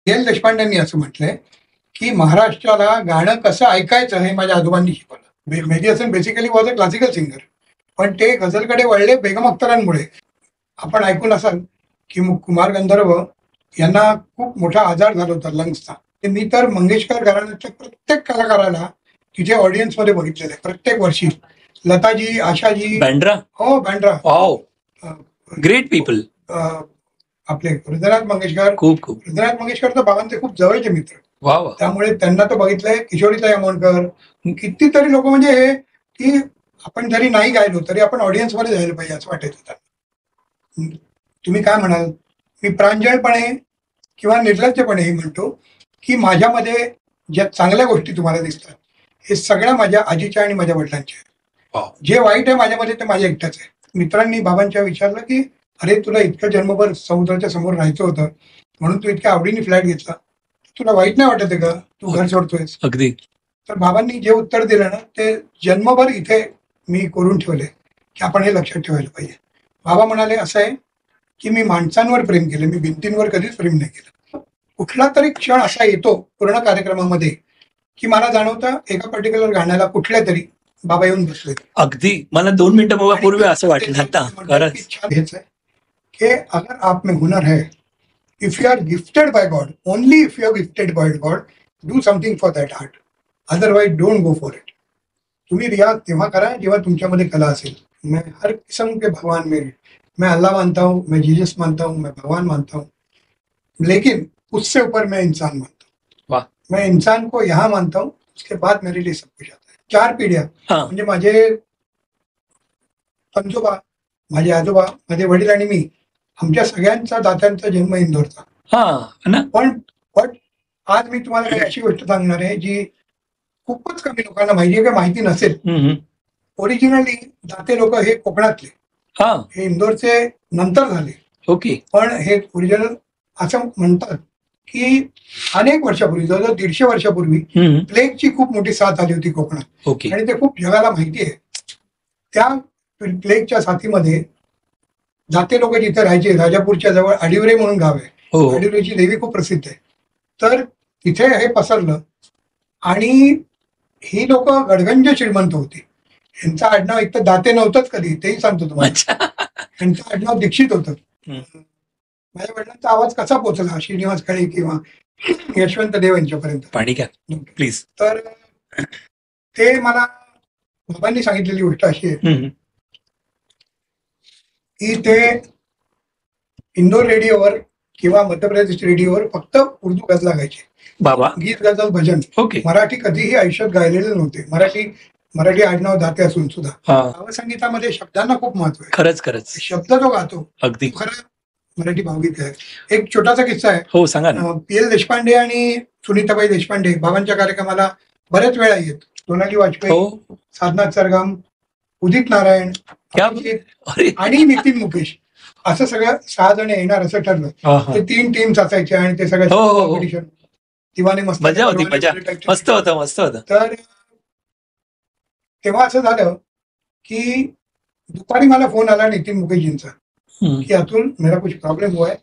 L देशपांडेंनी असं म्हटलंय की महाराष्ट्राला गाणं कसं ऐकायचं हे माझ्या आजोबांनी शिकवलं. Mehdi Hassan basically was a classical singer, पण ते गझलकडे वळले बेगम अख्तरांमुळे. आपण ऐकून असाल की कुमार गंधर्व यांना खूप मोठा आजार झाला होता लंग्सचा. मी तर मंगेशकर घराण्याच्या प्रत्येक कलाकाराला तिथे ऑडियन्समध्ये बघितलेलं आहे प्रत्येक वर्षी. लताजी, आशाजी, बँड्रा, हो बँड्रा, ग्रेट पीपल. आपले हृदयनाथ मंगेशकर, खूप हृदयनाथ मंगेशकर तर बाबांचे खूप जवळचे मित्र. वा. त्यामुळे त्यांना तर बघितलंय. किशोरीताई अमोणकर, कितीतरी लोक, म्हणजे हे की आपण जरी नाही गायलो तरी आपण ऑडियन्स मध्ये जायला पाहिजे असं वाटायचं होतं. तुम्ही काय म्हणाल? मी प्रांजळपणे किंवा निर्लज्जपणे हे म्हणतो की माझ्यामध्ये ज्या चांगल्या गोष्टी तुम्हाला दिसतात हे सगळ्या माझ्या आजीच्या आणि माझ्या वडिलांच्या. जे वाईट आहे माझ्यामध्ये ते माझ्या एकट्याच आहे. मित्रांनी बाबांच्या विचारलं की अरे तुला इतकं जन्मभर समुद्राच्या समोर राहायचं होतं म्हणून तू इतक्या आवडीने फ्लॅट घेतला, तुला वाईट नाही वाटत आहे का तू घर सोडतोयस? अगदी. तर बाबांनी जे उत्तर दिलं ना ते जन्मभर इथे मी करून ठेवले की आपण हे लक्षात ठेवायला पाहिजे. बाबा म्हणाले असं आहे की मी माणसांवर प्रेम केलं, मी भिंतींवर कधीच प्रेम नाही केलं. कुठला तरी क्षण असा येतो पूर्ण कार्यक्रमामध्ये की मला जाणवतं एका पर्टिक्युलर गाण्याला कुठल्या तरी बाबा येऊन बसले. अगदी मला 2 मिनिटं पूर्वी असं वाटलं आता खरंच हेच आहे की अगर आप में हुनर है, if you are gifted by God, only if you are gifted by God, do something for that art. Otherwise, don't go for it. तुम्ही रियाज तेव्हा करा जेव्हा तुमच्यामध्ये कला असेल. मैं हर किस्म के भगवान मेरे, मैं अल्लाह मानता हूँ, मैं जीसस मानता हूँ, मैं भगवान मानता हूँ, लेकिन उससे ऊपर मैं इंसान मानता हूँ. मैं इंसान को यहाँ मानता हूँ, उसके बाद मेरे लिए सब कुछ आता है. 4 पिढ्या म्हणजे माझे पंजोबा, माझे आजोबा, माझे वडील आणि मी, आमच्या सगळ्यांचा दात्यांचा जन्म इंदोरचा. पण आज मी तुम्हाला काही अशी गोष्ट सांगणार आहे जी खूपच कमी लोकांना माहिती आहे किंवा माहिती नसेल. ओरिजिनली दाते लोक हे कोकणातले, हे इंदोरचे नंतर झाले. ओके. पण हे ओरिजिनल असं म्हणतात की अनेक वर्षापूर्वी, जवळजवळ 150 वर्षापूर्वी प्लेगची खूप मोठी साथ आली होती कोकणात. आणि ते खूप जगाला माहिती आहे. त्या प्लेगच्या साथीमध्ये जाते लोक जिथे राहायचे, राजापूरच्या जवळ अडिवरे म्हणून गाव आहे. अडिवरेची देवी खूप प्रसिद्ध आहे. तर तिथे हे पसरलं आणि ही लोक गडगंज श्रीमंत होती. यांचं आडनाव एक तर दाते नव्हतंच कधी, तेही सांगतो तुम्हाला. यांचं आडनाव दीक्षित होतं. माझ्या वडिलांचा आवाज कसा पोहोचला श्रीनिवास खळे किंवा यशवंत देव यांच्यापर्यंत? पाणी घ्या प्लीज. तर ते मला बाबांनी सांगितलेली गोष्ट अशी आहे की ते इंदोर रेडिओवर किंवा मध्य प्रदेश रेडिओवर फक्त उर्दू गजला गायचे. बाबा गीत, गझल, भजन. मराठी कधीही आयुष्यात गायलेले नव्हते. मराठी आडनाव दाते असून सुद्धा भावसंगीतामध्ये शब्दांना खूप महत्व आहे. खरंच शब्द जो गातो अगदी खरं मराठी भावगीत आहे. एक छोटासा किस्सा आहे. हो सांगा ना. PL देशपांडे आणि सुनीताबाई देशपांडे बाबांच्या कार्यक्रमाला बऱ्याच वेळा येत. सोनाली वाजपेयी, साधनाथ सरगम, उदित नारायण आणि नितीन मुकेश असं सगळं 6 जण येणार असं ठरलं. ते 3 टीम्स असायचे आणि ते सगळं कॉम्पिटिशन. दिवाने मस्त मजा होती. मस्त होतं. तर तेव्हा असं झालं की दुपारी मला फोन आला नितीन मुकेशजींचा की अतुल मेरा कुछ प्रॉब्लेम हुआ है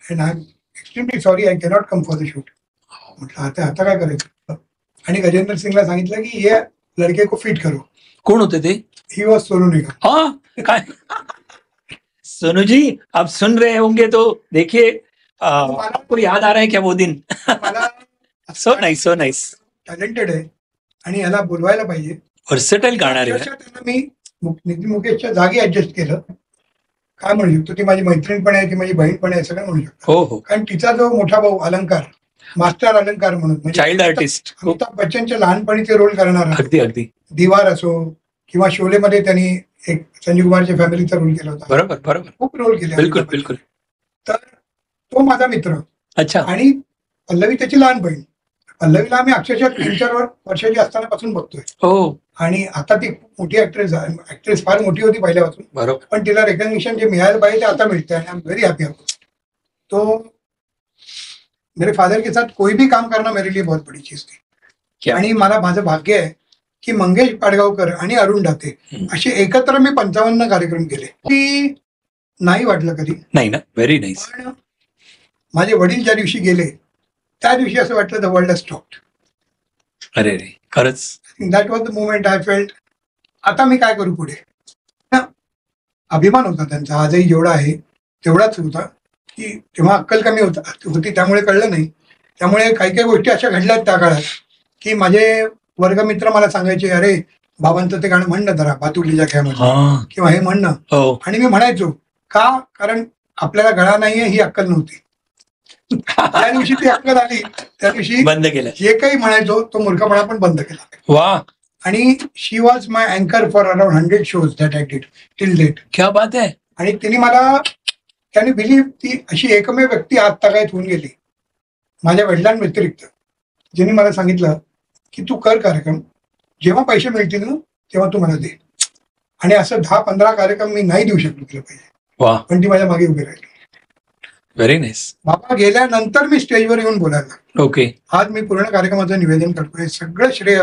and I am extremely sorry, I cannot come for the shoot. म्हटलं आता काय करायचं? आणि गजेंद्र सिंगला सांगितलं की ये लड़के को फिट करो. कोण होते ते? He was Sonu Nigam. काय सोनू जी आप सुन रहे होंगे तो देखिए आपको याद आ रहा है क्या वो दिन? सो नाइस टॅलेंटेड आहे आणि याला बोलवायला पाहिजे. वर्सेटाईल गाणार आहे. त्यांना मी नितीन मुकेशच्या जागी ऍडजस्ट केलं. काय म्हणू शकतो, ती माझी मैत्रीण पण आहे, ती माझी बहीण पण आहे, सगळं म्हणू शकतो. कारण तिचा जो मोठा भाऊ अलंकार, मास्टर अलंकार म्हणून चाइल्ड आर्टिस्ट, अमिताभ बच्चनच्या लहानपणीचे रोल करणारा. अगदी दिवार असो किंवा शोलेमध्ये त्यांनी एक संजय कुमारच्या फॅमिलीचा रोल केला होता. बरोबर खूप रोल केले. बिलकुल. तर तो माझा मित्र. अच्छा. आणि पल्लवी त्याची लहान बहीण. पल्लवीला आम्ही अक्षरशः 3-4 वर्षाची असतानापासून बघतोय. आणि आता ती मोठी ऍक्ट्रेस फार मोठी होती पहिल्यापासून. बरोबर. पण तिला रेकग्निशन जे मिळायला पाहिजे ते आता मिळते आणि I am very happy about. तो मेरे फादर के साथ कोई भी काम करना मेरे लिए बहुत बड़ी चीज थी. आणि मला माझं भाग्य आहे की मंगेश पाडगावकर आणि अरुण दाते असे एकत्र मी 55 कार्यक्रम केले. की नाही वाटलं कधी. नाही ना. Very nice. पण माझे वडील ज्या दिवशी गेले त्या दिवशी असं वाटलं द वर्ल्ड हॅज स्टॉप्ड. अरे रे, खरंच that was the moment I felt आता मी काय करू पुढे. अभिमान होता त्यांचा, आजही जेवढा आहे तेवढाच होता, की तेव्हा अक्कल कमी होती त्यामुळे कळलं नाही. त्यामुळे काही काही गोष्टी अशा घडल्यात त्या काळात की माझे वर्गमित्र मला सांगायचे, अरे बाबांचं ते गाणं म्हणणं जरा बातुलीच्या खेळामध्ये किंवा हे म्हणणं. आणि मी म्हणायचो का, कारण आपल्याला गळा नाहीये ही अक्कल नव्हती. त्या दिवशी ती अक्कल आली त्या दिवशी बंद केलं, जे काही म्हणायचो तो मूर्खपणा पण बंद केला. वा. आणि शी वॉज माय अँकर for around 100 shows that I did till date. क्या बात आहे. आणि त्याने बिलीव्ह, ती अशी एकमेव व्यक्ती आजतागायत होऊन गेली माझ्या वडिलांव्यतिरिक्त, ज्यांनी मला सांगितलं की तू कर कार्यक्रम, जेव्हा पैसे मिळतील ना तेव्हा तू मला दे. आणि असं 10-15 कार्यक्रम मी नाही देऊ शकलो तिला पैसे, पण ती माझ्या मागे उभी राहिली. Very nice. बाबा गेल्यानंतर मी स्टेजवर येऊन बोलायला. ओके. आज मी पूर्ण कार्यक्रमाचं निवेदन करतोय. सगळं श्रेय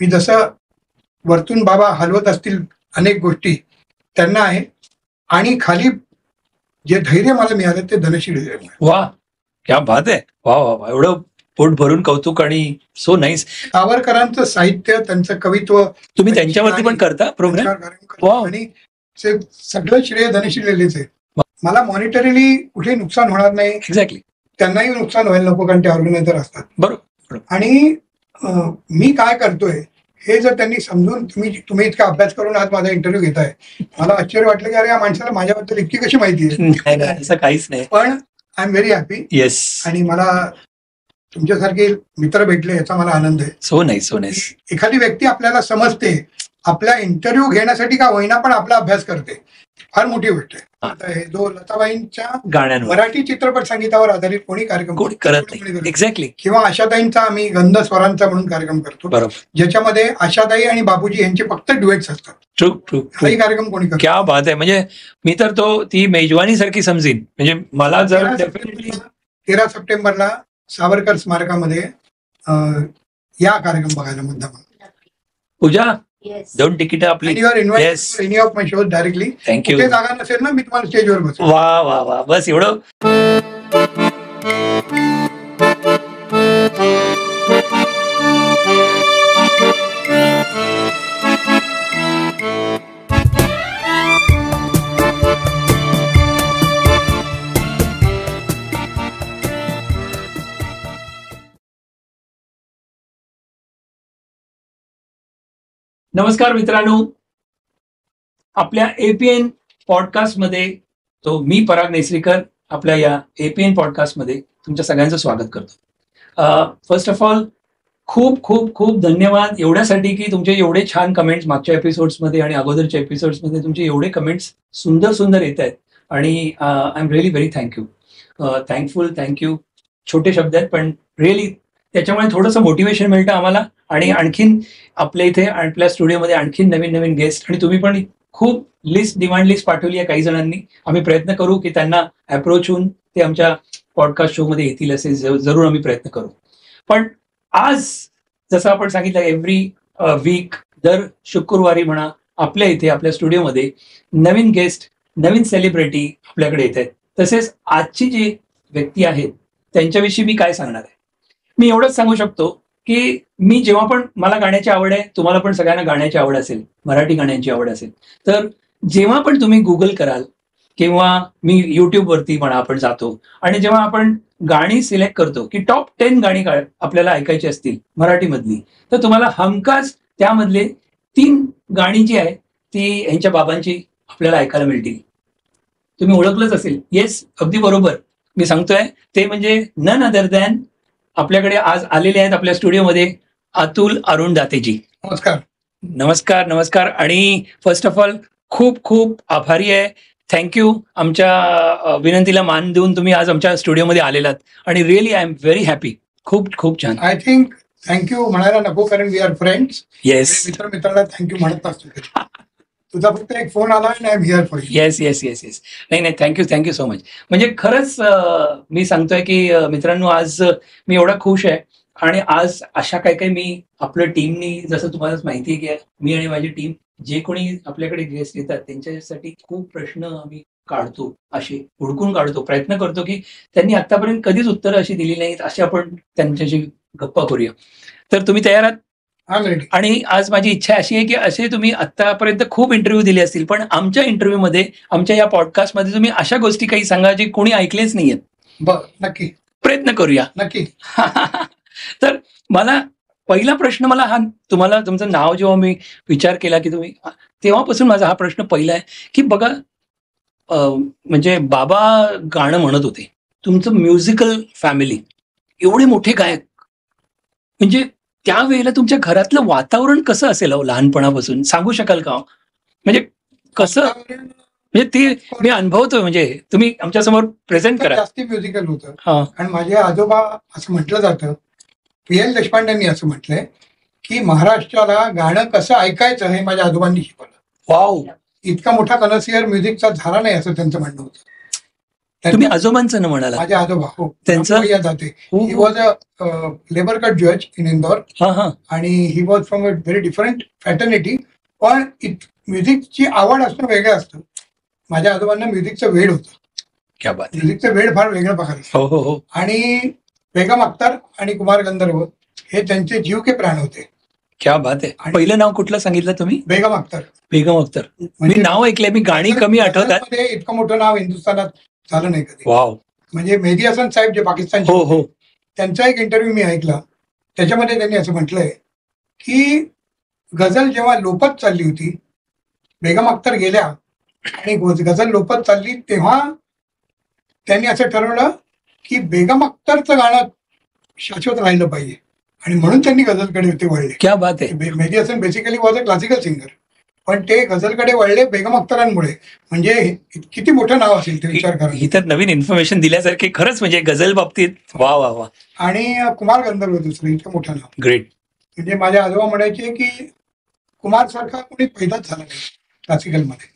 मी जसं वरतून बाबा हलवत असतील अनेक गोष्टी त्यांना आहे, आणि खाली जे धैर्य मला मिळालं ते धनश्री. वा, क्या बात आहे. वा वा वा, एवढं पोट भरून कौतुक आणि सो नाईस. सावरकरांचं साहित्य, त्यांचं कवित्व तुम्ही त्यांच्यावरती पण करता प्रोग्राम, आणि सगळं श्रेय धनश्रीलेच आहे. मला मॉनिटरीली कुठे नुकसान होणार नाही. एक्झॅक्टली. त्यांनाही नुकसान व्हायला नको, कारण ते ऑर्गनायझर असतात. बरोबर. आणि मी काय करतोय हे जर त्यांनी समजून, तुम्ही इतका अभ्यास करून आज माझा इंटरव्ह्यू घेताय, मला आश्चर्य वाटलं की अरे या माणसाला माझ्याबद्दल इतकी कशी माहिती आहे. असं काहीच नाही, पण I am very happy. Yes. आणि मला तुमच्यासारखे मित्र भेटले याचा मला आनंद आहे. So nice, so nice. एखादी व्यक्ती आपल्याला समजते, आपला इंटरव्ह्यू घेण्यासाठी का होईना पण आपला अभ्यास करते, फार मोठी गोष्ट आहे. आता हे जो लताबाईंच्या गाण्यांवर मराठी चित्रपट संगीतावर आधारित कोणी कार्यक्रम करत नाही. एक्झॅक्टली. किंवा आशाताईंचा आम्ही गंध स्वरांचा म्हणून कार्यक्रम करतो, बरोबर, ज्याच्यामध्ये आशाताई आणि बाबूजी यांचे फक्त ड्युएट्स असतात. True true. काही कार्यक्रम कोणी करतो. क्या बात आहे. म्हणजे मी तर ती मेजवानी सारखी समजीन. म्हणजे मला जर 13 सप्टेंबरला सावरकर स्मारकामध्ये या कार्यक्रम बघायला मुद्दा. पूजा, दोन तिकीट आपली. Any of my shows directly. Thank you. ते जागा नसेल ना मी तुम्हाला स्टेजवर बसतो. वा वा वा, बस एवढं. नमस्कार मित्रांनो, आपल्या एपीएन पॉडकास्टमध्ये तो मी पराग नेसरीकर आपल्या या एपीएन पॉडकास्टमध्ये तुमच्या सगळ्यांचं स्वागत करतो. फर्स्ट ऑफ ऑल खूप खूप खूप धन्यवाद एवढ्यासाठी की तुमचे एवढे छान कमेंट्स मागच्या एपिसोड्समध्ये आणि अगोदरच्या एपिसोड्समध्ये तुमचे एवढे कमेंट्स सुंदर सुंदर येत आहेत. आणि I am really very thankful. Thank you. छोटे शब्द आहेत पण रिअली त्याच्यामुळे थोडंसं मोटिवेशन मिळतं आम्हाला. आणि आणखीन आपल्या इथे आपल्या स्टुडिओमध्ये आणखीन नवीन नवीन गेस्ट, आणि तुम्ही पण खूप डिमांड लिस्ट पाठवली आहे काही जणांनी. आम्ही प्रयत्न करू की त्यांना अप्रोच होऊन ते आमच्या पॉडकास्ट शोमध्ये येतील असे जरूर आम्ही प्रयत्न करू. पण आज जसं आपण सांगितलं एव्हरी वीक दर शुक्रवारी म्हणा आपल्या इथे आपल्या स्टुडिओमध्ये नवीन गेस्ट, नवीन सेलिब्रिटी आपल्याकडे येत आहेत. तसेच आजची जी व्यक्ती आहेत त्यांच्याविषयी मी काय सांगणार आहे. मी एवढंच सांगू शकतो की मी जेव्हा पण मला गाण्याची आवड आहे, तुम्हाला पण सगळ्यांना गाण्याची आवड असेल, मराठी गाण्यांची आवड असेल, तर जेव्हा पण तुम्ही गुगल कराल किंवा मी युट्यूबवरती म्हणा आपण जातो आणि जेव्हा आपण गाणी सिलेक्ट करतो की टॉप 10 गाणी आपल्याला ऐकायची असतील मराठीमधली, तर तुम्हाला हमखास त्यामधले 3 गाणी जी आहे ती यांच्या बाबांची आपल्याला ऐकायला मिळतील. तुम्ही ओळखलंच असेल. येस, अगदी बरोबर मी सांगतोय. ते म्हणजे नन अदर दॅन आपल्याकडे आज आलेले आहेत आपल्या स्टुडिओमध्ये अतुल अरुण दातेजी. नमस्कार. नमस्कार. नमस्कार. आणि फर्स्ट ऑफ ऑल खूप खूप आभारी आहे. थँक्यू. आमच्या विनंतीला मान देऊन तुम्ही आज आमच्या स्टुडिओमध्ये आलेलात आणि really I am very happy. खूप खूप छान. आय थिंक थँक्यू म्हणायला नको, कारण वी आर फ्रेंड्स. येस. मित्राला थँक्यू म्हणत असतो. तुझा फक्त एक फोन आला आणि I am here for you. Yes yes yes yes. नाही थँक्यू सो मच. म्हणजे खरंच मी सांगतोय की मित्रांनो आज मी एवढा खुश आहे. आणि आज अशा काही मी आपल्या टीमनी, जसं तुम्हालाच माहिती आहे की मी आणि माझी टीम जे कोणी आपल्याकडे गेस्ट येतात त्यांच्यासाठी खूप प्रश्न आम्ही काढतो, अशी हुडकून काढतो, प्रयत्न करतो की त्यांनी आतापर्यंत कधीच उत्तरं अशी दिली नाहीत, अशी आपण त्यांच्याशी गप्पा करूया. तर तुम्ही तयार आहात? आणि आज माझी इच्छा अशी आहे की असे तुम्ही आतापर्यंत खूप इंटरव्ह्यू दिले असतील, पण आमच्या इंटरव्ह्यूमध्ये, आमच्या या पॉडकास्टमध्ये तुम्ही अशा गोष्टी काही सांगा जे कोणी ऐकलेच नाहीयेत. नक्की प्रयत्न करूया. नक्की. तर मला पहिला प्रश्न, मला हा तुम्हाला तुमचं नाव जेव्हा मी विचार केला की तुम्ही, तेव्हापासून माझा हा प्रश्न पहिला आहे की बघा, म्हणजे बाबा गाणं म्हणत होते, तुमचं म्युझिकल फॅमिली, एवढे मोठे गायक, म्हणजे त्यावेळेला तुमच्या घरातलं वातावरण कसं असेल लहानपणापासून, सांगू शकाल का? म्हणजे कसं, म्हणजे ते मी अनुभवतोय, म्हणजे तुम्ही आमच्या समोर प्रेझेंट करा. जास्ती म्युझिकल होतं. आणि माझे आजोबा, असं म्हटलं जातं, P.L. देशपांडेंनी असं म्हटलंय की महाराष्ट्राला गाणं कसं ऐकायचं हे माझ्या आजोबांनी शिकवलं. वाव, इतका मोठा कनसियर म्युझिकचा झाला नाही असं त्यांचं म्हणणं होतं. तुम्ही आजोबांचं ना म्हणाला? माझे आजोबा, हो, त्यांचं जाते. He was a labour court जज इन इंदौर, आणि he was from a very different fraternity. पण म्युझिकची आवड असणं वेगळं असतं. माझ्या आजोबांना म्युझिकचं वेड होतं. म्युझिकचं वेड फार वेगळं प्रकार. आणि बेगम अख्तर आणि कुमार गंधर्व हे त्यांचे जीव के प्राण होते. क्या बात आहे. पहिलं नाव कुठलं सांगितलं तुम्ही? बेगम अख्तर. बेगम अख्तर, मी नाव ऐकलंय, मी गाणी कमी आठवतात. इतकं मोठं नाव हिंदुस्थानात झालं नाही कधी. वाव. म्हणजे मेहदी हसन साहेब जे पाकिस्तानचे होते, त्यांचा एक इंटरव्ह्यू मी ऐकला. त्याच्यामध्ये त्यांनी असं म्हटलंय की गझल जेव्हा लोपत चालली होती, बेगम अख्तर गेल्या आणि गझल लोपत चालली, तेव्हा त्यांनी असं ठरवलं की बेगम अख्तरचं गाणं शाश्वत राहिलं पाहिजे, आणि म्हणून त्यांनी गझलकडे ते वळले. क्या बात आहे. Mehdi Hassan basically was a classical singer, पण ते गझलकडे वळले बेगम अख्तरांमुळे. म्हणजे किती मोठं नाव असेल ते विचार करा. ही तर नवीन इन्फॉर्मेशन दिल्यासारखी, खरंच म्हणजे गझल बाबतीत. वा वा वा. आणि कुमार गंधर्व दुसरं इतकं मोठं नाव. ग्रेट. म्हणजे माझे आजोबा म्हणायचे की कुमार सारखा कोणी पैदाच झाला नाही क्लासिकलमध्ये.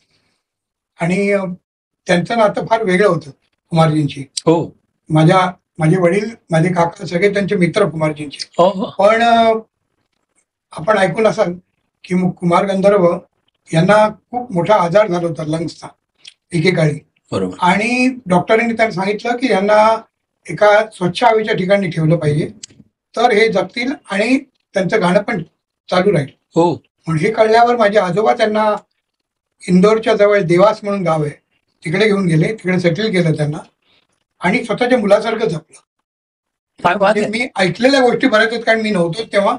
आणि त्यांचं नातं फार वेगळं होतं कुमारजींची. हो. माझे वडील, माझे काका सगळे त्यांचे मित्र कुमारजींचे. पण आपण ऐकून असाल की कुमार गंधर्व यांना खूप मोठा आजार झाला होता लंग्सचा एकेकाळी. बरोबर. आणि डॉक्टरांनी त्यांना सांगितलं की यांना एका स्वच्छ हवेच्या ठिकाणी ठेवलं पाहिजे, तर हे जगतील आणि त्यांचं गाणं पण चालू राहील. हो. म्हणून हे कळल्यावर माझे आजोबा त्यांना इंदोरच्या जवळ देवास म्हणून गाव आहे, तिकडे घेऊन गेले, तिकडे सेटल केलं त्यांना, आणि स्वतःच्या मुलासारखं जपलं. मी ऐकलेल्या गोष्टी बऱ्याच आहेत, कारण मी नव्हतोच तेव्हा,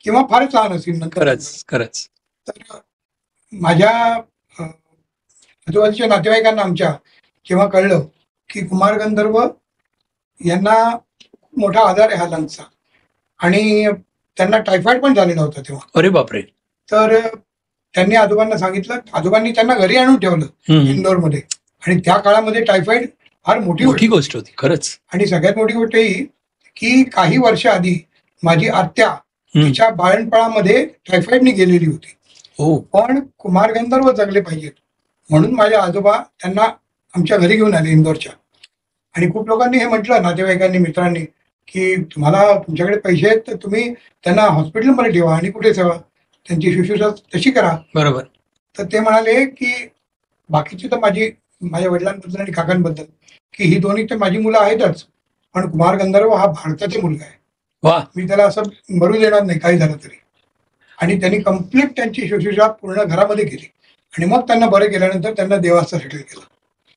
किंवा फारच लहान असेल नंतर. खरंच. तर माझ्या आजूबाजूच्या नातेवाईकांना आमच्या जेव्हा कळलं की कुमार गंधर्व यांना खूप मोठा आजार आहे हा लंग्सचा, आणि त्यांना टायफॉइड पण झालेला होता तेव्हा. अरे बापरे. तर त्यांनी आजोबांना सांगितलं, आजोबांनी त्यांना घरी आणून ठेवलं इंदोरमध्ये. आणि त्या काळामध्ये टायफॉइड फार मोठी गोष्ट होती खरंच. आणि सगळ्यात मोठी गोष्ट ही की काही वर्ष आधी माझी आत्या तिच्या बाळणपणामध्ये टायफॉइडनी गेलेली होती. पण कुमार गंधर्व जगले पाहिजेत म्हणून माझे आजोबा त्यांना आमच्या घरी घेऊन आले इंदोरच्या. आणि खूप लोकांनी हे म्हटलं, नातेवाईकांनी, मित्रांनी, की तुम्हाला तुमच्याकडे पैसे आहेत तर तुम्ही त्यांना हॉस्पिटलमध्ये ठेवा आणि कुठे ठेवा, त्यांची शुश्रूषा तशी करा. बरोबर. तर ते म्हणाले की बाकीची तर माझ्या वडिलांबद्दल आणि काकांबद्दल की ही दोन्ही तर माझी मुलं आहेतच, पण कुमार गंधर्व हा भारताचा मुलगा आहे, मी त्याला असं मरू देणार नाही काही झालं तरी. आणि त्यांनी कम्प्लीट त्यांची शुश्रूषा पूर्ण घरामध्ये केली, आणि मग त्यांना बरं केल्यानंतर त्यांना देवाचा सेटल केला.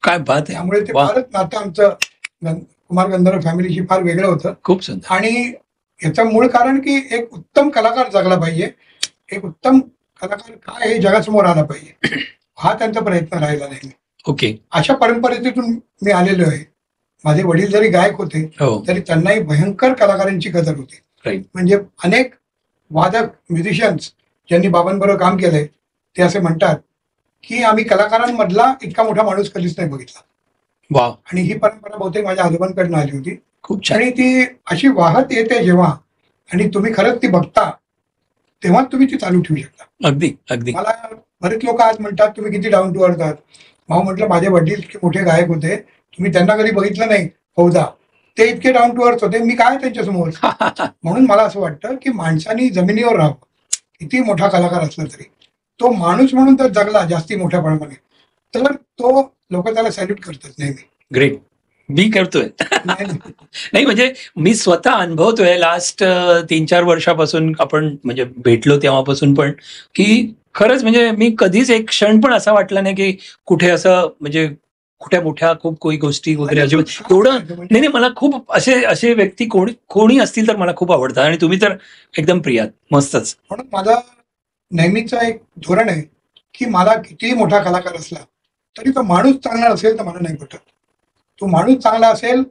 काय बात आहे. त्यामुळे ते फारच नातं आमचं कुमार गंधर्व फॅमिलीशी फार वेगळं होतं. खूप सुंदर. आणि याचं मूळ कारण की एक उत्तम कलाकार जगला पाहिजे, एक उत्तम कलाकार काय हे जगासमोर आला पाहिजे, हा त्यांचा प्रयत्न राहिला नाही. ओके. अशा परंपरेतून मी आलेलो आहे. माझे वडील जरी गायक होते तरी त्यांनाही भयंकर कलाकारांची कदर होती. म्हणजे अनेक वादक, म्युझिशियन्स ज्यांनी बाबांबरोबर काम केलंय ते असे म्हणतात की आम्ही कलाकारांमधला इतका मोठा माणूस कधीच नाही बघितला. आणि ही परंपरा बहुतेक माझ्या आजोबांकडनं आली होती. आणि ती अशी वाहत येते जेव्हा, आणि तुम्ही खरंच ती बघता तेव्हा तुम्ही ती चालू ठेवू शकता. अगदी अगदी. मला बरेच लोक आज म्हणतात तुम्ही किती डाऊन टू अर्थ आहात. भाऊ म्हटलं, माझे वडील इतके मोठे गायक होते, तुम्ही त्यांना कधी बघितलं नाही बहुधा, ते इतके डाऊन टू अर्थ होते, मी काय त्यांच्यासमोर. म्हणून मला असं वाटतं की माणसाने जमिनीवर राहावं, किती मोठा कलाकार असला तरी तो माणूस म्हणून तर जगला जास्ती मोठ्या प्रमाणे, तर तो लोक त्याला सॅल्यूट करतात नेहमी. ग्रेट. मी करतोय. नाही म्हणजे मी स्वतः अनुभवतोय लास्ट 3-4 वर्षापासून आपण म्हणजे भेटलो तेव्हापासून पण, की खरंच म्हणजे मी कधीच एक क्षण पण असा वाटला नाही की कुठे असं म्हणजे कुठे मोठ्या खूप काही गोष्टी वगैरे अजिबात एवढं नाही. मला खूप असे व्यक्ती कोणी असतील तर मला खूप आवडतात आणि तुम्ही तर एकदम प्रियात, मस्तच. म्हणून माझा नेहमीचा एक धोरण आहे की मला कितीही मोठा कलाकार असला तरी तो माणूस चांगला असेल तर मला नाही पटत. तो माणूस चांगला असेल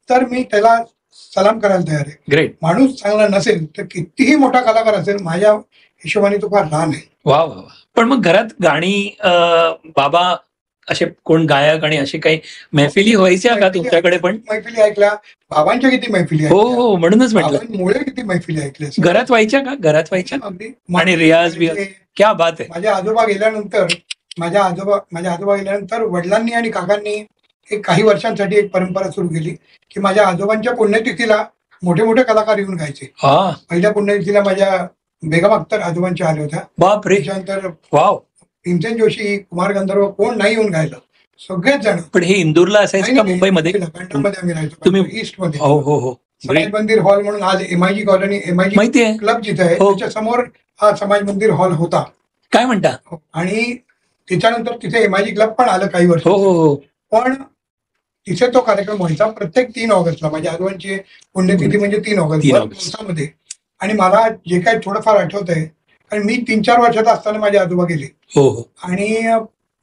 तर मी त्याला सलाम करायला तयार आहे. ग्रेट. माणूस चांगला नसेल तर कितीही मोठा कलाकार असेल माझ्या हिशोबाने तो फार लहान आहे. वा वा. पण मग घरात गाणी बाबा असे कोण गायक आणि असे काही मैफिली व्हायच्या का तुमच्याकडे पण? मैफिली ऐकल्या, बाबांच्या किती मैफिली हो हो म्हणूनच म्हटलं. मुळे किती मैफिली ऐकल्या. घरात व्हायच्या का? घरात व्हायच्या अगदी. आणि रियाज बियाज क्या बात आहे. माझ्या आजोबा गेल्यानंतर वडिलांनी आणि काकांनी एक काही वर्षांसाठी एक परंपरा सुरू केली की माझ्या आजोबांच्या पुण्यतिथीला मोठे मोठे कलाकार येऊन गायचे. पहिल्या पुण्यतिथीला माझ्या बेगम अख्तर आजोबांच्या आल्या होत्या. बापरे. त्याच्यानंतर वाव. भीमसेन जोशी, कुमार गंधर्व कोण नाही येऊन गायलं, सगळेच जण. पण हे इंदूरला असायचं का मुंबईमध्ये? बँड्रामध्ये आम्ही राहायचो, तुम्ही ईस्ट मध्ये. हो हो हो. समाज मंदिर हॉल म्हणून आज एमआयजी कॉलनी, एमआयजी माहिती आहे क्लब जिथे आहे त्याच्या समोर हा समाज मंदिर हॉल होता. काय म्हणता? आणि त्याच्यानंतर तिथे एमआयजी क्लब पण आलं काही वर्ष. हो हो हो. पण तिथे तो कार्यक्रम व्हायचा प्रत्येक 3 ऑगस्टला. माझ्या आजोबांची पुण्यतिथी म्हणजे 3 ऑगस्ट मध्ये. आणि मला जे काही थोडंफार आठवत आहे, कारण मी 3-4 वर्षाचा असताना माझे आजोबा गेले. हो हो. आणि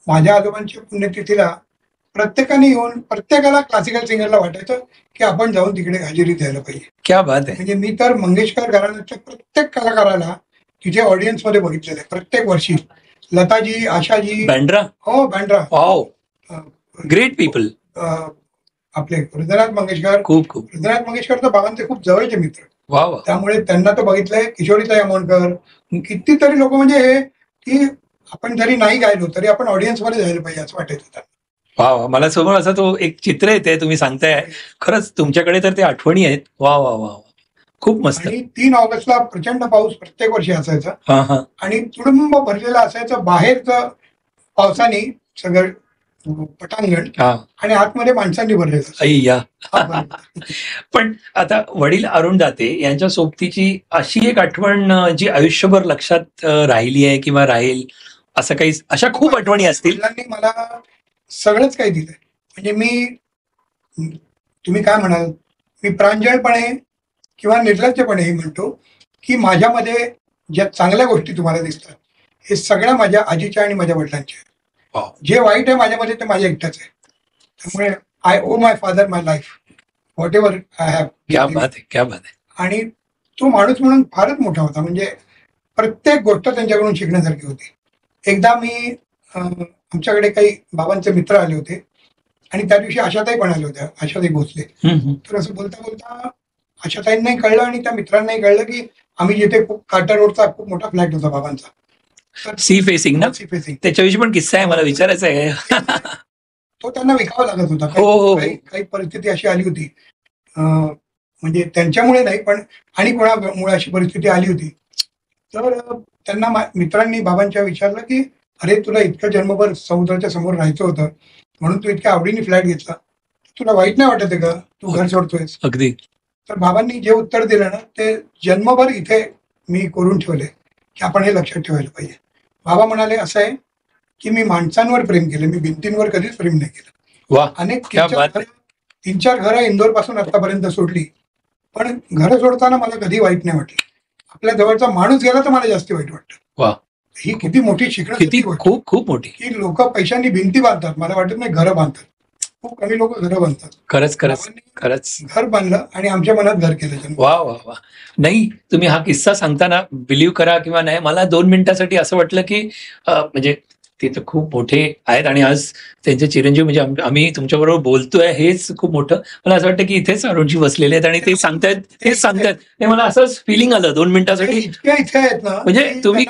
माझ्या आजोबांच्या पुण्यतिथीला प्रत्येकाने येऊन प्रत्येकाला क्लासिकल सिंगरला वाटायचं की आपण जाऊन तिकडे हजेरी द्यायला पाहिजे. क्या बात आहे. म्हणजे मी तर मंगेशकर घराण्याच्या प्रत्येक कलाकाराला तिथे ऑडियन्स मध्ये बघितलेलं आहे प्रत्येक वर्षी. लताजी, आशाजी, बँड्रा. हो बँड्रा. Great people. आपले हृदयनाथ मंगेशकर. खूप हृदयनाथ मंगेशकर तर बाबांचे खूप जवळचे मित्र. वा वा. त्यामुळे त्यांना तर बघितलंय. किशोरीताई अमोणकर, कितीतरी लोक म्हणजे हे की आपण जरी नाही गायलो तरी आपण ऑडियन्स मध्ये जायला पाहिजे असं वाटायचं होतं. वा. मला समोर असं तो एक चित्र येते तुम्ही सांगताय. खरंच तुमच्याकडे तर ते आठवणी आहेत. वा वा वा. खूप मस्त. आणि 3 ऑगस्टला प्रचंड पाऊस प्रत्येक वर्षी असायचा आणि तुडुंब भरलेला असायचं. बाहेरचं पावसाने सगळं पटांगण आणि आतमध्ये माणसांनी भरलेलं. पण आता वडील अरुण दाते यांच्या सोबतीची अशी एक आठवण जी आयुष्यभर लक्षात राहिली आहे किंवा राहील असं काही, अशा खूप आठवणी असतील. वडिलांनी मला सगळंच काही दिलंय. म्हणजे तुम्ही काय म्हणाल, मी प्रांजळपणे किंवा निर्लज्जपणे म्हणतो की माझ्यामध्ये ज्या चांगल्या गोष्टी तुम्हाला दिसतात हे सगळ्या माझ्या आजीच्या आणि माझ्या वडिलांच्या. जे वाईट आहे माझ्यामध्ये ते माझ्या एकटाच आहे. त्यामुळे I oh my father my life, what ever I have. क्या बात आहे, क्या बात आहे. आणि तो माणूस म्हणून फारच मोठा होता. म्हणजे प्रत्येक गोष्ट त्यांच्याकडून शिकण्यासारखी होती. एकदा मी आमच्याकडे काही बाबांचे मित्र आले होते आणि त्या दिवशी आशाताई पण आल्या होत्या, आशाताई भोसले. तर असं बोलता बोलता आशाताईंनाही कळलं आणि त्या मित्रांनाही कळलं की आम्ही जिथे खूप काटा रोडचा खूप मोठा फ्लॅट होता बाबांचा, सी फेसिंग ना. Sea facing. त्याच्याविषयी पण किस्सा आहे, मला विचारायचा आहे. तो त्यांना विकावा लागत होता. काही परिस्थिती अशी आली होती, म्हणजे त्यांच्यामुळे नाही पण आणि कोणामुळे अशी परिस्थिती आली होती. तर त्यांना मित्रांनी बाबांच्या विचारलं की अरे तुला इतकं जन्मभर समुद्राच्या समोर राहायचं होतं म्हणून तू इतक्या आवडीने फ्लॅट घेतला, तुला वाईट नाही वाटत आहे का तू घर सोडतोयस? अगदी. तर बाबांनी जे उत्तर दिलं ना ते जन्मभर इथे मी करून ठेवले की आपण हे लक्षात ठेवायला पाहिजे. बाबा म्हणाले असं आहे की मी माणसांवर प्रेम केलं, मी भिंतींवर कधीच प्रेम नाही केलं. अनेक 3-4 घरं इंदोर पासून आतापर्यंत सोडली, पण घरं सोडताना मला कधी वाईट नाही वाटलं. आपल्या जवळचा माणूस गेला तर मला जास्त वाईट वाटतं. ही किती मोठी शिकण्याची खूप खूप मोठी की लोक पैशांनी भिंती बांधतात, मला वाटत नाही घरं बांधतात. खूप कमी लोक घरं बांधतात. खरंच घर बांधलं आणि आमच्या मनात घर केलं. वा वा वा. नाही तुम्ही हा किस्सा सांगताना बिलीव्ह करा किंवा नाही, मला 2 मिनिटासाठी असं वाटलं की म्हणजे ते तर खूप मोठे आहेत आणि आज त्यांचे चिरंजीव म्हणजे आम्ही तुमच्याबरोबर बोलतोय हेच खूप मोठं. मला असं वाटतं की इथेच अरुणजी बसलेले आहेत आणि ते सांगतायत ते मला असंच फिलिंग आलं 2 मिनिटासाठी. इथे आहेत ना म्हणजे तुम्ही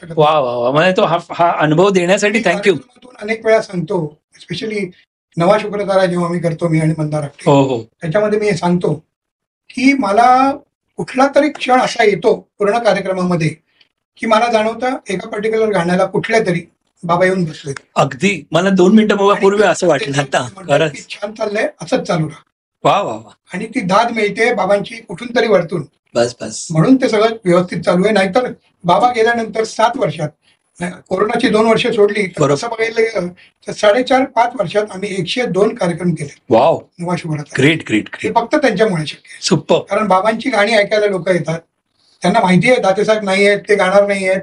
वा वा वा. मला तो हा अनुभव देण्यासाठी थँक्यू. अनेक वेळा सांगतो, स्पेशली नवा शुक्रतारा जेव्हा मी करतो, मी आणि मंदार आपटे, त्याच्यामध्ये मी हे सांगतो की मला कुठला तरी क्षण असा येतो पूर्ण कार्यक्रमामध्ये की मला जाणवतं एका पर्टिक्युलर गाण्याला कुठल्या तरी बाबा येऊन बसले. अगदी मला 2 मिनिटं बाबा पूर्वी असं वाटलं आता खरंच छान चाललंय, असंच चालू राहा. वा वा वा. आणि ती दाद मिळते बाबांची कुठून तरी वरतून. बस बस. म्हणून ते सगळं व्यवस्थित चालू आहे. नाहीतर बाबा गेल्यानंतर 7 वर्षात, कोरोनाची 2 वर्ष सोडली तर असं बघायला गेलं तर 4.5-5 वर्षात आम्ही 102 कार्यक्रम केले. वाव, नवाशुभरात. ग्रेट ग्रेट हे फक्त त्यांच्यामुळे शक्य आहे. सुपर. कारण बाबांची गाणी ऐकायला लोक येतात, त्यांना माहिती आहे दातेसाहेब नाही आहेत, ते गाणार नाही आहेत,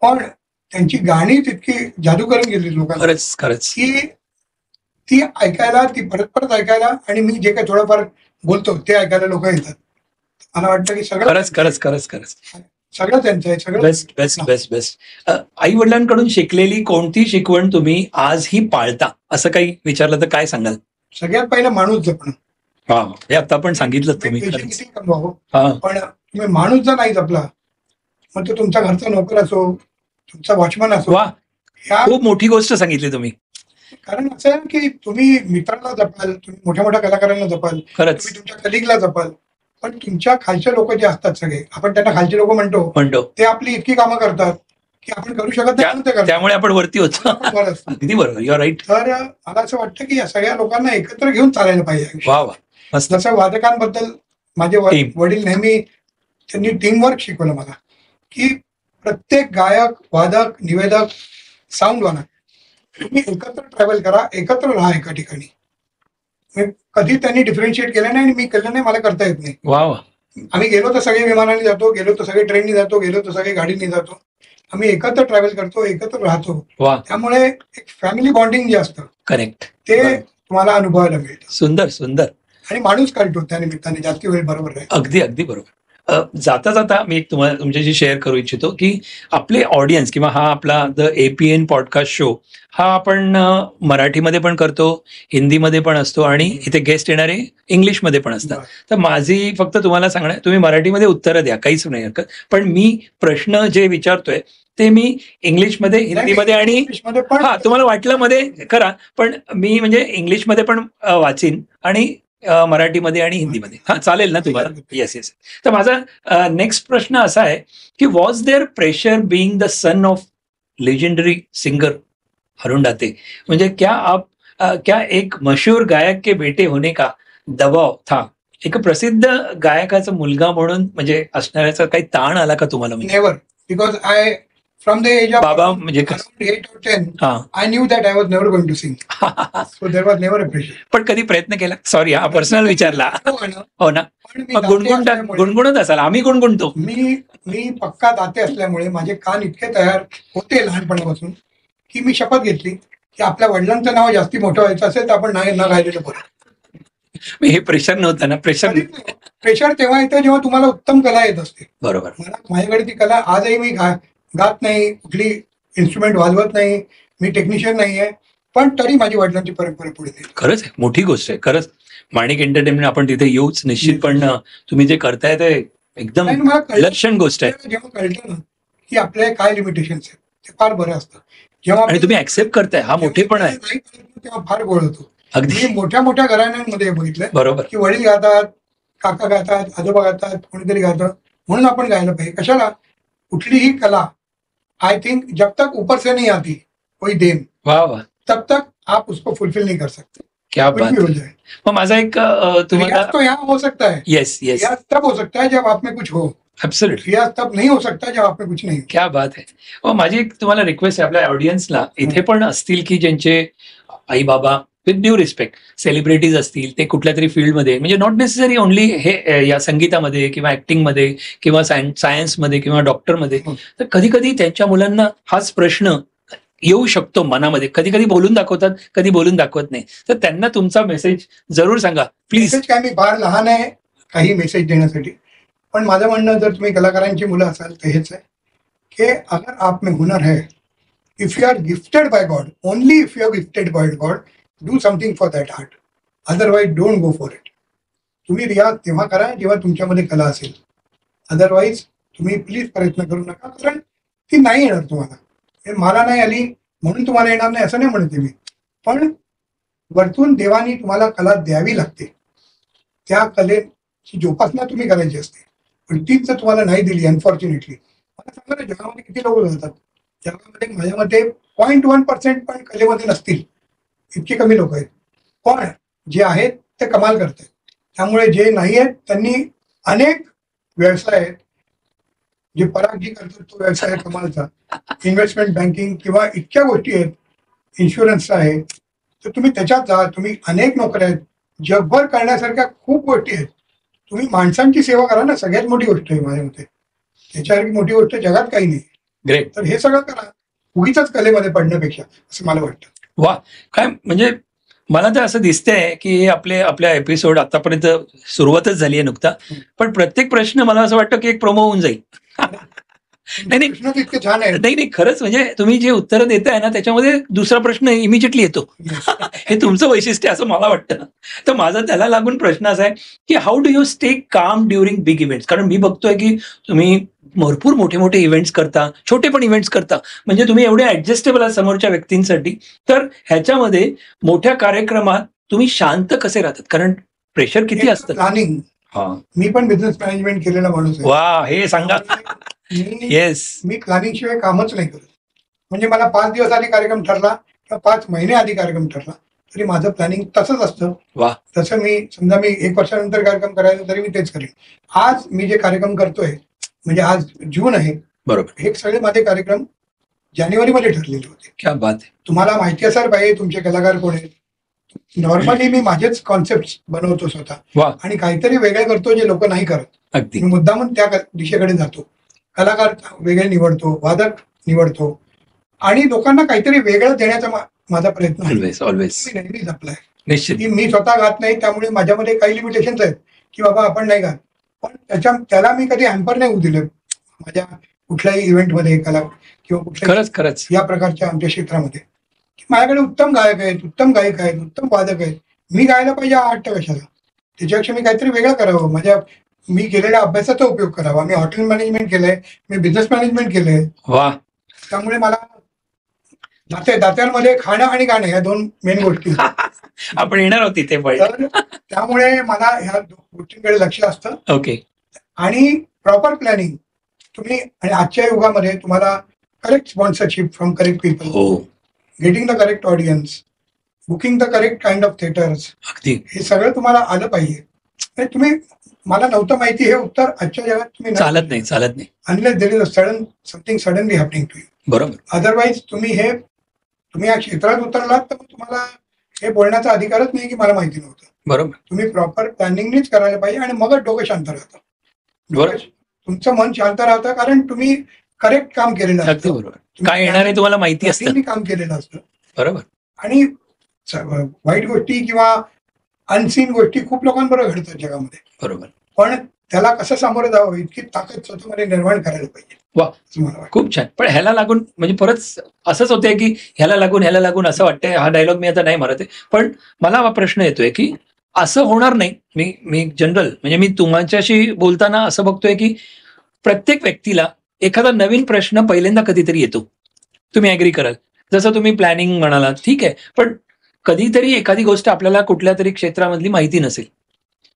पण त्यांची गाणी तितकी जादू करून गेली लोकांना खरंच खरंच की ती ऐकायला, ती परत परत ऐकायला, आणि मी जे काही थोडंफार बोलतो ते ऐकायला लोक येतात. मला वाटतं की सगळं खरंच खरंच खरंच खरंच सगळं त्यांचं आहे. सगळं बेस्ट बेस्ट बेस्ट बेस्ट. आई वडिलांकडून शिकलेली कोणती शिकवण तुम्ही आजही पाळता, असं काही विचारलं तर काय सांगाल? सगळ्यात पहिलं माणूस जपणं. हा, हे आता पण सांगितलं तुम्ही. किती कमवावं, पण तुम्ही माणूस जर नाही जपला, मग तो तुमचा घरचा नोकर असो, तुमचा वॉचमन असो. वा, खूप मोठी गोष्ट सांगितली तुम्ही. कारण असं आहे की तुम्ही मित्राला जपाल, तुम्ही मोठ्या मोठ्या कलाकारांना जपाल, खरंच तुम्ही तुमच्या कलिगला जपाल, पण तुमच्या खालचे लोक जे असतात सगळे, आपण त्यांना खालचे लोक म्हणतो, ते आपली इतकी कामं करतात की आपण करू शकत नाही, त्यामुळे आपण वरती होतो. अगदी बरोबर, यू आर राईट. तर मला असं वाटतं की या सगळ्या लोकांना एकत्र घेऊन चालायला पाहिजे. वा वा, मस्त. जसं वादकांबद्दल माझे वडील नेहमी त्यांनी टीमवर्क शिकवलं मला, की प्रत्येक गायक, वादक, निवेदक, साऊंड वाला तुम्ही एकत्र ट्रॅव्हल करा, एकत्र राहा एका ठिकाणी. कधी त्यांनी डिफरन्शिएट केलं नाही आणि मी केलं नाही, मला करता येत नाही. वा वा. आम्ही गेलो तर सगळे विमानाने जातो, गेलो तर सगळे ट्रेनने जातो, गेलो तर सगळे गाडीने जातो. आम्ही एकत्र ट्रॅव्हल करतो, एकत्र राहतो. त्यामुळे एक फॅमिली बॉन्डिंग जे असतं करेक्ट, ते तुम्हाला अनुभवायला मिळतं. सुंदर सुंदर. आणि माणूस कळतो त्या निमित्ताने जास्ती वेळ. बरोबर आहे. अगदी अगदी बरोबर. जाता जाता मी एक तुम्हाला तुमच्याशी शेअर करू इच्छितो की आपले ऑडियन्स किंवा हा आपला द APN पॉडकास्ट शो हा आपण मराठीमध्ये पण करतो, हिंदीमध्ये पण असतो, आणि इथे गेस्ट येणारे इंग्लिशमध्ये पण असतात. तर माझी फक्त तुम्हाला सांगणं, तुम्ही मराठीमध्ये उत्तरं द्या, काहीच नाही हरकत, पण मी प्रश्न जे विचारतोय ते मी इंग्लिशमध्ये, हिंदीमध्ये आणि हा तुम्हाला वाटलं मध्ये करा, पण मी म्हणजे इंग्लिशमध्ये पण वाचीन आणि मराठीमध्ये आणि हिंदीमध्ये. हा, चालेल ना तुम्हाला? Yes yes. तर माझा नेक्स्ट प्रश्न असा आहे की was there pressure being the son of legendary singer Arun Date? म्हणजे क्या एक मशहूर गायक के बेटे होने का दबाव था? एक प्रसिद्ध गायकाचा मुलगा म्हणून म्हणजे असणाऱ्याचा काही ताण आला का तुम्हाला? Never, because I from the age of बाबा म्हणजे 8 or 10 I knew that I was never going to sing, so there was never a pressure. पण कधी प्रयत्न केला? सॉरी, हा पर्सनल विचारला. हो ना, गुणगुणत असाल. आम्ही गुणगुणतो. मी पक्का दाते असल्यामुळे माझे कान इतके तयार होते लहानपणापासून की मी शपथ घेतली की आपल्या वडिलांचं नाव जास्ती मोठं व्हायचं असेल तर आपण नाही न गायलेलं बरं. हे प्रेशर नव्हतं ना? प्रेशर तेव्हा येतं जेव्हा तुम्हाला उत्तम कला येत असते. बरोबर. माझ्याकडे ती कला आजही, मी गात नाही, कुठली इन्स्ट्रुमेंट वाजवत नाही, मी टेक्निशियन नाहीये, पण तरी माझी वडिलांची परंपरा पुढे नेली. खरंच आहे, मोठी गोष्ट आहे. खरंच माणिक एंटरटेनमेंट आपण तिथे येऊच निश्चित, पण तुम्ही जे करताय ते एकदम लक्षण गोष्ट आहे. जेव्हा कळतं ना की आपल्या काय लिमिटेशन्स आहेत, ते फार बरं असतं. जेव्हा आणि तुम्ही ऍक्सेप्ट करताय, हा मोठेपण आहे. तेव्हा फार गोळ होतो. अगदी मोठ्या मोठ्या घराण्यांमध्ये बघितलंय, बरोबर, की वडील गातात, काका गातात, आजोबा गातात, कोणीतरी गातं, म्हणून आपण गायला पाहिजे. कशाला? कुठलीही कला आई थिंक जब तक ऊपर से नहीं आती कोई देन, वाह वाह, तब तक आप उसको फुलफिल नहीं कर सकते. क्या बात है. मग माझा एक तुम्हाला तो यहाँ हो सकता है. यस यस, रियाज तब हो सकता है जब आप में कुछ हो. एब्सोल्युटली. रियाज तब नहीं हो सकता जब आप में कुछ नहीं. क्या बात आहे. मग माझी एक तुम्हाला रिक्वेस्ट आहे, आपल्या ऑडियन्सला इथे पण असतील की ज्यांचे आई बाबा विथ ड्यू रिस्पेक्ट सेलिब्रिटीज असतील, ते कुठल्या तरी फील्डमध्ये, म्हणजे नॉट नेसेसरी ओनली हे या संगीतामध्ये किंवा ऍक्टिंगमध्ये किंवा सायन्समध्ये किंवा डॉक्टरमध्ये, तर कधी कधी त्यांच्या मुलांना हाच प्रश्न येऊ शकतो मनामध्ये. कधी कधी बोलून दाखवतात, कधी बोलून दाखवत नाही. तर त्यांना तुमचा मेसेज जरूर सांगा प्लीज. काय, मी फार लहान आहे काही मेसेज देण्यासाठी, पण माझं म्हणणं, जर तुम्ही कलाकारांची मुलं असाल तर हेच आहे की अगर आप में हुनर है, if you are gifted by God, only if you are gifted by God, do something for that art, otherwise don't go for it. तुम्ही रियाज तेव्हा करा जेव्हा तुमच्यामध्ये कला असेल, अदरवाईज तुम्ही प्लीज प्रयत्न करू नका, कारण ती नाही येणार तुम्हाला. मला नाही आली म्हणून तुम्हाला येणार नाही असं नाही म्हणते मी, पण वरतून देवानी तुम्हाला कला द्यावी लागते. त्या कलेची जोपासना तुम्ही करायची असते, पण तीच जर तुम्हाला नाही दिली अनफॉर्च्युनेटली, मला सांगा ना, जगामध्ये किती लोक जातात. जगामध्ये माझ्या मते 0.1% पण कलेमध्ये नसतील, इतके कमी लोक आहेत. पण जे आहेत ते कमाल करतात. त्यामुळे जे नाही आहेत त्यांनी अनेक व्यवसाय आहेत. जे परागजी करतात तो व्यवसाय आहे कमालचा, इन्व्हेस्टमेंट बँकिंग किंवा इतक्या गोष्टी आहेत, इन्शुरन्सचा आहे. तर तुम्ही त्याच्यात जा. तुम्ही अनेक नोकऱ्या आहेत, जगभर करण्यासारख्या खूप गोष्टी आहेत. तुम्ही माणसांची सेवा करा ना, सगळ्यात मोठी गोष्ट आहे माझ्या मते. त्याच्यासारखी मोठी गोष्ट जगात काही नाही. ग्रेट. तर हे सगळं करा, उगीच कलेमध्ये पडण्यापेक्षा, असं मला वाटतं. वा, काय म्हणजे मला तर असं दिसतंय की आपल्या एपिसोड आतापर्यंत सुरुवातच झाली आहे नुकता, पण प्रत्येक प्रश्न मला असं वाटतं की एक प्रोमो होऊन जाईल. नाही प्रश्न तर इतके छान आहे. नाही, खरंच म्हणजे तुम्ही जे उत्तरं देताय ना त्याच्यामध्ये दुसरा प्रश्न इमिजिएटली येतो. हे तुमचं वैशिष्ट्य असं मला वाटतं. तर माझा त्याला लागून प्रश्न असा आहे की how do you stay calm during big events? कारण मी बघतोय की तुम्ही भरपूर मोठे मोठे इव्हेंट्स करता, छोटे पण इव्हेंट्स करता, म्हणजे तुम्ही एवढे ऍडजस्टेबल आहात समोरच्या व्यक्तींसाठी. तर ह्याच्यामध्ये मोठ्या कार्यक्रमात तुम्ही शांत कसे राहतात? कारण प्रेशर किती असतं. प्लॅनिंग. मी पण बिझनेस मॅनेजमेंट केलेला माणूस आहे. वा, हे सांगा. येस, मी प्लॅनिंग शिवाय कामच नाही करत. म्हणजे मला 5 दिवस आधी कार्यक्रम ठरला किंवा 5 महिने आधी कार्यक्रम ठरला तरी माझं प्लॅनिंग तसंच असतं. वा. तसं मी समजा मी 1 वर्षानंतर कार्यक्रम करायचा तरी मी तेच करेन. आज मी जे कार्यक्रम करतोय, म्हणजे आज जून आहे, बरोबर, हे सगळे माझे कार्यक्रम जानेवारीमध्ये ठरलेले होते. क्या बात आहे. तुम्हाला माहिती असायला पाहिजे तुमचे कलाकार कोण आहेत. नॉर्मली मी माझेच कॉन्सेप्ट बनवतो स्वतः आणि काहीतरी वेगळे करतो जे लोक नाही करत. अगदी मी मुद्दामून त्या दिशेकडे जातो. कलाकार वेगळे निवडतो, वादक निवडतो आणि लोकांना काहीतरी वेगळं देण्याचा माझा प्रयत्न ऑलवेज नेहमीच आपला आहे. निश्चित. की मी स्वतः गात नाही, त्यामुळे माझ्यामध्ये काही लिमिटेशन्स आहेत की बाबा आपण नाही गात, पण त्याला मी कधी हॅम्पर नाही होऊ दिलं माझ्या कुठल्याही इव्हेंटमध्ये, कला किंवा कुठल्या खरंच या प्रकारच्या आमच्या क्षेत्रामध्ये. माझ्याकडे उत्तम गायक आहेत, उत्तम गायक आहेत, उत्तम वादक आहेत. मी गायला पाहिजे हा हट्ट कशाला? त्याच्यापेक्षा मी काहीतरी वेगळं करावं. मी केलेल्या अभ्यासाचा उपयोग करावा. मी हॉटेल मॅनेजमेंट केलंय, मी बिझनेस मॅनेजमेंट केलंय. वा. त्यामुळे मला दात्यांमध्ये खाणं आणि गाणं ह्या 2 मेन गोष्टी आपण येणार आहोत तिथे. त्यामुळे मला ह्या गोष्टींकडे लक्ष असतं. ओके. आणि प्रॉपर प्लॅनिंग तुम्ही, आणि आजच्या युगामध्ये तुम्हाला correct sponsorship from correct people, getting the correct audience, booking the correct kind of theatres, हे सगळं तुम्हाला आलं पाहिजे. तुम्ही, मला नव्हतं माहिती हे उत्तर आजच्या जगात तुम्ही चालत नाही unless there is a something suddenly happening to you. बरोबर. अदरवाईज तुम्ही या क्षेत्रात उतरलात तर तुम्हाला हे बोलण्याचा अधिकारच नाही की मला माहिती नव्हतं. बरोबर. तुम्ही प्रॉपर प्लॅनिंगनीच करायला पाहिजे आणि मगच डोकं शांत राहतं. बरोबर. तुमचं मन शांत राहतं कारण तुम्ही करेक्ट काम केलेलं असतं. बरोबर. काय येणार आहे तुम्हाला माहिती असतं. काम केलेलं असतं. बरोबर. आणि वाईट गोष्टी किंवा अनसीन गोष्टी खूप लोकांबरोबर घडतात जगामध्ये. बरोबर. पण त्याला कसं सामोरं जावं इतकी ताकद स्वतःमध्ये निर्माण करायला पाहिजे. वा, खूप छान. पण ह्याला लागून म्हणजे परत असंच होतंय की ह्याला लागून असं वाटतंय, हा डायलॉग मी आता नाही मारत आहे, पण मला हा प्रश्न येतोय की असं होणार नाही. मी जनरल म्हणजे मी तुमच्याशी बोलताना असं बघतोय की प्रत्येक व्यक्तीला एखादा नवीन प्रश्न पहिल्यांदा कधीतरी येतो. तुम्ही ऍग्री कराल. जसं तुम्ही प्लॅनिंग म्हणालात, ठीक आहे, पण कधीतरी एखादी गोष्ट आपल्याला कुठल्या तरी क्षेत्रामधली माहिती नसेल.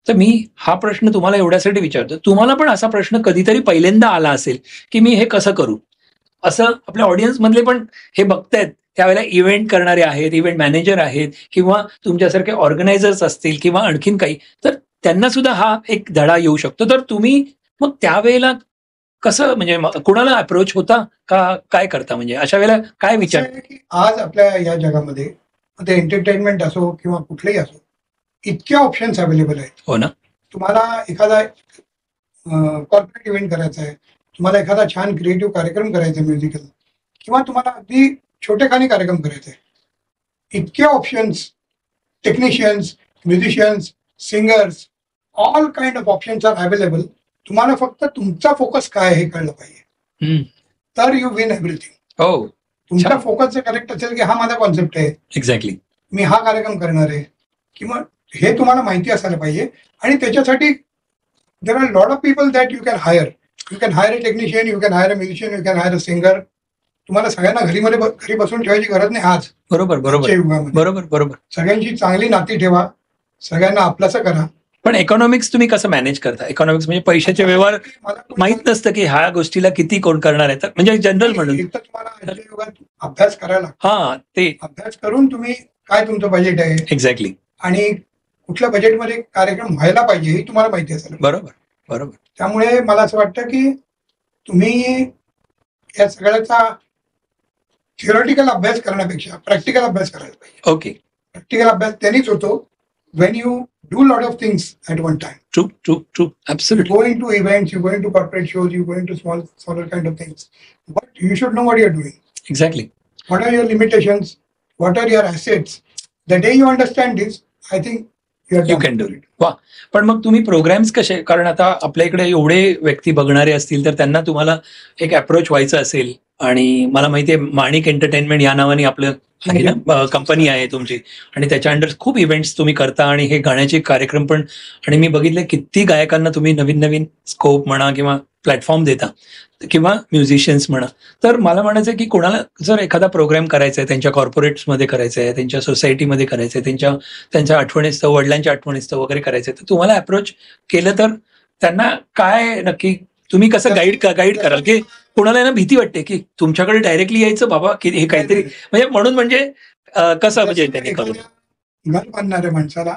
तर मी हा प्रश्न तुम्हाला एवढ्यासाठी विचारतो, तुम्हाला पण असा प्रश्न कधीतरी पहिल्यांदा आला असेल की मी हे कसं करू? असं आपल्या ऑडियन्स मधले पण हे बघतायत, त्यावेळेला इव्हेंट करणारे आहेत, इव्हेंट मॅनेजर आहेत किंवा तुमच्यासारखे ऑर्गनायझर्स असतील किंवा आणखीन काही, तर त्यांना सुद्धा हा एक धडा येऊ शकतो. तर तुम्ही मग त्यावेळेला कसं, म्हणजे कुणाला अप्रोच होता का काय करता? म्हणजे अशा वेळेला काय विचार? आज आपल्या या जगामध्ये ते एंटरटेनमेंट असो किंवा कुठलेही असो, इतक्या ऑप्शन्स अवेलेबल आहेत. हो ना. तुम्हाला एखादा कॉर्पोरेट इव्हेंट करायचा आहे, तुम्हाला एखादा छान क्रिएटिव्ह कार्यक्रम करायचा म्युझिकल, किंवा तुम्हाला अगदी छोटेखानी कार्यक्रम करायचा आहे, इतके options, technicians, musicians, singers, all kind of options are available. तुम्हाला फक्त तुमचा फोकस काय हे कळलं पाहिजे, तर यू विन एव्हरीथिंग. हो, तुमचा फोकस जर करेक्ट असेल की हा माझा कॉन्सेप्ट आहे, एक्झॅक्टली मी हा कार्यक्रम करणार आहे, किंवा हे तुम्हाला माहिती असायला पाहिजे. आणि त्याच्यासाठी there are lot of people that you can hire. You can hire a technician, you can hire a musician, you can hire a singer. तुम्हाला सगळ्यांना घरी बसून ठेवायची गरज नाही आज. बरोबर. युगामध्ये बरोबर. सगळ्यांची चांगली नाती ठेवा, सगळ्यांना आपलंसं करा पण इकॉनॉमिक्स तुम्ही कसं मॅनेज करता? इकॉनॉमिक्स म्हणजे पैशाचे व्यवहार माहित नसतं की ह्या गोष्टीला किती कोण करणार आहे, तर म्हणजे जनरल म्हणून तुम्हाला आजच्या युगात अभ्यास करायला, ते अभ्यास करून तुम्ही काय तुमचं बजेट आहे एक्झॅक्टली आणि कुठल्या बजेटमध्ये कार्यक्रम व्हायला पाहिजे हे तुम्हाला माहिती असेल. बरोबर बरोबर. त्यामुळे मला असं वाटतं की तुम्ही या सगळ्याचा थिओरिटिकल अभ्यास करण्यापेक्षा प्रॅक्टिकल अभ्यास करायला पाहिजे. ओके. प्रॅक्टिकल अभ्यास त्यांनीच होतो when you do a lot of things at one time. True. Absolutely. You go into events, you go into corporate shows, you go into smaller kind of things. But you should know what you're doing. Exactly. What are your limitations? What are your assets? The day you understand this, I think you can do it. वा. पण मग तुम्ही programs कसे, कारण आता आपल्या इकडे एवढे व्यक्ती बघणारे असतील तर त्यांना तुम्हाला एक अप्रोच व्हायचं असेल, आणि मला माहिती आहे माणिक एंटरटेनमेंट या नावाने आपलं कंपनी आहे तुमची, आणि त्याच्या अंडर खूप इव्हेंट्स तुम्ही करता आणि हे गाण्याचे कार्यक्रम पण, आणि मी बघितले किती गायकांना तुम्ही नवीन नवीन स्कोप म्हणा किंवा प्लॅटफॉर्म देता किंवा म्युझिशियन्स म्हणा. तर मला म्हणायचं की कोणाला जर एखादा प्रोग्राम करायचा आहे, त्यांच्या कॉर्पोरेट्समध्ये करायचं आहे, त्यांच्या सोसायटीमध्ये करायचं आहे, त्यांच्या आठवणीस्तव, वडिलांच्या आठवणीस्तव वगैरे करायचं आहे, तर तुम्हाला अप्रोच केलं तर त्यांना काय नक्की तुम्ही कसं गाईड कराल? की कोणाला ना भीती वाटते की तुमच्याकडे डायरेक्टली यायचं बाबा की हे काहीतरी म्हणजे कसं म्हणजे त्यांनी करू. घर बांधणाऱ्या माणसाला,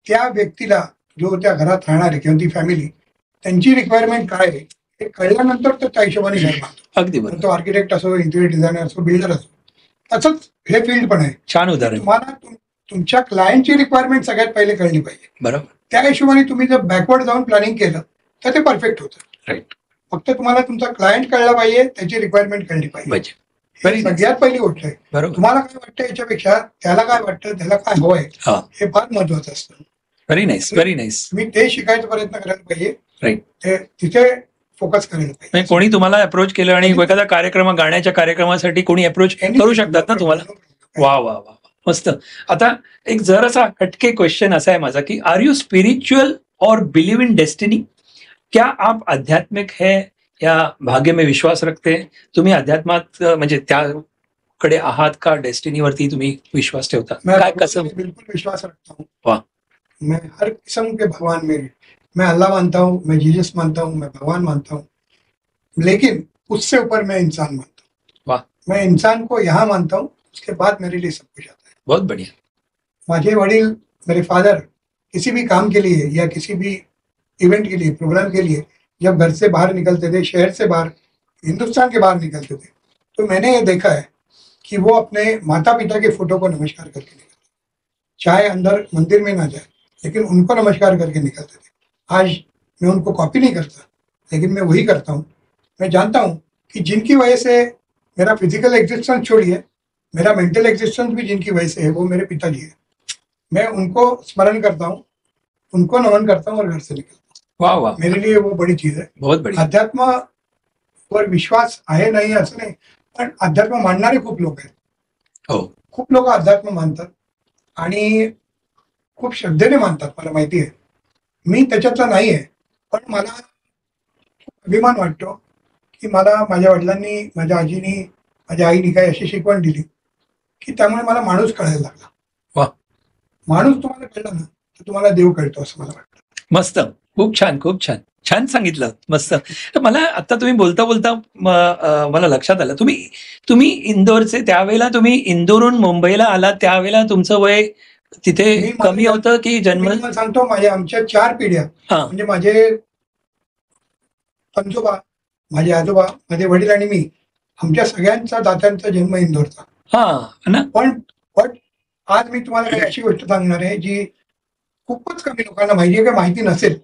त्या व्यक्तीला, जो त्या घरात राहणार आहे किंवा ती फॅमिली, त्यांची रिक्वायरमेंट काय आहे हे कळल्यानंतर तो त्या हिशोबाने घर बांधतो. अगदी बरोबर. तो आर्किटेक्ट असो, इंटिरियर डिझायनर असो, बिल्डर असो, तसंच हे फील्ड पण आहे. छान उदाहरण. तुम्हाला तुमच्या क्लायंटची रिक्वायरमेंट सगळ्यात पहिले कळली पाहिजे. बरोबर. त्या हिशोबाने तुम्ही जर बॅकवर्ड जाऊन प्लॅनिंग केलं तर ते परफेक्ट होतं. राईट. फक्त तुम्हाला तुमचा क्लायंट कळला पाहिजे, त्याची रिक्वायरमेंट कळली पाहिजे. सगळ्यात पहिली गोष्ट आहे. तुम्हाला काय वाटतं याच्यापेक्षा त्याला काय वाटतं, त्याला काय हवंय हे फार महत्वाचं असतं. Very nice. तुम्ही ते शिकायचा प्रयत्न करायला पाहिजे. राईट. तिथे फोकस करायला पाहिजे. कोणी तुम्हाला अप्रोच केलं आणि एखादा कार्यक्रम, गाण्याच्या कार्यक्रमासाठी कोणी अप्रोच करू शकतात ना तुम्हाला? वा. मस्त. आता एक जरासा हटके क्वेश्चन असा आहे माझा की आर यू स्पिरिच्युअल और बिलीव इन डेस्टिनी? क्या आप आध्यात्मिक है या भाग्य में विश्वास रखते हैं? तुम्ही अध्यात्मात म्हणजे त्याकडे आहात का? डेस्टिनीवरती तुम्ही विश्वास ठेवता? काय कसं? बिल्कुल विश्वास रखता हूँ. वाह. मैं हर किस्म के भगवान मेरे, मैं अल्लाह मानता हूँ, मैं जीसस मानता हूँ, मैं भगवान मानता हूँ, लेकिन उससे ऊपर मैं इंसान मानता हूँ. वाह. मैं इंसान को यहाँ मानता हूँ, उसके बाद मेरे लिए सब कुछ आता है. बहुत बढ़िया. माझे वडील, मेरे फादर किसी भी काम के लिए या किसी भी इवेंट के लिए, प्रोग्राम के लिए जब घर से बाहर निकलते थे, शहर से बाहर, हिंदुस्तान के बाहर निकलते थे, तो मैंने ये देखा है कि वो अपने माता पिता के फोटो को नमस्कार करके निकलते, चाहे अंदर मंदिर में ना जाए लेकिन उनको नमस्कार करके निकलते थे. आज मैं उनको कॉपी नहीं करता, लेकिन मैं वही करता हूँ. मैं जानता हूँ कि जिनकी वजह से मेरा फिजिकल एग्जिस्टेंस छोड़िए, मेरा मेंटल एग्जिस्टेंस भी जिनकी वजह से है वो मेरे पिताजी है. मैं उनको स्मरण करता हूँ, उनको नमन करता हूँ और घर से निकलता हूँ. वाह. मेरे लिए वो बड़ी चीज है. बहुत बढ़िया. अध्यात्मावर विश्वास आहे नाही असं नाही, पण अध्यात्म मानणारे खूप लोक आहेत. हो. खूप लोक अध्यात्म मानतात आणि खूप श्रद्धेने मानतात, मला माहिती आहे. मी त्याच्यातला नाही आहे, पण मला अभिमान वाटतो की मला माझ्या वडिलांनी, माझ्या आजीनी, माझ्या आईनी काही अशी शिकवण दिली की त्यामुळे मला माणूस कळायला लागला. वाह. माणूस तुम्हाला कळला ना तर तुम्हाला देव कळतो असं मला वाटतं. मस्त. खूप छान सांगितलं. मस्त. तर मला आता तुम्ही बोलता मला लक्षात आलं, तुम्ही इंदोरचे, त्यावेळेला तुम्ही इंदोरहून मुंबईला आला त्यावेळेला तुमचं वय तिथे कमी होतं की जन्म? सांगतो, आमच्या 4 पिढ्या, म्हणजे माझे पंजोबा, माझे आजोबा, माझे वडील आणि मी, आमच्या सगळ्यांचा दात्यांचा जन्म इंदोरचा. पण आज मी तुम्हाला काही अशी गोष्ट सांगणार आहे जी खूपच कमी लोकांना माहिती आहे, का माहिती नसेल.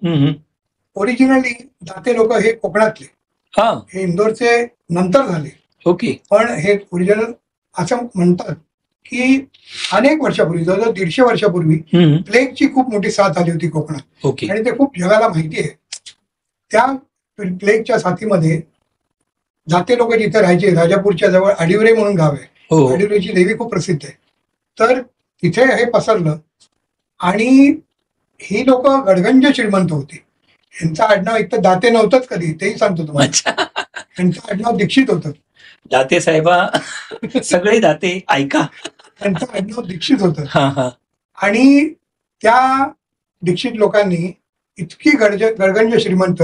ओरिजिनली दाते लोक हे कोकणातले, हे इंदोरचे नंतर झाले. ओके. पण हे ओरिजिनल असं म्हणतात की अनेक वर्षापूर्वी, जवळजवळ 150 वर्षापूर्वी प्लेगची खूप मोठी साथ आली होती कोकणात. ओके. आणि ते खूप जगाला माहिती आहे. त्या प्लेगच्या साथीमध्ये दाते लोक जिथे राहायचे, राजापूरच्या जवळ अडिवरे म्हणून गाव आहे. अडिवरेची देवी खूप प्रसिद्ध आहे. तर तिथे हे पसरलं आणि ही लोक गडगंज श्रीमंत होती. यांचं आडनाव एक तर दाते नव्हतंच कधी, तेही सांगतो तुम्हाला. यांचं आडनाव दीक्षित होतं. दाते साहेबा, सगळे दाते ऐका, त्यांचं आडनाव दीक्षित होतं. आणि त्या दीक्षित लोकांनी इतकी गडगंज श्रीमंत,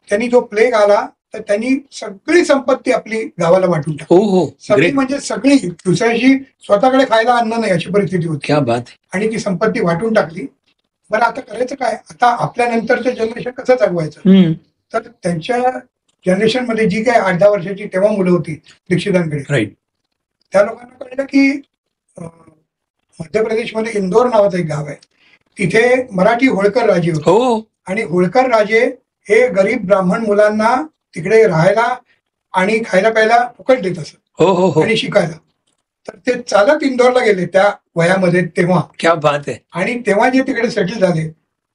त्यांनी जो प्लेग आला तर त्यांनी सगळी संपत्ती आपली गावाला वाटून टाकली. सगळी म्हणजे सगळी, दुसऱ्याशी स्वतःकडे खायला अन्न नाही अशी परिस्थिती होती आणि ती संपत्ती वाटून टाकली. बरं आता करायचं काय? आता आपल्या नंतरचं जनरेशन कसं जगवायचं? तर त्यांच्या जनरेशन मध्ये जी काही 8-10 वर्षाची तेव्हा मुलं होती दीक्षितांकडे, त्या लोकांना कळलं की मध्य प्रदेशमध्ये इंदोर नावाचं एक गाव आहे, तिथे मराठी होळकर राजे होते आणि होळकर राजे हे गरीब ब्राह्मण मुलांना तिकडे राहायला आणि खायला प्यायला फुकट देत असत आणि शिकायला. तर ते चालत इंदोरला गेले त्या वयामध्ये तेव्हा. क्या बात आहे. आणि तेव्हा जे तिकडे सेटल झाले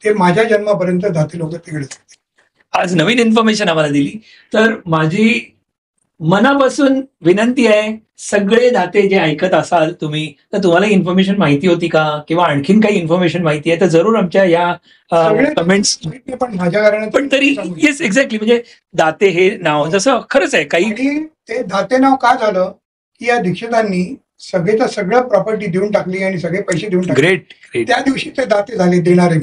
ते माझ्या जन्मापर्यंत दाते लोक तिकडे. आज नवीन इन्फॉर्मेशन आम्हाला दिली. तर माझी मनापासून विनंती आहे, सगळे दाते जे ऐकत असाल तुम्ही, तर तुम्हाला इन्फॉर्मेशन माहिती होती का किंवा आणखीन काही इन्फॉर्मेशन माहिती आहे तर जरूर आमच्या या कमेंट्स. पण माझ्या कारण पण तरी येस एक्झॅक्टली, म्हणजे दाते हे नाव जसं खरंच आहे काही. ते दाते नाव का झालं की या दीक्षितांनी सगळेच सगळं प्रॉपर्टी देऊन टाकली आणि सगळे पैसे देऊन टाकले. ग्रेट. त्या दिवशी ते दाते झाले देणारे.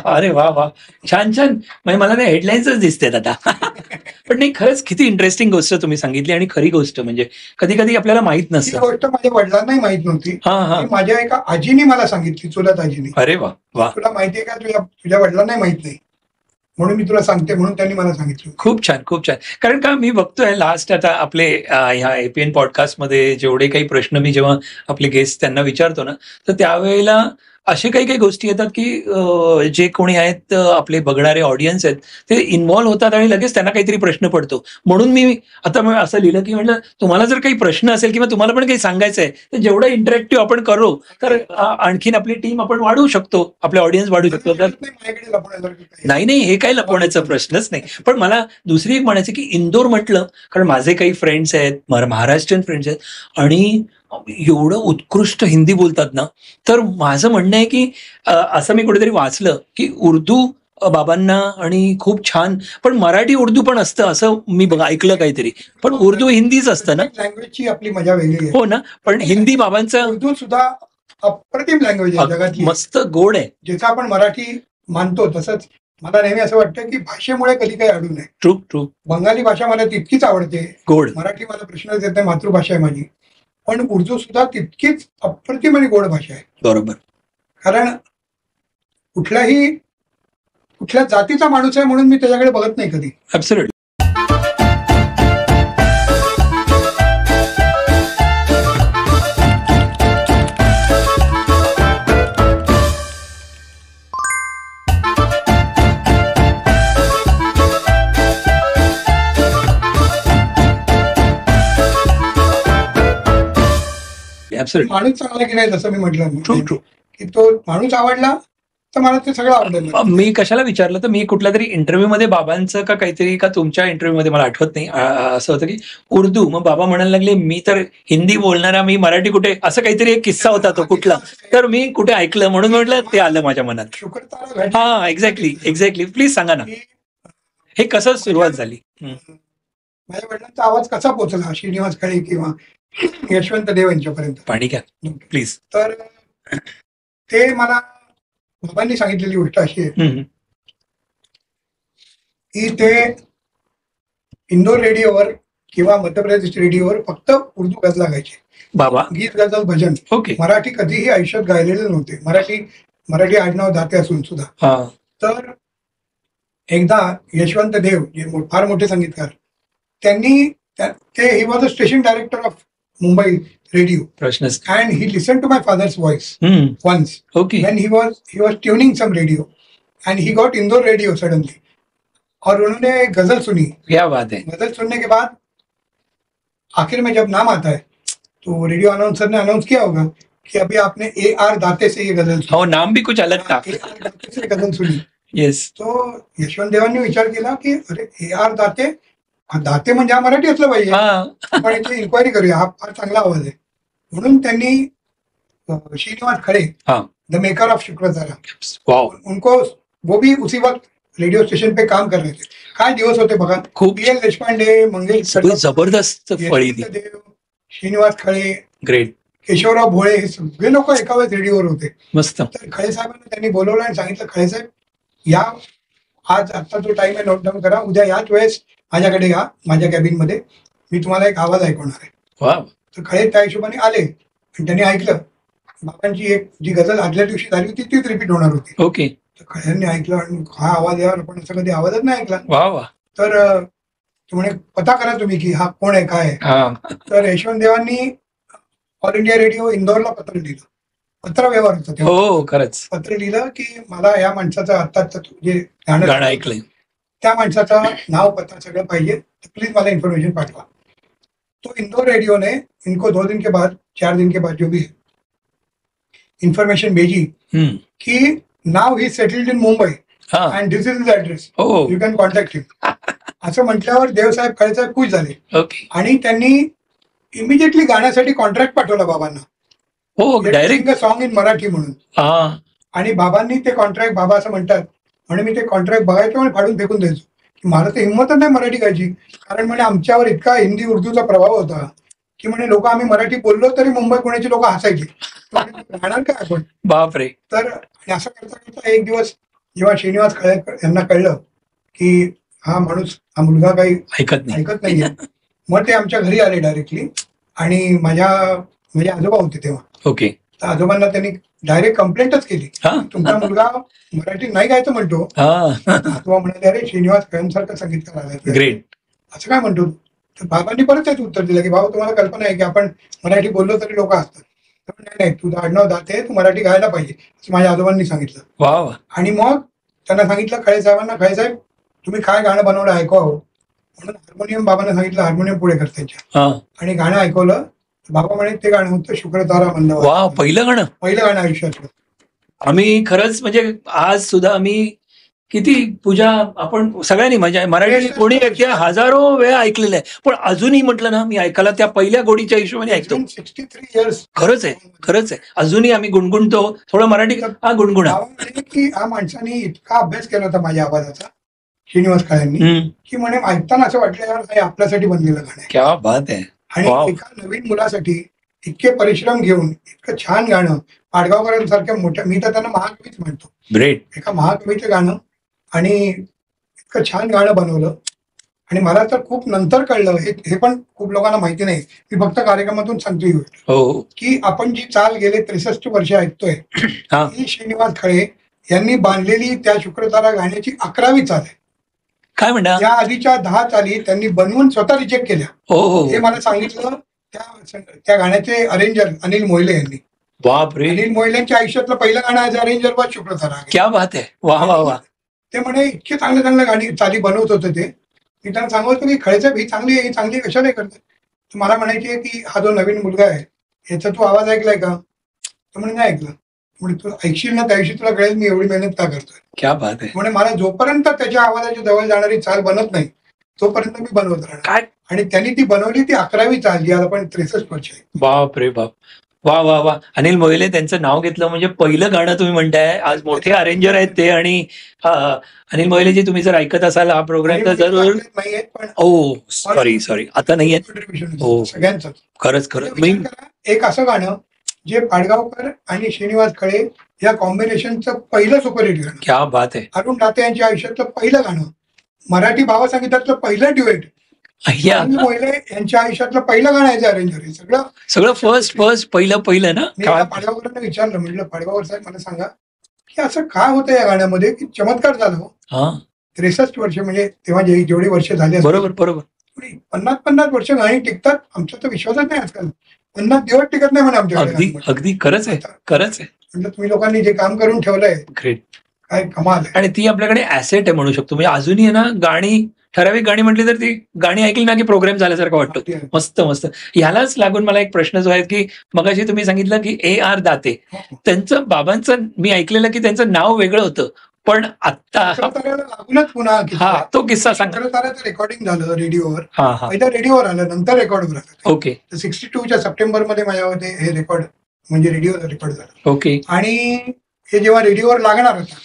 अरे वा वा, छान छान. म्हणजे मला ते हेडलाईन्सच दिसतात आता. पण नाही, खरंच किती इंटरेस्टिंग गोष्ट तुम्ही सांगितली आणि खरी गोष्ट. म्हणजे कधी कधी आपल्याला माहित नसतं. ही गोष्ट माझ्या वडिलांनाही माहित नव्हती. माझ्या एका आजीनी मला सांगितली, चुलत आजीनी. अरे वा वा. तुला माहितीये का? तुझ्या वडिलांनाही माहित नाही म्हणून मी तुला सांगते, म्हणून त्यांनी मला सांगितलं. खूप छान खूप छान. कारण का मी बघतोय लास्ट आता आपले ह्या एपीएन पॉडकास्टमध्ये जेवढे काही प्रश्न मी जेव्हा आपले गेस्ट त्यांना विचारतो ना, तर त्यावेळेला असे काही काही गोष्टी येतात की जे कोणी आहेत आपले बघणारे ऑडियन्स आहेत ते इन्व्हॉल्व्ह होतात आणि लगेच त्यांना काहीतरी प्रश्न पडतो. म्हणून मी आता असं लिहिलं की म्हटलं तुम्हाला जर काही प्रश्न असेल किंवा तुम्हाला पण काही सांगायचं आहे तर जेवढं इंटरॅक्टिव्ह आपण करू तर आणखीन आपली टीम आपण वाढवू शकतो, आपले ऑडियन्स वाढवू शकतो. तर नाही, हे काही लपवण्याचा प्रश्नच नाही. पण मला दुसरी एक म्हणायचं की इंदोर म्हटलं, कारण माझे काही फ्रेंड्स आहेत, महाराष्ट्रीयन फ्रेंड्स आहेत आणि एवढं उत्कृष्ट हिंदी बोलतात ना. तर माझं म्हणणं आहे की असं मी कुठेतरी वाचलं की उर्दू बाबांना आणि खूप छान, पण मराठी उर्दू पण असतं असं मी ऐकलं काहीतरी. पण उर्दू हिंदीच असतं ना. लँग्वेजची आपली मजा वेगळी आहे. हो ना. पण हिंदी बाबांचं उर्दू सुद्धा अप्रतिम लँग्वेज आहे, जगातली मस्त गोड आहे. जिथं आपण मराठी मानतो तसंच मला नेहमी असं वाटतं की भाषेमुळे कधी काही अडू नये. ट्रू. बंगाली भाषा मला तितकीच आवडते, गोड. मराठी मला प्रश्नच येत नाही, मातृभाषा आहे माझी. पण उर्दू सुद्धा तितकीच अप्रतिम आणि गोड भाषा आहे. बरोबर. कारण कुठल्या जातीचा माणूस आहे म्हणून मी त्याच्याकडे बघत नाही कधी. ऍब्सोल्युटली. माणूस चांगला की नाही, जसं मी म्हटलं ट्रू की तो माणूस आवडला तर मला ते सगळं आवडलं. मी कशाला विचारलं तर मी कुठल्या तरी इंटरव्ह्यू मध्ये बाबांचं का काहीतरी का तुमच्या इंटरव्ह्यू मध्ये मला आठवत नाही, असं होतं की उर्दू, मग बाबा म्हणायला लागले मी तर हिंदी बोलणारा, मी मराठी कुठे, असं काहीतरी एक किस्सा होता तो कुठला, तर मी कुठे ऐकलं म्हणून म्हटलं ते आलं माझ्या मनात. हा एक्झॅक्टली. प्लीज सांगा ना हे कसं सुरुवात झाली. माझ्या वडिलांचा आवाज कसा पोहोचला श्रीनिवास खळे किंवा यशवंत देव यांच्यापर्यंत. पाणी घ्या प्लीज. तर ते मला बाबांनी सांगितलेली गोष्ट अशी आहे की ते इंदोर रेडिओवर किंवा मध्य प्रदेश रेडिओवर फक्त उर्दू गजला गायचे. बाबा गीत, गझल, भजन. मराठी कधीही आयुष्यात गायलेले नव्हते. मराठी आडनाव दाते असून सुद्धा. तर एकदा यशवंत देव जे फार मोठे संगीतकार, त्यांनी he was a station director of Mumbai radio. And he listened to my father's voice once. When he was tuning some radio and he got Indore radio suddenly. और उन्होंने गजल सुनी. क्या बात है. गजल सुनने के बाद आखिर में जब नाम आता है तो रेडियो अनाउंसर ने अनाउंस किया होगा कि अभी आपने A.R. दाते से ये गजल सुनी. नाम भी कुछ अलग था. A.R. दाते से गजल सुनी. येस. तो यशवंत देवांनी विचार केला की अरे A.R. दाते म्हणजे हा मराठी असलं पाहिजे, पण याची इन्क्वायरी करूया, हा फार चांगला आवाज आहे. म्हणून त्यांनी Shrinivas Khale, the maker of Shukratara, उनको वो भी उसी वक्त रेडियो स्टेशन पे काम कर रहे थे. काय दिवस होते बघा. खूप पी.एल. देशपांडे, मंगेश, जबरदस्त फळी, देव, श्रीनिवास खळे, ग्रेट. केशवराव भोळे हे सगळे लोक एका वेळेस रेडिओवर होते. मस्त. तर खळे साहेबांना त्यांनी बोलवलं आणि सांगितलं, खळे साहेब या आज आता जो टाइम आहे नोट डाऊन करा, उद्या याच वेळेस माझ्याकडे या, माझ्या कॅबिनमध्ये मी तुम्हाला एक आवाज ऐकवणार आहे. तर खळे त्या हिशोबाने आले आणि त्यांनी ऐकलं. बाबांची एक जी गझल आदल्या दिवशी झाली होती तीच रिपीट होणार होती. ओके. तर खळ्यांनी ऐकलं आणि हा आवाज यावर पण असं कधी आवाजच नाही ऐकला. वा वा. तर तो म्हणे पता करा तुम्ही की हा कोण आहे काय आहे. तर यशवंत देवांनी ऑल इंडिया रेडिओ इंदोरला पत्र लिहिलं. पत्र व्यवहार होता तेव्हा. हो खरंच. पत्र लिहिलं की मला या माणसाचं आत्ताच जे गाणं ऐकलंय त्या माणसाचं नाव पत्ता सगळं पाहिजे, तर प्लीज मला इन्फॉर्मेशन पाठवा. तो इंदौर रेडियो ने इनको 2 दिन के बाद 4 दिन के बाद जो भी इन्फॉर्मेशन भेजी कि now he settled in Mumbai and this is his address, you can contact him. असं म्हटल्यावर देवसाहेब खळेसाहेब खुश झाले आणि त्यांनी इमिजिएटली गाण्यासाठी कॉन्ट्रॅक्ट पाठवला बाबांना. डायरेक्ट सॉन्ग इन मराठी म्हणून. आणि बाबांनी ते कॉन्ट्रॅक्ट, बाबा असं म्हणतात म्हणे मी ते कॉन्ट्रॅक्ट बघायचो आणि फाडून फेकून द्यायचो की मला तर हिंमतच नाही मराठी गायची, कारण म्हणे आमच्यावर इतका हिंदी उर्दूचा प्रभाव होता की म्हणे लोक आम्ही मराठी बोललो तरी मुंबई पुण्याची लोक हसायची, राहणार काय आपण. बापरे. तर असं करता करता एक दिवस जेव्हा श्रीनिवास खळे यांना कळलं की हा माणूस, हा मुलगा काही ऐकत नाहीये, मग ते आमच्या घरी आले डायरेक्टली आणि माझे आजोबा होते तेव्हा. ओके. तर आजोबांना त्यांनी डायरेक्ट कंप्लेंटच केली, तुमचा मुलगा मराठी नाही गायचं म्हणतो. आजोबा म्हणाले अरे श्रीनिवास खळेंसारखा संगीतकार आला, ग्रेट, असं काय म्हणतो. तर बाबांनी परत त्याच उत्तर दिलं की बाबा तुम्हाला कल्पना आहे की आपण मराठी बोललो तरी लोक असतात. नाही, तुझं आडनाव दाते, तू मराठी गायला पाहिजे असं माझ्या आजोबांनी सांगितलं. आणि मग त्यांना सांगितलं खळे साहेबांना, खळे साहेब तुम्ही काय गाणं बनवलं ऐकवावं म्हणून हार्मोनियम बाबांना सांगितलं, हार्मोनियम पुढे कर त्यांच्या आणि गाणं ऐकवलं. बाबा म्हणे ते गाणं होतं शुक्रतारा मंद. पहिलं गाणं आयुष्यातलं. आम्ही खरंच म्हणजे आज सुद्धा आम्ही किती पूजा आपण सगळ्यांनी म्हणजे मराठी कोणी व्यक्ती हजारो वेळा ऐकलेलं आहे, पण अजूनही म्हटलं ना मी ऐकायला त्या पहिल्या गोडीच्या हिशोबाने ऐकतो. 63 years. खरंच आहे. अजूनही आम्ही गुणगुणतो थोडं मराठी गुणगुणा. की हा माणसाने इतका अभ्यास केला होता माझ्या आवाजाचा श्रीनिवास खळ्यांनी की म्हणे ऐकताना असं वाटलं यार हे आपल्यासाठी बनलेलं गाणं आहे. क्या बात आहे. आणि एका नवीन मुलासाठी इतके परिश्रम घेऊन इतकं छान गाणं, पाडगावकरांसारख्या मोठ्या, मी तर त्यांना महाकवीच म्हणतो, ग्रेट, एका महाकवीचं गाणं आणि इतकं छान गाणं बनवलं. आणि मला तर खूप नंतर कळलं, हे पण खूप लोकांना माहिती नाही, मी फक्त कार्यक्रमातून सांगतोय की आपण जी चाल गेले 63 वर्ष ऐकतोय ही श्रीनिवास खळे यांनी बांधलेली त्या शुक्रतारा गाण्याची 11वी चाल आहे. काय म्हणता. या आधीच्या 10 चाली त्यांनी बनवून स्वतः रिजेक्ट केल्या. हे मला सांगितलं त्या गाण्याचे अरेंजर अनिल मोहिले यांनी. बापरे. अनिल मोहिलेंच्या आयुष्यातलं पहिलं गाणं ॲज अरेंजर वा शुक्रतारा. क्या बात आहे. वा वा वा. ते म्हणे इतके चांगले चांगले गाणी चाली बनवत होते ते. मी त्यांना सांगतो की खळेसाहेब ही चांगली कशा नाही करतात. मला म्हणायचे की हा जो नवीन मुलगा आहे याचा तू आवाज ऐकलाय का. तो म्हणे नाही ऐकला. म्हणजे तू ऐकशील ना त्याविषयी तुला कळेल मी एवढी मेहनत का करतोय. क्या बात आहे. म्हणजे मला जोपर्यंत त्याच्या आवाजाच्या जवळ जाणारी चाल बनत नाही तोपर्यंत मी बनवत राहणार. आणि त्यांनी ती बनवली, ती 11वी चाल जी आपण 63 वर्ष आहे. बाप रे बाप. वा वा वा. अनिल मोहिले त्यांचं नाव घेतलं म्हणजे पहिलं गाणं तुम्ही म्हणताय. आज मोठे अरेंजर आहेत ते. आणि अनिल मोहिलेजी तुम्ही जर ऐकत असाल हा प्रोग्राम तर जरूर. सॉरी आता नाही आहेत. हो सगळ्यांचं खरंच. एक असं गाणं जे पाडगावकर आणि श्रीनिवास खळे या कॉम्बिनेशनचं पहिलं सुपरहिट गाणं. क्या बात आहे. अरुण दाते यांच्या आयुष्यातलं पहिलं गाणं, मराठी भावसंगीतातलं पहिलं ड्युएट, मोहिले यांच्या आयुष्यातलं पहिलं गाणं आहे अरेंजर. सगळं फर्स्ट पहिलं ना. पाडगावकरांना विचारलं, म्हटलं पाडगावकर साहेब मला सांगा की असं काय होतं या गाण्यामध्ये की चमत्कार झाला हो. 63 वर्ष म्हणजे तेव्हा जेवढी वर्ष झाली. बरोबर. 50 वर्ष गाणी टिकतात आमचा तर विश्वासच नाही आजकाल. 50 दिवस टिकत नाही म्हणे आमच्याकडे. अगदी खरंच आहे. म्हणजे तुम्ही लोकांनी जे काम करून ठेवलंय ग्रेट, काय कमाल आहे. आणि ती आपल्याकडे ऍसेट आहे म्हणू शकतो. म्हणजे अजूनही आहे ना गाणी, ठराविक गाणी म्हटली तर ती गाणी ऐकली ना की प्रोग्राम झाल्यासारखं वाटतं. मस्त. ह्यालाच लागून मला एक प्रश्न जो आहे की मगाशी तुम्ही सांगितलं की A.R. दाते, त्यांचं बाबांचं मी ऐकलेलं की त्यांचं नाव वेगळं होतं, पण आता लागूनच पुन्हा तो किस्सा शंकरताऱ्याचं रेकॉर्डिंग झालं रेडिओवर. पहिल्या रेडिओवर आलं, नंतर रेकॉर्डवर आलं. ओके. 62च्या सप्टेंबरमध्ये माझ्यामध्ये हे रेकॉर्ड म्हणजे रेडिओवर रेकॉर्ड झालं. ओके. आणि हे जेव्हा रेडिओवर लागणार होता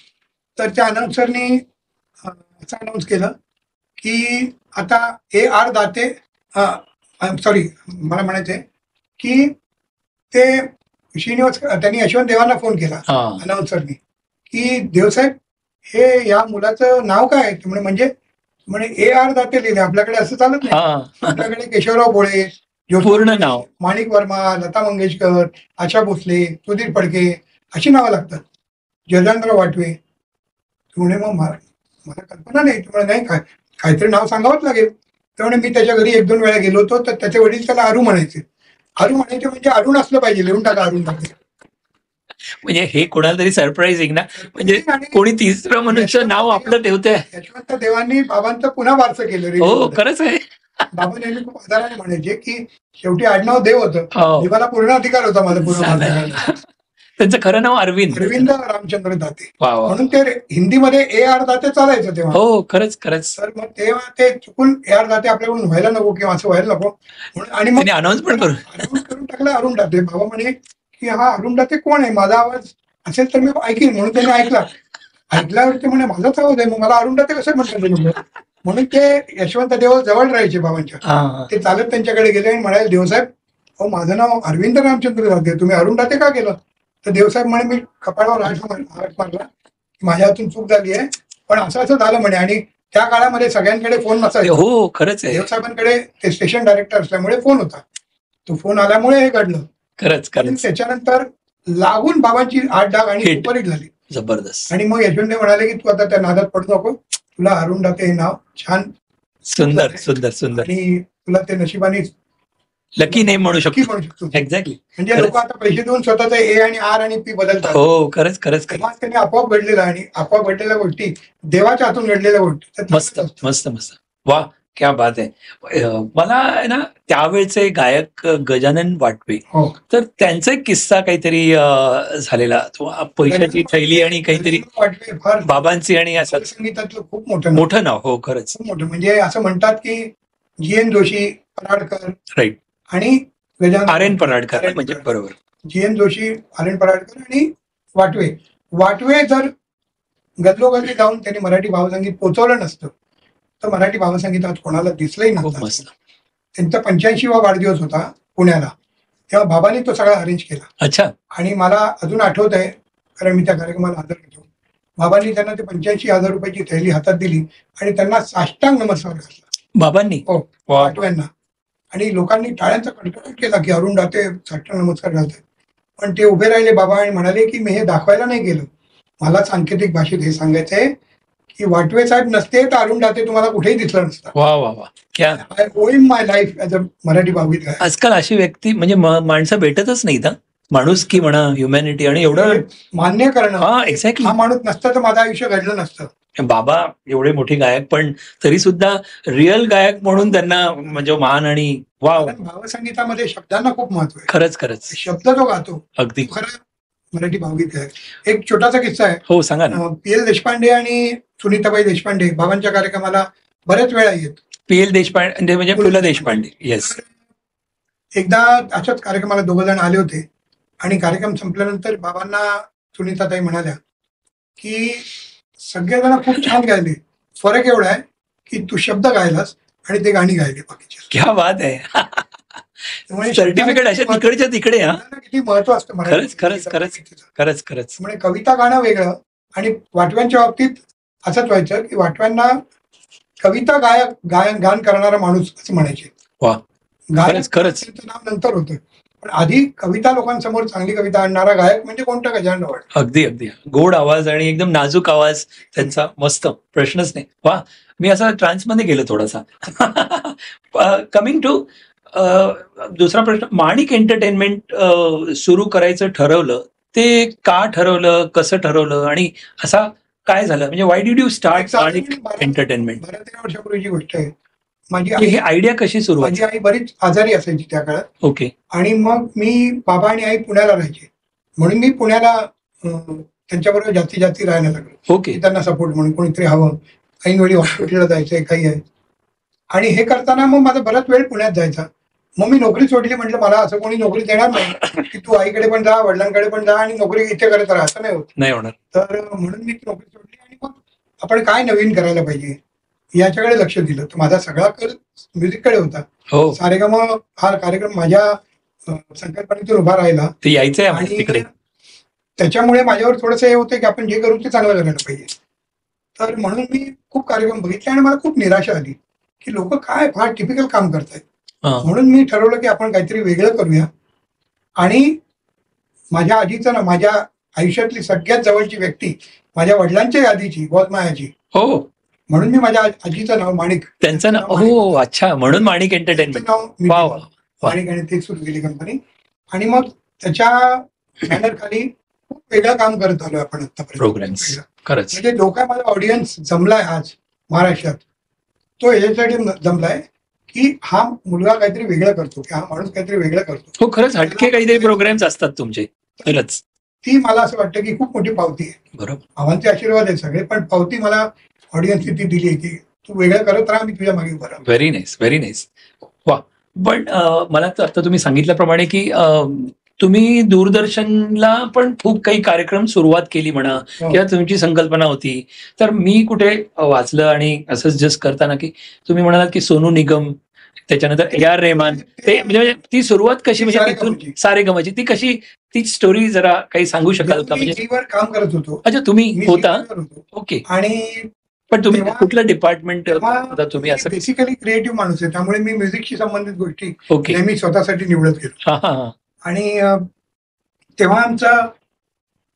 तर त्या अनाउन्सरनी असं अनाऊन्स केलं की आता A.R. दाते, सॉरी मला म्हणायचंय की ते श्रीनिवास त्यांनी यशवंत देवांना फोन केला अनाउन्सरनी की देवसाहेब हे या मुलाचं नाव काय आहे म्हणजे AR दाते लिहिले, आपल्याकडे असं चालत नाही. आपल्याकडे केशवराव भोळे, पूर्ण नाव, माणिक वर्मा, लता मंगेशकर, आशा भोसले, सुधीर फडके अशी नावं लागतात, जयचंद्र वाटवे. म्हणे मग मला कल्पना नाही. नाही काहीतरी नाव सांगावंच लागेल. त्यामुळे मी त्याच्या घरी 1-2 वेळा गेलो होतो, तर त्याचे वडील त्याला अरू म्हणायचे. अरू म्हणायचे म्हणजे अरुण असलं पाहिजे, लिहून टाका अरुण टाके. म्हणजे हे कोणाला तरी सरप्राइझिंग ना, म्हणजे कोणी तिसरं मनुष्य नाव आपलं ठेवतंय. यशवंत देवांनी बाबांचं पुन्हा वारसं केलं रे. हो खरंच आहे. बाबा नेहमी खूप आदराने म्हणायचे की शेवटी आडनाव देव होतं, देवाला पूर्ण अधिकार होता माझं पूर्ण. त्यांचं खरं नाव अरविंद रामचंद्र दाते, म्हणून ते हिंदीमध्ये AR दाते चालायचं तेव्हा. हो खरंच. तर मग तेव्हा ते चुकून AR दाते आपल्याकडून व्हायला नको किंवा असं व्हायला नको म्हणून, आणि मग अनाउन्स पण करून टाकलं अरुण दाते. बाबा म्हणे की हा अरुण दाते कोण आहे, माझा आवाज असेल तर मी ऐकीन. म्हणून त्यांनी ऐकल्यावर ते म्हणे माझाच आवाज आहे, मग मला अरुण दाते कसं म्हणतात. म्हणून ते यशवंत देव जवळ राहायचे बाबांच्या. ते चालत त्यांच्याकडे गेले आणि म्हणाले देवसाहेब अहो माझं नाव अरविंद रामचंद्र दाते, तुम्ही अरुण दाते का केलं. तर देवसाहेब म्हणे मी कपाळावर हात मारला, माझ्या हातून चूक झाली आहे, पण असं झालं म्हणे. आणि त्या काळामध्ये सगळ्यांकडे फोन नसायचा. हो खरंच आहे. देवसाहेबांकडे ते स्टेशन डायरेक्टर असल्यामुळे फोन होता, तो फोन आल्यामुळे हे घडलं. खरंच. त्याच्यानंतर लागून बाबांची 8 डाग आणि सुपरहिट झाली, जबरदस्त. आणि मग यशवंत म्हणाले की तू आता त्या नादात पडू नको, तुला अरुण दाते हे नाव छान सुंदर आणि तुला ते नशिबाने लकी नेम म्हणू शकतो. एक्झॅक्टली. म्हणजे लोक आता पैसे देऊन स्वतःचा A आणि R आणि P बदलतात. हो खरंच. त्यांनी आपोआप घडलेला, आणि आपोआप घडलेल्या गोष्टी देवाच्या हातून घडलेल्या गोष्टी. मस्त. वा क्या बात आहे. मला आहे ना त्यावेळचे गायक गजानन वाटवे, तर त्यांचा एक किस्सा काहीतरी झालेला, पैशाची थैली आणि काहीतरी वाटवे बाबांची, आणि असं संगीतातलं खूप मोठं नाव. हो खरंच खूप मोठं. म्हणजे असं म्हणतात की GN जोशी, पराडकर, राईट, आणि गजानन RN पराडकर, म्हणजे बरोबर. GN जोशी, RN पराडकर आणि वाटवे जर गल्लोगल्ली जाऊन त्यांनी मराठी भावसंगीत पोहोचवलं नसतं तर मराठी भावसंगीत आज कोणाला दिसलंही नसतं. त्यांचा 85वा वाढदिवस होता पुण्याला, तेव्हा बाबांनी तो सगळा अरेंज केला. अच्छा. आणि मला अजून आठवत आहे, कारण मी त्या कार्यक्रमाला हजर होतो. बाबांनी त्यांना ते 85,000 रुपयाची थैली हातात दिली आणि त्यांना साष्टांग नमस्कार घातला बाबांनी, वाटव्यांना. आणि लोकांनी टाळ्यांचा कडकडाट केला की अरुण दाते साष्टांग नमस्कार घालतात. पण ते उभे राहिले बाबा आणि म्हणाले की मी हे दाखवायला नाही गेलो, मला सांकेतिक भाषेत हे सांगायचंय की वाटवे साहेब नसते तर अरुण दाते तुम्हाला कुठेही दिसलं नसतं. आय ओव हिम माय लाईफ ऍज अ मराठी भावगीत. आजकाल अशी व्यक्ती म्हणजे माणसं भेटतच नाहीत. माणूस की म्हणा, ह्युमॅनिटी, आणि एवढं मान्य करणं. एक्झॅक्टली. हा माणूस नसता तर माझं आयुष्य घडलं नसतं. बाबा एवढे मोठे गायक, पण तरी सुद्धा रिअल गायक म्हणून त्यांना म्हणजे मान. आणि वाव, भावसंगीतामध्ये शब्दांना खूप महत्व आहे. खरंच. शब्द तो गातो अगदी खरं मराठी भावगीत आहे. एक छोटासा किस्सा आहे. हो सांगा ना. PL देशपांडे आणि सुनीताबाई देशपांडे बाबांच्या कार्यक्रमाला बऱ्याच वेळा येत. PL देशपांडे म्हणजे पु ल देशपांडे. येस. एकदा अशाच कार्यक्रमाला 2 जण आले होते आणि कार्यक्रम संपल्यानंतर बाबांना सुनीताताई म्हणाल्या की सगळेजण खूप छान गायले, फरक एवढा आहे की तू शब्द गायलास आणि ते गाणी गायले बाकीचे. क्या बात आहे. सर्टिफिकेट अशा तिकडच्या तिकडे. किती महत्व असतं. खरंच. म्हणजे कविता गाणं वेगळं, आणि वाटव्यांच्या बाबतीत असंच व्हायचं की वाटव्यांना कविता गान करणारा माणूस असं म्हणायचे. खरंच नाव नंतर होतं, पण आधी कविता लोकांसमोर चांगली कविता आणणारा गायक म्हणजे कोणता गजानन वाटवे. अगदी गोड आवाज आणि एकदम नाजूक आवाज त्यांचा. मस्त, प्रश्नच नाही. वा. मी असा ट्रान्समध्ये गेलो थोडासा. कमिंग टू दुसरा प्रश्न, माणिक एंटरटेनमेंट सुरू करायचं ठरवलं, ते का ठरवलं, कसं ठरवलं, आणि असा काय झालं, म्हणजे why did you start Manik entertainment? 12-13 वर्षापूर्वीची गोष्ट आहे. माझी ही आयडिया कशी सुरू? माझी आई बरीच आजारी असायची त्या काळात. ओके. आणि मग मी, बाबा आणि आई पुण्याला राहायचे, म्हणून मी पुण्याला त्यांच्याबरोबर जास्तीत राहायला लागलो. ओके. त्यांना सपोर्ट म्हणून कोणीतरी हवं, ऐनवेळी हॉस्पिटलला जायचंय, काही आहे. आणि हे करताना मग माझा बराच वेळ पुण्यात जायचा. मग मी नोकरी सोडली. म्हटलं मला असं कोणी नोकरी देणार नाही की तू आईकडे पण जा, वडिलांकडे पण जा आणि नोकरी इथे करत राहा, असं नाही होणार. तर म्हणून मी नोकरी सोडली आणि मग आपण काय नवीन करायला पाहिजे याच्याकडे लक्ष दिलं. तर माझा सगळा कल म्युझिककडे होता. सारेगम हा कार्यक्रम माझ्या संकल्पनेतून उभा राहिला. ते यायचंय आणि तिकडे. त्याच्यामुळे माझ्यावर थोडंसं हे होतं की आपण जे करू ते चांगलं करायला पाहिजे. तर म्हणून मी खूप कार्यक्रम बघितले आणि मला खूप निराशा आली की लोक काय फार टिपिकल काम करतायत. म्हणून मी ठरवलं की आपण काहीतरी वेगळं करूया. आणि माझ्या आजीचं ना, माझ्या आयुष्यातली सगळ्यात जवळची व्यक्ती माझ्या वडिलांच्या यादीची बॉस मायाची. हो, म्हणून मी माझ्या आजीचं नाव माणिक, त्यांचं नाव. हो, अच्छा, म्हणून माणिक एंटरटेनमेंट नाव मी वा दिलं. माणिक, आणि ते सुरू केली कंपनी. आणि मग त्याच्या बॅनर खाली खूप वेगळं काम करत आलो आपण आतापर्यंत. प्रोग्राम्स खरंच. म्हणजे जो काय माझा ऑडियन्स जमलाय आज महाराष्ट्रात, तो याच्यासाठी जमलाय की हा मुलगा काहीतरी वेगळं करतो, की हा माणूस काहीतरी वेगळं करतो. हो, खरंच हटके काहीतरी प्रोग्राम्स असतात तुमचे. खरंच ती मला असं वाटतं की खूप मोठी पावती आहे. बरोबर, आव्हानचे आशीर्वाद आहे सगळे, पण पावती मला ऑडियन्सने ती दिली की तू वेगळं करत राहा, मी तुझ्या मागे उभा राहतो. Very nice, very nice. वा. पण मला तर आता तुम्ही सांगितल्याप्रमाणे की तुम्ही दूरदर्शनला पण खूप काही कार्यक्रम सुरुवात केली म्हणा, किंवा तुमची संकल्पना होती. तर मी कुठे वाचलं आणि असंच जस्ट करताना की तुम्ही म्हणालात की सोनू निगम, त्याच्यानंतर ए.आर. रेहमान, ते म्हणजे ती सुरुवात कशी, म्हणजे तिथून सारेगमची ती कशी, ती स्टोरी जरा काही सांगू शकाल का? म्हणजे टीव्हीवर काम करत होतो. अच्छा, तुम्ही होता. ओके. आणि पण तुम्ही कुठलं डिपार्टमेंट होता तुम्ही? असं बेसिकली क्रिएटिव्ह माणूस आहे, त्यामुळे मी म्युझिकशी संबंधित गोष्टी ओके नेहमी स्वतःसाठी निवडत गेलो. हा हा. आणि तेव्हा आमचा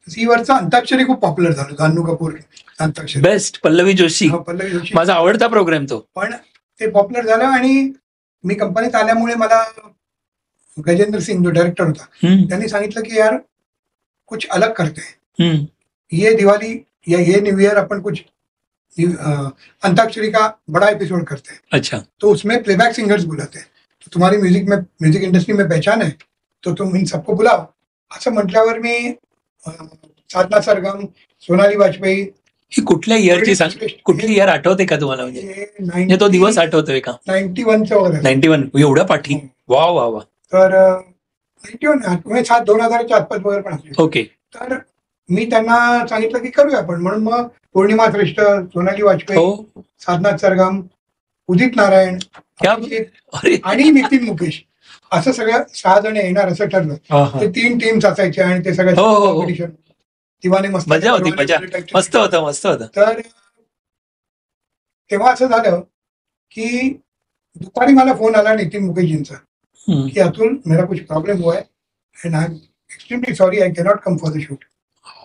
झीवरचा अंताक्षरी खूप पॉप्युलर झालं. जानू कपूर अंताक्षरी, बेस्ट, पल्लवी जोशी. पल्लवी जोशी माझा आवडता प्रोग्राम तो. पण ते पॉप्युलर झालं आणि मी कंपनीत आल्यामुळे मला गजेंद्र सिंग जो डायरेक्टर होता, त्यांनी सांगितलं की यार कुछ अलग करते हैं, ये दिवाली या ये न्यू ईयर अपन कुछ अंताक्षरी का बड़ा एपिसोड करते हैं. अच्छा. तो उसमें प्लेबैक सिंगर्स बुलाते हैं, तो तुम्हारी म्यूजिक इंडस्ट्री में पहचान है, तो तुम इन सबको बुलाओ. असं म्हटल्यावर मी साधना सरगम, सोनाली वाजपेयी. ही कुठल्या इयरची सांग, कुठली इयर आठवते का तुम्हाला? म्हणजे तो दिवस आठवतोय का? 91 वगैरे. 91. एवढ्या पाठी. वा वा वा. तर 91 2000च्या आसपास वगैरे पण असले. ओके. तर मी त्यांना सांगितलं की करूया आपण. म्हणून मग पौर्णिमा श्रेष्ठ, सोनाली वाजपेयी, साधना सरगम, उदित नारायण आणि नितीन मुकेश, असं सगळं 6 जण येणार असं ठरलं. ते 3 टीम्स असायचे आणि ते सगळं कॉम्पिटिशन. दिवाने मस्त मजा होती, मजा. मस्त होतं, मस्त होतं. तर तेव्हा असं झालं की दुपारी मला फोन आला नितीन मुकेशजींचा की अतुल, मेरा कुछ प्रॉब्लेम हुआ है and I am extremely sorry, I cannot come for the shoot.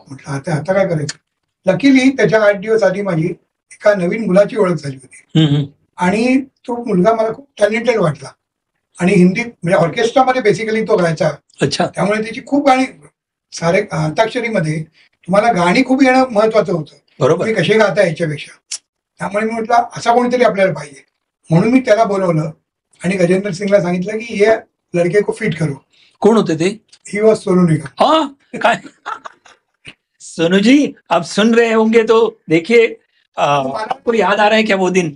म्हटलं आता काय करायचं. लकीली त्याच्या 8 दिवस आधी माझी एका नवीन मुलाची ओळख झाली होती आणि तो मुलगा मला खूप टॅलेंटेड वाटला आणि हिंदीत म्हणजे ऑर्केस्ट्रामध्ये बेसिकली तो गायचा. अच्छा. त्यामुळे त्याची खूप गाणी, सारे अंताक्षरीमध्ये तुम्हाला गाणी खूप येणं महत्वाचं होतं. बरोबर. तुम्ही कसे गाता याच्यापेक्षा. त्यामुळे मी म्हटलं असा कोणीतरी आपल्याला पाहिजे. म्हणून मी त्याला बोलवलं आणि गजेंद्र सिंगला सांगितलं की ये लड़के को फिट करो. कोण होते ते? He was Sonu Nigam. हा, काय सोनू जी, आप सुन रहे होंगे तो देखिए, आपको याद आ रहा है क्या वो दिन?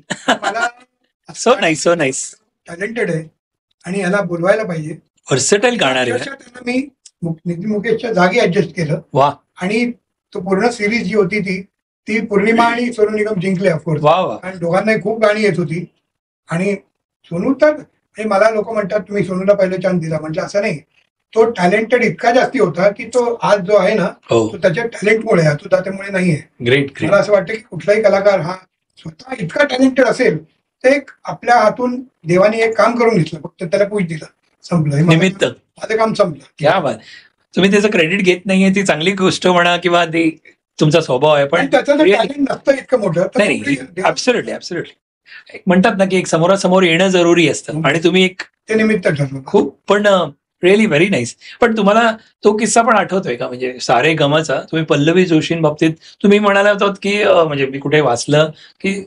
So nice, so nice. Talented आहे आणि याला बोलवायला पाहिजे. वर्सेटाईल गाणार आहे. त्यांना मी नितीन मुकेशच्या जागी ऍडजस्ट केलं. वा. आणि तो पूर्ण सिरीज जी होती ती पौर्णिमा आणि सोनू निगम जिंकले ऑफकोर्स. वा वा. आणि दोघांनाही खूप गाणी येत होती. आणि सोनू तर, मला लोक म्हणतात तुम्ही सोनूला पहिलं चान्स दिला. म्हणजे असं नाही, तो टॅलेंटेड इतका जास्ती होता की तो आज जो आहे ना, तो त्याच्या टॅलेंटमुळे, त्यामुळे नाहीये. ग्रेट. मला असं वाटतं की कुठलाही कलाकार हा स्वतः इतका टॅलेंटेड असेल तर एक आपल्या हातून देवाने एक काम करून घेतलं, फक्त त्याला पूज दिला, संपलं निमित्त, माझं काम संपलं. क्या बात. तुम्ही त्याचं क्रेडिट घेत नाहीये, ती चांगली गोष्ट म्हणा किंवा ती तुमचा स्वभाव आहे, पण त्याचं टॅलेंट नसतं इतकं मोठं. नाही, ऍब्सोल्युटली, ऍब्सोल्युटली. म्हणतात ना की एक समोरासमोर येणं जरुरी असतं आणि तुम्ही एक ते निमित्त ठरलं खूप. पण रिअली व्हेरी नाईस. पण तुम्हाला तो किस्सा पण आठवतोय का, म्हणजे सारे गमाचा? तुम्ही पल्लवी जोशींबाबतीत तुम्ही म्हणाला होतात की म्हणजे मी कुठे वाचलं की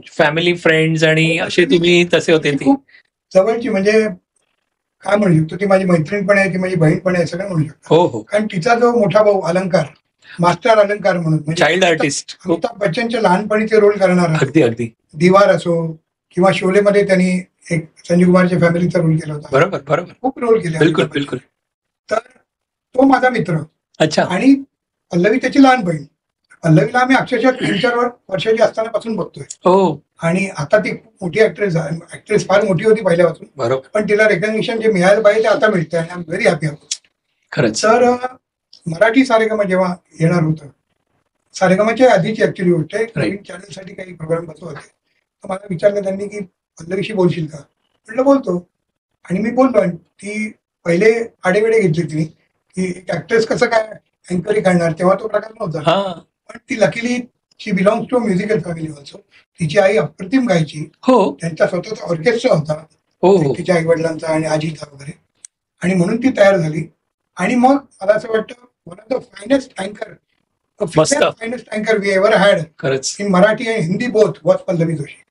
फॅमिली, फ्रेंड्स आणि असे तुम्ही तसे होते. ती खूप जवळची, म्हणजे काय म्हणू शकतो, ती माझी मैत्रीण पण आहे, ती माझी बहीण पण आहे, सगळं म्हणू शकतो. हो हो. कारण तिचा जो मोठा भाऊ अलंकार, मास्टर अलंकार म्हणून, चाइल्ड आर्टिस्ट, अमिताभ बच्चनच्या लहानपणीचे रोल करणारा. अगदी अगदी. दिवार असो किंवा शोलेमध्ये त्यांनी एक संजीव कुमारच्या फॅमिलीचा रोल केला होता. बरोबर बरोबर. खूप रोल केले. बिलकुल बिलकुल. तर तो माझा मित्र. अच्छा. आणि पल्लवी त्याची लहान बहीण. पल्लवीला आम्ही अक्षरशः 3-4 वर्षाची असताना पासून बघतोय. हो. आणि आता ती मोठी ऍक्ट्रेस फार मोठी होती पहिल्यापासून, बरोबर. पण तिला रेकग्निशन जे मिळायला पाहिजे ते आता मिळतंय आणि I am very happy about. खरंच. तर मराठी सारेगमा जेव्हा येणार होतं, सारेगमाच्या आधीची ऍक्च्युअली गोष्ट आहे, नवीन चॅनलसाठी काही प्रोग्राम बसवत होते, तर मला विचारलं त्यांनी की पल्लवीशी बोलशील का? म्हटलं बोलतो. आणि मी बोललो. आणि ती पहिले आडेवेडे घेतली तिने की एक ऍक्ट्रेस कसं काय अँकरी करणार, तेव्हा तो प्रकार नव्हता. पण ती luckily she belongs to musical family also. तिची आई अप्रतिम गायची. हो. त्यांचा स्वतःचा ऑर्केस्ट्रा होता. हो. तिच्या आई वडिलांचा आणि आजीचा वगैरे. आणि म्हणून ती तयार झाली. आणि मग मला असं वाटतं वन ऑफ द फायनेस्ट अँकर, फायनेस्ट अँकर वी एव्हर हॅड खरंच in Marathi and Hindi both was Pallavi Joshi.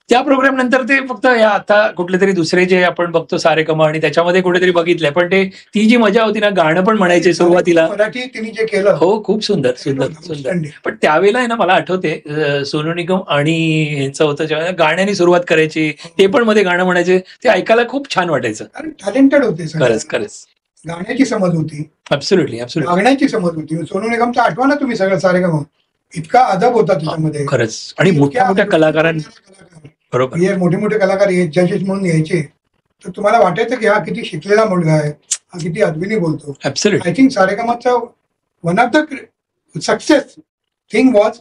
त्या प्रोग्राम नंतर ते फक्त या आता कुठले तरी दुसरे जे आपण बघतो सारेगमा आणि त्याच्यामध्ये कुठेतरी बघितलंय, पण ते ती जी मजा होती ना, गाणं पण म्हणायचे सुरुवातीला. मराठी तिने जे केलं, हो, खूप सुंदर सुंदर सुंदर. पण त्यावेळेला आहे ना, मला आठवते सोनू निगम आणि यांचं होतं जेव्हा गाण्याने सुरुवात करायची, ते पण मध्ये गाणं म्हणायचे, ते ऐकायला खूप छान वाटायचं. आणि टॅलेंटेड होते. खरंच खरंच. गाण्याची समज होती, ऍब्सोल्युटली ऍब्सोल्युटली. गाण्याची समज होती. सोनू निगमचा आठवा ना तुम्ही सगळं सारेगमा, इतका अदब होता त्याच्यामध्ये. खरंच. आणि मोठ्या मोठ्या कलाकारांनी, बरोबर, हे मोठे मोठे कलाकार जजेस म्हणून यायचे, तर तुम्हाला वाटायचं की हा किती शिकलेला मुलगा आहे, हा किती अद्विनी बोलतो. ऍब्सोल्युटली. आय थिंक सारेगमाचा one of the success thing was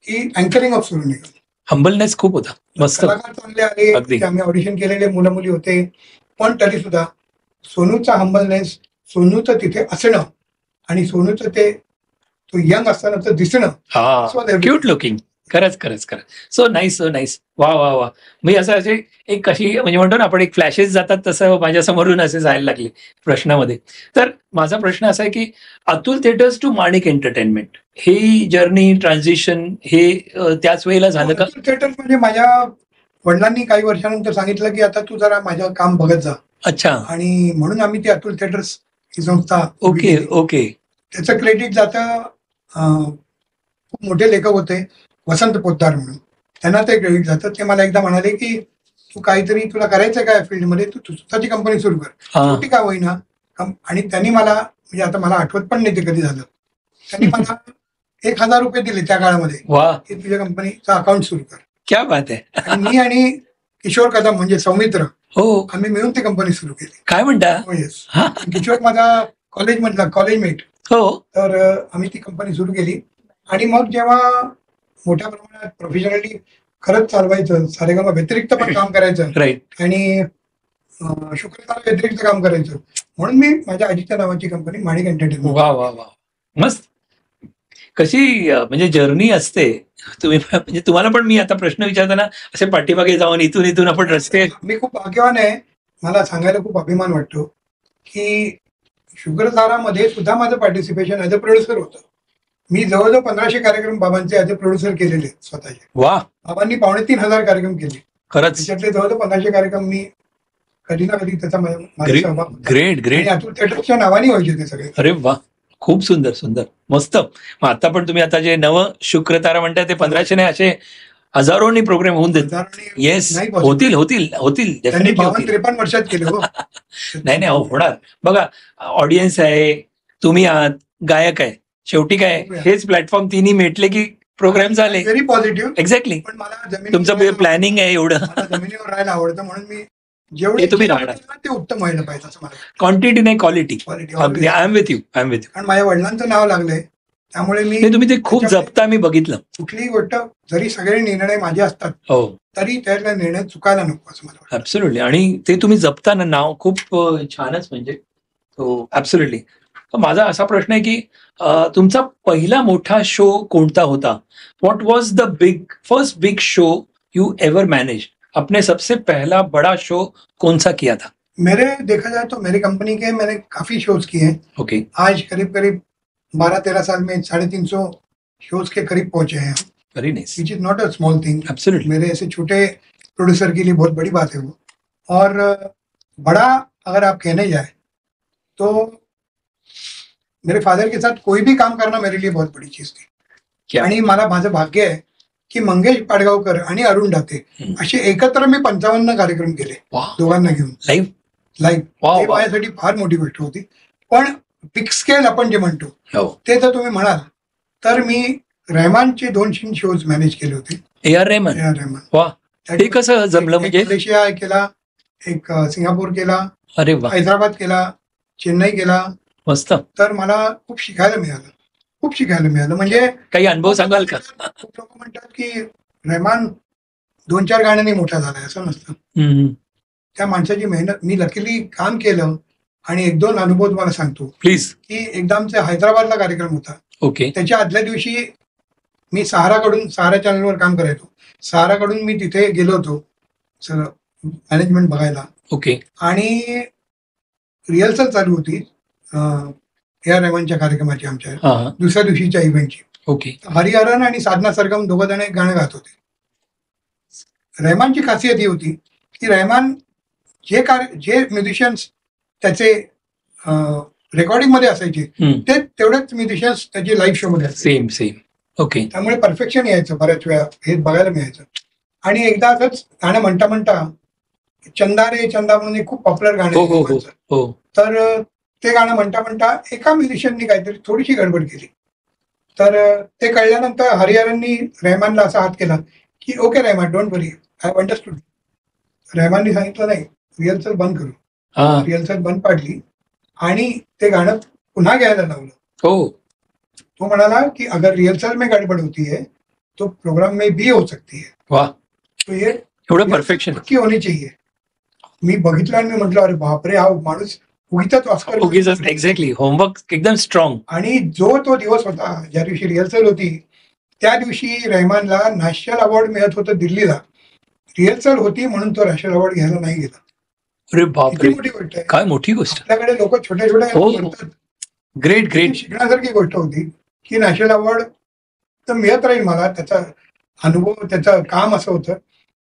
की anchoring of Sonu Nigam. Humbleness खूप होता. मस्त. कलाकार चांगले आले, आम्ही ऑडिशन केलेले मुलं मुली होते, पण तरी सुद्धा सोनूचा हंबलनेस, सोनूचं तिथे असणं आणि सोनूचं ते तो यंग असतानाचं दिसणं, क्यूट लुकिंग. खरंच खरंच खरंच. So nice, so nice. वा वा वा. मी असं असे एक कशी म्हणजे म्हणतो ना आपण, एक फ्लॅशेस जातात तसं माझ्या समोरून असे जायला लागले प्रश्नामध्ये. तर माझा प्रश्न असा आहे की Atul theatres to Manik entertainment, ही जर्नी, ट्रान्झिशन हे त्याच वेळेला झालं का? अतुल थिएटर्स म्हणजे माझ्या वडिलांनी काही वर्षानंतर सांगितलं की आता तू जरा माझं काम बघत जा. अच्छा. आणि म्हणून आम्ही ती अतुल थिएटर्स ही संस्था. Okay okay. त्याचं क्रेडिट जातं, खूप मोठे लेखक होते वसंत पोद्दार म्हणून, त्यांना ते क्रेडिट जातं. ते मला एकदा म्हणाले की तू काहीतरी तुला करायचं काय फील्डमध्ये, तू स्वतःची कंपनी सुरू कर, छोटी का होईना. आणि त्यांनी मला, म्हणजे आता मला आठवत पण नाही ते कधी झालं, त्यांनी मला 1,000 रुपये दिले त्या काळामध्ये की तुझ्या कंपनीचं अकाउंट सुरू कर. क्या बात आहे. आणि मी आणि किशोर कदम म्हणजे सौमित्र, हो, आम्ही मिळून ती कंपनी सुरू केली. काय म्हणता? येस. किशोर माझा कॉलेजमधला कॉलेजमेट. हो. तर आम्ही ती कंपनी सुरू केली. आणि मग जेव्हा मोठ्या प्रमाणात प्रोफेशनली खरंच चालवायचं, सारेगमा व्यतिरिक्त पण काम करायचं, राईट, आणि शुक्रतारा व्यतिरिक्त काम करायचं, म्हणून मी माझ्या आजीच्या नावाची कंपनी माणिक एंटरटेनमेंट. वा वा वा. मस्त. कशी म्हणजे जर्नी असते. तुम्ही म्हणजे तुम्हाला पण मी आता प्रश्न विचारताना असे पाठीमागे जाऊन इथून इथून आपण रस्ते. मी खूप भाग्यवान आहे, मला सांगायला खूप अभिमान वाटतो की शुक्रतारामध्ये सुद्धा माझं पार्टिसिपेशन ऍज अ प्रोड्युसर होतं. मी जवळजवळ 1,500 कार्यक्रम बाबांचे ऍज अ प्रोड्युसर केलेले स्वतःचे. वा. बाबांनी 2,500 कार्यक्रम केले. खरंच. त्याच्यातले जवळजवळ 1,500 कार्यक्रम मी कधी ना कधी त्याचा सहभाग. Great great. अतुल थिएटर्सच्या नावाने व्हायचे ते सगळे. अरे वा, खूप सुंदर सुंदर, मस्त. मग आता पण तुम्ही आता जे नवं शुक्रतारा म्हणताय ते 1,500 नाही, असे हजारोनी प्रोग्राम होऊन देतात. येस, होतील होतील होतील, डेफिनेटली होतील. 53 वर्षात केले. हो. नाही नाही, होणार. बघा, ऑडियन्स आहे, तुम्ही आहात, गायक आहे, शेवटी काय हेच प्लॅटफॉर्म तिन्ही भेटले की प्रोग्राम झाले. Very positive. एक्झॅक्टली. पण मला तुमचं प्लॅनिंग आहे एवढं. जमिनीवर राहायला आवडतं, म्हणून मी जेवढे तुम्ही राहणार ते उत्तम व्हायला पाहिजे असं मला. क्वांटिटी नाही, quality. I am with you, I am with you. आणि माझ्या वडिलांचं नाव लागलंय, त्यामुळे मी तुम्ही ते खूप जपता, मी बघितलं. कुठलीही गोष्ट जरी सगळे निर्णय माझे असतात, हो, तरी त्यातला निर्णय चुकायला नको असं मला वाटतं. ऍब्सोल्युटली. आणि ते तुम्ही जपताना नाव खूप छानच, म्हणजे तो ऍब्सोल्युटली. माझा असा प्रश्न आहे की तुमचा पहिला मोठा शो कोणता होता? What was the first big show you ever manage? अपने सबसे पहला बड़ा शो कौन सा किया था? मेरे देखा जाए तो मेरी कंपनी के मैंने काफी शोज किए हैं. ओके. आज करीब करीब 12-13 साल में 350 शोज के करीब पहुंचे हैं. Very nice. Which is not a small thing. Absolutely. मेरे ऐसे छोटे प्रोड्यूसर के लिए बहुत बड़ी बात है वो. और बड़ा अगर आप कहने जाए तो मेरे फादर के साथ कोई भी काम करना मेरे लिए बहुत बड़ी चीज थी. आणि मला माझं भाग्य आहे की मंगेश पाडगावकर आणि अरुण दाते असे एकत्र मी 55 कार्यक्रम केले, दोघांना घेऊन लाईव्ह. माझ्यासाठी फार मोठी गोष्ट होती. पण बिग स्केल आपण जे म्हणतो ते जर तुम्ही म्हणाल तर मी रहमानचे 2 शोज मॅनेज केले होते. A R Rahman. वा, ते कसं जमलं म्हणजे? मलेशिया केला, एक सिंगापूर केला, अरे वा, हैदराबाद केला, चेन्नई केला. मस्त. तर मला खूप शिकायला मिळालं. म्हणजे काही अनुभव सांगाल का? खूप लोक म्हणतात की रहमान 2-4 गाण्यांनी मोठा झालाय, असं नसतं. त्या माणसाची मेहनत, मी लकीली काम केलं आणि 1-2 अनुभव तुम्हाला सांगतो प्लीज. की एकदा आमचा हैदराबादला कार्यक्रम होता. ओके. त्याच्या आदल्या दिवशी मी सहारा चॅनलवर काम करायचो. सहाराकडून मी तिथे गेलो होतो मॅनेजमेंट बघायला. ओके. आणि रिहर्सल चालू होती ए आर रहमानच्या कार्यक्रमाची, आमच्या दुसऱ्या दिवशीच्या इव्हेंटची. ओके. हरिहरन आणि साधना सरगम 2 जण एक गाणं गात होते. रहमानची खासियत ही होती की रहमान जे म्युझिशियन्स त्याचे रेकॉर्डिंग मध्ये असायचे ते तेवढेच म्युझिशियन्स त्याचे लाईव्ह शो मध्ये सेम. ओके. त्यामुळे परफेक्शन यायचं बऱ्याच वेळा, हे बघायला मिळायचं. आणि एकदा असंच गाणं म्हणता चंदा रे चंदा म्हणून एक खूप पॉप्युलर गाणं, तर ते गाणं म्हणता एका म्युझिशियननी काहीतरी थोडीशी गडबड केली. तर ते कळल्यानंतर हरिहरननी रहमानला असा हात केला की okay Rahman, don't worry, I have understood. रहमाननी सांगितलं नाही, रिहर्सल बंद करू. रिहर्सल बंद पाडली आणि ते गाणं पुन्हा घ्यायला लावलं. तो म्हणाला की अगर रिहर्सल में गडबड होती है तो प्रोग्राम में भी हो सकती है. वाह, तो ये एवढं परफेक्शन पक्की होनी चाहिए. मी बघितलं आणि मी म्हटलं अरे बापरे, हा माणूस उगीच एक्झॅक्टली होमवर्क एकदम स्ट्रॉंग. आणि तो दिवस होता ज्या दिवशी रिहर्सल होती, त्या दिवशी रहमानला नॅशनल अवॉर्ड मिळत होतं दिल्लीला. रिहर्सल होती म्हणून तो नॅशनल अवॉर्ड घ्यायला नाही गेला. अरे बापरे, मोठी गोष्ट आहे. काय मोठी गोष्ट. आपल्याकडे लोक छोट्या ग्रेट शिकण्यासारखी गोष्ट होती की नॅशनल अवॉर्ड तर मिळत राहील मला, त्याचा अनुभव, त्याचं काम असं होतं.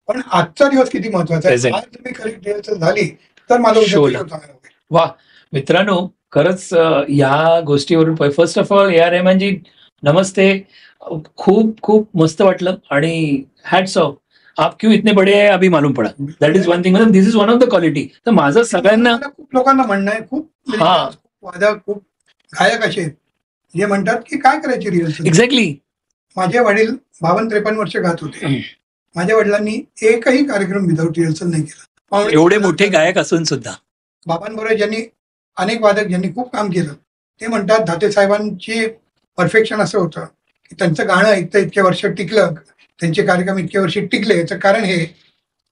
पण आजचा दिवस किती महत्वाचा आहे. आज तुम्ही करेक्ट रिहर्सल झाली तर मला चांगलं. वा मित्रांनो, खरंच या गोष्टीवरून first of all A R रहमानजी नमस्ते. खूप खूप मस्त वाटलं आणि हॅट्स ऑफ. आप क्यों इतने बडे आहे अभी मालूम पडा. That is one thing. मतलब this is one of the quality. तर माझं सगळ्यांना, खूप लोकांना म्हणणं आहे, खूप वादक, खूप गायक असे जे म्हणतात की काय करायची रिहर्सल. एक्झॅक्टली. माझे वडील 52-53 वर्ष गात होते. माझ्या वडिलांनी एकही कार्यक्रम विदाऊट रिहर्सल नाही केला. एवढे मोठे गायक असून सुद्धा. बाबांबरोबर ज्यांनी अनेक वादक ज्यांनी खूप काम केलं ते म्हणतात धाते साहेबांची परफेक्शन असं होतं की त्यांचं गाणं इतके वर्ष टिकलं, त्यांचे कार्यक्रम इतके वर्ष टिकले. याचं कारण हे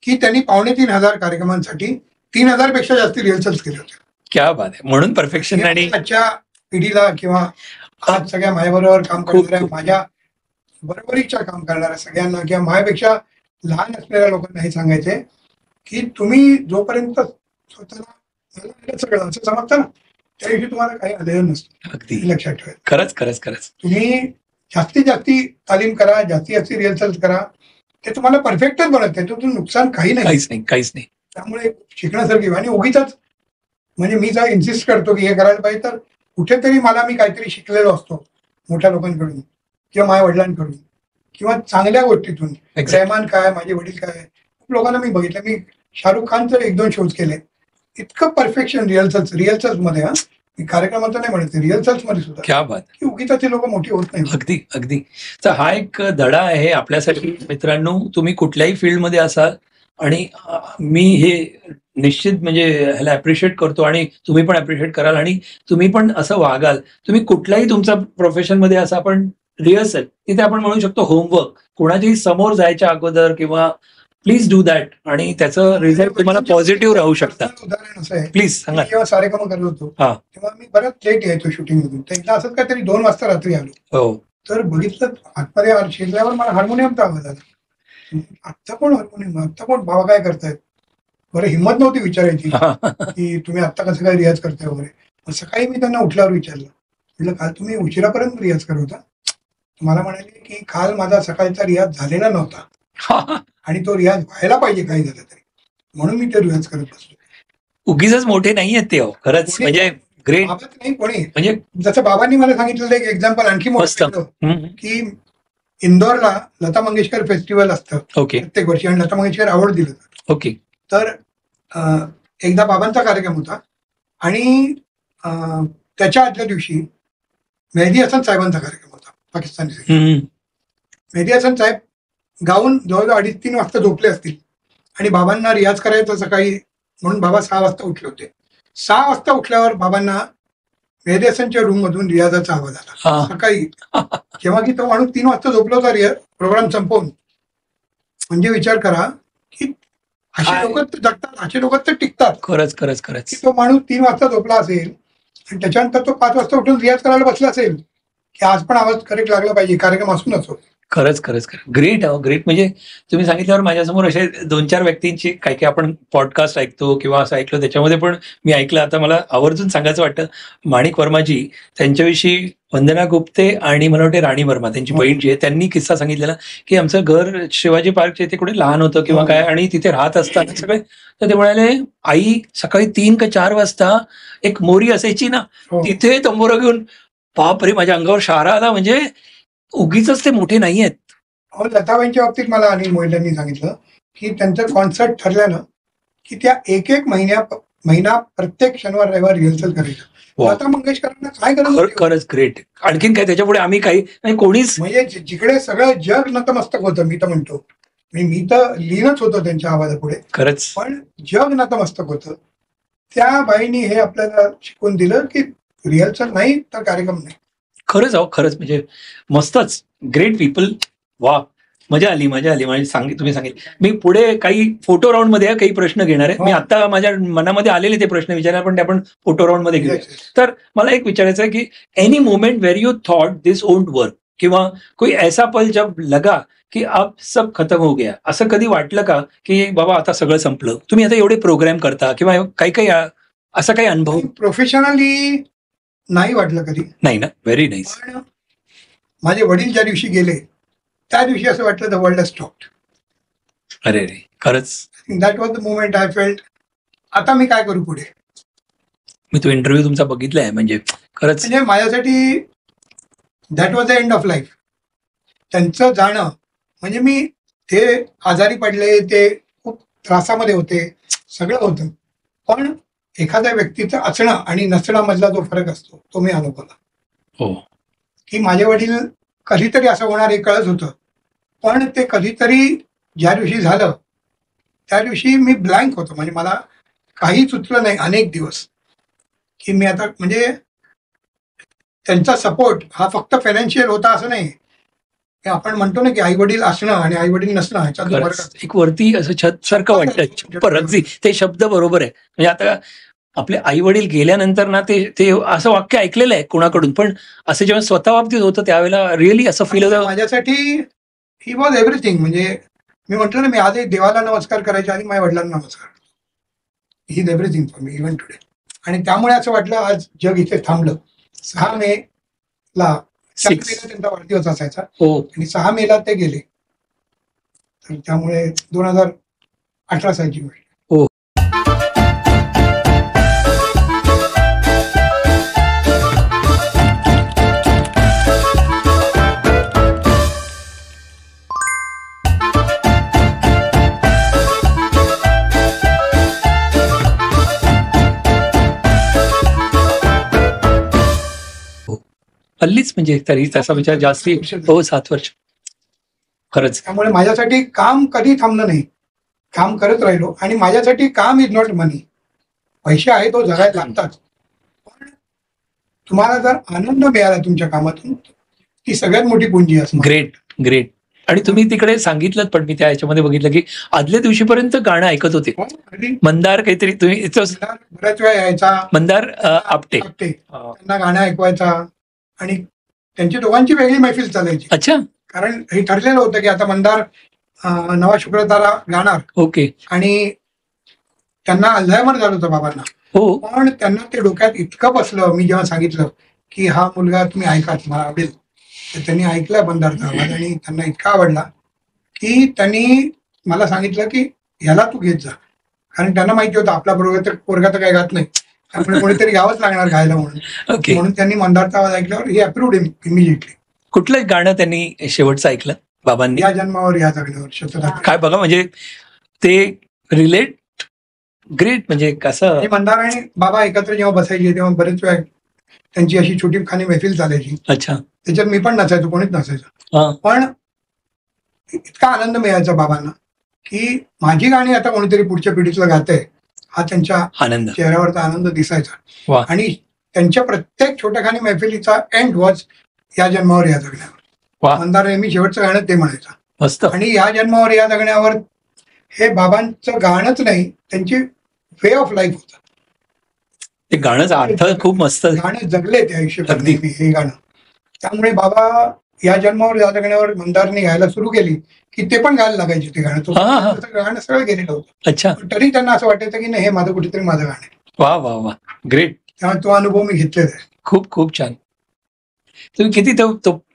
की त्यांनी 2,500 कार्यक्रमांसाठी 3,000 पेक्षा जास्त रिहर्सल्स केले होते. क्या बात आहे. म्हणून परफेक्शन. आणि आजच्या पिढीला किंवा आज सगळ्या माझ्याबरोबर काम करणाऱ्या, माझ्या बरोबरीच्या काम करणाऱ्या सगळ्यांना किंवा माझ्यापेक्षा लहान असलेल्या लोकांना हे सांगायचंय की तुम्ही जोपर्यंत स्वतःला सगळं असं समजतं ना, त्या दिवशी तुम्हाला काही आलेलं नसतं. अगदी लक्षात ठेवा. खरंच तुम्ही जास्तीत जास्ती तालीम करा, जास्तीत जास्ती रिहर्सल करा, ते तुम्हाला परफेक्टच बनत. त्याच्यातून नुकसान काही नाही. त्यामुळे शिकण्यासारखी. आणि उगीच म्हणजे मी जर इन्सिस्ट करतो की हे करायला पाहिजे, तर कुठेतरी मी काहीतरी शिकलेलो असतो मोठ्या लोकांकडून किंवा माझ्या वडिलांकडून किंवा चांगल्या गोष्टीतून. रहमान काय, माझे वडील काय, खूप लोकांना मी बघितलं. मी शाहरुख खानचं 1-2 शोज केले. इतकं परफेक्शन रिहर्सल्स मध्ये. मी कार्यक्रमाचं नाही म्हणते, रिहर्सल्स मध्ये सुद्धा. क्या बात. की उगीच ते लोक मोठी होत नाही. अगदी. तर हा एक धडा आहे आपल्यासाठी मित्रांनो. तुम्ही कुठल्याही फील्डमध्ये असाल आणि मी हे निश्चित म्हणजे ह्याला अप्रिशिएट करतो आणि तुम्ही पण अप्रिशिएट कराल आणि तुम्ही पण असं वागाल. तुम्ही कुठल्याही तुमच्या प्रोफेशनमध्ये असं आपण रिहर्सल तिथे आपण म्हणू शकतो होमवर्क. कोणाच्याही समोर जायच्या अगोदर किंवा प्लीज डू दॅट आणि त्याचं रिझल्ट तुम्हाला पॉझिटिव्ह राहू शकता. उदाहरण असं आहे, प्लीज सांगा. जेव्हा सारेकाम करत होतो तेव्हा मी बऱ्याच लेट यायचो शूटिंग मधून. तर एकदा असंच काहीतरी 2 वाजता रात्री आलो. तर बघितलं आतमध्ये शिरल्यावर मला हार्मोनियमचा आवाज आला. आत्ता कोण हार्मोनियम, आत्ता कोण बाबा काय करतायत. बरं हिंमत नव्हती विचारायची की तुम्ही आत्ता कसं काय रियाज करताय वगैरे. सकाळी मी त्यांना उठल्यावर विचारलं, म्हटलं काल तुम्ही उशिरापर्यंत रियाज करत होता. मला म्हणाले की काल माझा सकाळचा रियाज झालेला नव्हता आणि तो रियाज व्हायला पाहिजे काही झालं तरी, म्हणून मी ते रियाज करत बसलो. उगीच मोठे नाहीयेत ते. खरंच म्हणजे ग्रेट. बाबाच नाही कोणी. म्हणजे जसं बाबांनी मला सांगितलेलं एक एक्झाम्पल आणखी मोठं की इंदोरला लता मंगेशकर फेस्टिवल असतं प्रत्येक वर्षी आणि लता मंगेशकर अवॉर्ड दिलं जातं. ओके. तर एकदा बाबांचा कार्यक्रम होता आणि त्याच्या आदल्या दिवशी मेहदी हसन साहेबांचा कार्यक्रम होता पाकिस्तानी. मेहदी हसन साहेब गाऊन जवळजवळ 2:30-3 वाजता झोपले असतील आणि बाबांना रियाज करायचा सकाळी, म्हणून बाबा 6 वाजता उठले होते. 6 वाजता उठल्यावर बाबांना मेहदी हसनच्या रूम मधून रियाजाचा आवाज आला सकाळी, जेव्हा की तो माणूस 3 वाजता झोपला होता प्रोग्राम संपवून. म्हणजे विचार करा की असे लोक जगतात, असे लोक तर टिकतात. खरंच खरंच खरंच. तो माणूस 3 वाजता झोपला असेल आणि त्याच्यानंतर तो 5 वाजता उठून रियाज करायला बसला असेल की आज पण आवाज करेक्ट लागला पाहिजे, कार्यक्रम असून असो. खरंच खरंच खरं. Great great. म्हणजे तुम्ही सांगितल्यावर माझ्यासमोर असे 2-4 व्यक्तींची काही काही आपण पॉडकास्ट ऐकतो किंवा असं ऐकलं, त्याच्यामध्ये पण मी ऐकलं. आता मला आवर्जून सांगायचं वाटतं, माणिक वर्माजी, त्यांच्याविषयी वंदना गुप्ते आणि मला वाटते राणी वर्मा त्यांची बहीण जी आहे, त्यांनी किस्सा सांगितलेला की आमचं घर शिवाजी पार्कच्या इथे कुठे लहान होतं किंवा काय, आणि तिथे राहत असताना सगळे, तर ते म्हणाले आई सकाळी 3 का 4 वाजता एक मोरी असायची ना, तिथे तंबोरा घेऊन, बापरे माझ्या अंगावर शहारा आला. म्हणजे उगीच ते मोठे नाही आहेत. लताबाईंच्या बाबतीत मला अनिल मोहिल्यांनी सांगितलं की त्यांचं कॉन्सर्ट ठरल्यानं की त्या एक महिना प्रत्येक शनिवार रविवार रिहर्सल करायचं. लता मंगेशकरांना काय करायचं. खरंच ग्रेट. आणखीन काय त्याच्यापुढे आम्ही काही कोणीच, म्हणजे जिकडे सगळं जग नतमस्तक होतं, मी तर म्हणतो, मी तर लीनच होतो त्यांच्या आवाजापुढे. खरंच. पण जग नतमस्तक होतं. त्या बाईंनी हे आपल्याला शिकवून दिलं की रिहर्सल नाही तर कार्यक्रम नाही. खरंच खरंच. म्हणजे मस्तच. Great people. वा, मजा आली मजा आली. म्हणजे तुम्ही सांगितलं. मी पुढे काही फोटो राऊंड मध्ये काही प्रश्न घेणार आहे. मी आता माझ्या मनामध्ये आलेले ते प्रश्न विचारणार, पण ते आपण फोटो राऊंड मध्ये घेऊ. तर मला एक विचारायचं आहे की any moment where you thought this won't work, किंवा कोई ऐसा पल जब लगा की अब सब खत्म हो गया, असं कधी वाटलं का की बाबा आता सगळं संपलं? तुम्ही आता एवढे प्रोग्राम करता किंवा काही असा काही अनुभव? प्रोफेशनली नाही वाटलं कधी. नाही ना. Very nice. पण माझे वडील ज्या दिवशी गेले त्या दिवशी असं वाटलं द वर्ल्ड हॅज स्टॉप्ड. अरे रे, खरंच. That was the moment I felt. आता मी काय करू पुढे. मी तो इंटरव्ह्यू तुमचा बघितलाय. म्हणजे खरंच, म्हणजे माझ्यासाठी that was the end of life. त्यांचं जाणं म्हणजे, मी ते आजारी पडले, ते खूप त्रासामध्ये होते, सगळं होतं, पण एखाद्या व्यक्तीचं असणं आणि नसणं मधला जो फरक असतो तो मी अनुभवला. हो. की माझे वडील कधीतरी असं होणार हे कळत होतं, पण ते कधीतरी ज्या दिवशी झालं त्या दिवशी मी ब्लँक होतो. म्हणजे मला काही सुचलं नाही अनेक दिवस की मी आता, म्हणजे त्यांचा सपोर्ट हा फक्त फायनान्शियल होता असं नाही. आपण म्हणतो ना की आई वडील असणं आणि आई वडील नसणं ह्याच्यात फरक. एक वरती असं छत सारखं वाटतं. ते शब्द बरोबर आहे. म्हणजे आता आपले आई वडील गेल्यानंतर ना, ते असं वाक्य ऐकलेलं आहे कोणाकडून, पण असं जेव्हा स्वतः बाबतीत होतं त्यावेळेला रिअली असं फील होतं. माझ्यासाठी ही वॉज एव्हरीथिंग. म्हणजे मी म्हटलं ना, मी आधी देवाला नमस्कार करायच्या आधी माझ्या वडिलांना नमस्कार. He is everything for me even today. आणि त्यामुळे असं वाटलं आज जग इथे थांबलं. 6 मेला त्यांचा वाढदिवस असायचा आणि 6 मेला ते गेले. तर त्यामुळे 2018 सालची वेळ. हल्लीच म्हणजे तरी तसा विचार जास्ती. हो, 7 वर्ष. खरंच. त्यामुळे माझ्यासाठी काम कधी थांबलं नाही. काम करत राहिलो. आणि माझ्यासाठी काम इज नॉट मनी. पैसे आहे तो जगायला लागतात, पण तुम्हाला जर आनंद मिळाला तुमच्या कामातून, ती सगळ्यात मोठी पुंजी असते. Great great. आणि तुम्ही तिकडे सांगितलं, पण मी त्या ह्याच्यामध्ये बघितलं की आदल्या दिवशीपर्यंत गाणं ऐकत होते. मंदार काहीतरी तुम्ही बऱ्याच वेळा यायचा. मंदार आपटे त्यांना गाणं ऐकवायचा आणि त्यांची दोघांची वेगळी मैफिल चालायची. अच्छा. कारण हे ठरलेलं होतं की आता मंदार नवा शुक्रतारा गाणार. ओके. आणि त्यांना अल्झायमर झालं होतं बाबांना. हो. पण त्यांना ते डोक्यात इतकं बसलं, मी जेव्हा सांगितलं की हा मुलगा तुम्ही ऐका, तुम्हाला आवडेल, तर त्यांनी ऐकला मंदारचा आवाज आणि त्यांना इतका आवडला की त्यांनी मला सांगितलं की ह्याला तू घेत जा. कारण त्यांना माहिती होतं आपला पोरगा तर काही गात नाही, त्यामुळे कोणीतरी गावंच लागणार गायला म्हणून. म्हणून त्यांनी मंदारचा आवाज ऐकल्यावर ही अप्रूव्ड इमिजिएटली. कुठलं गाणं त्यांनी शेवटचं ऐकलं बाबांनी? या जन्मावर या जगण्यावर शतदा. काय बघा, म्हणजे ते रिलेट. ग्रेट. म्हणजे कसं मंदार आणि बाबा एकत्र जेव्हा बसायचे तेव्हा बरेच वेळा त्यांची अशी छोटी खाणी मैफिल चालायची. अच्छा. त्याच्यात मी पण नसायचो, कोणीच नसायचं. पण इतका आनंद मिळायचा बाबांना की माझी गाणी आता कोणीतरी पुढच्या पिढीतला गातंय हा त्यांच्या आनंद, चेहऱ्यावरचा आनंद दिसायचा. वा. आणि त्यांच्या प्रत्येक छोट्याखानी मैफिलीचा एंड वॉज या जन्मावर या जगण्यावर. वा. मंदार नेहमी शेवटचं गाणं ते म्हणायचं. मस्त. आणि या जन्मावर या जगण्यावर हे बाबांचं गाणंच नाही, त्यांची वे ऑफ लाईफ होतं. ते गाणंच अर्थ खूप मस्त. गाणं जगले ते आयुष्यभर नेहमी हे गाणं. त्यामुळे बाबा या जन्मावर या जगण्यावर मंदारने गायला सुरू केली की ते पण गायला लागायचे ते गाणं. तो गाणं सगळं गेलेलं होतं. अच्छा. तरी त्यांना असं वाटायचं की नाही हे माझं कुठेतरी माझं गाणं आहे. वा वा वा, ग्रेट. त्यामुळे तो अनुभव मी घेतलेला आहे. खूप खूप छान. तुम्ही किती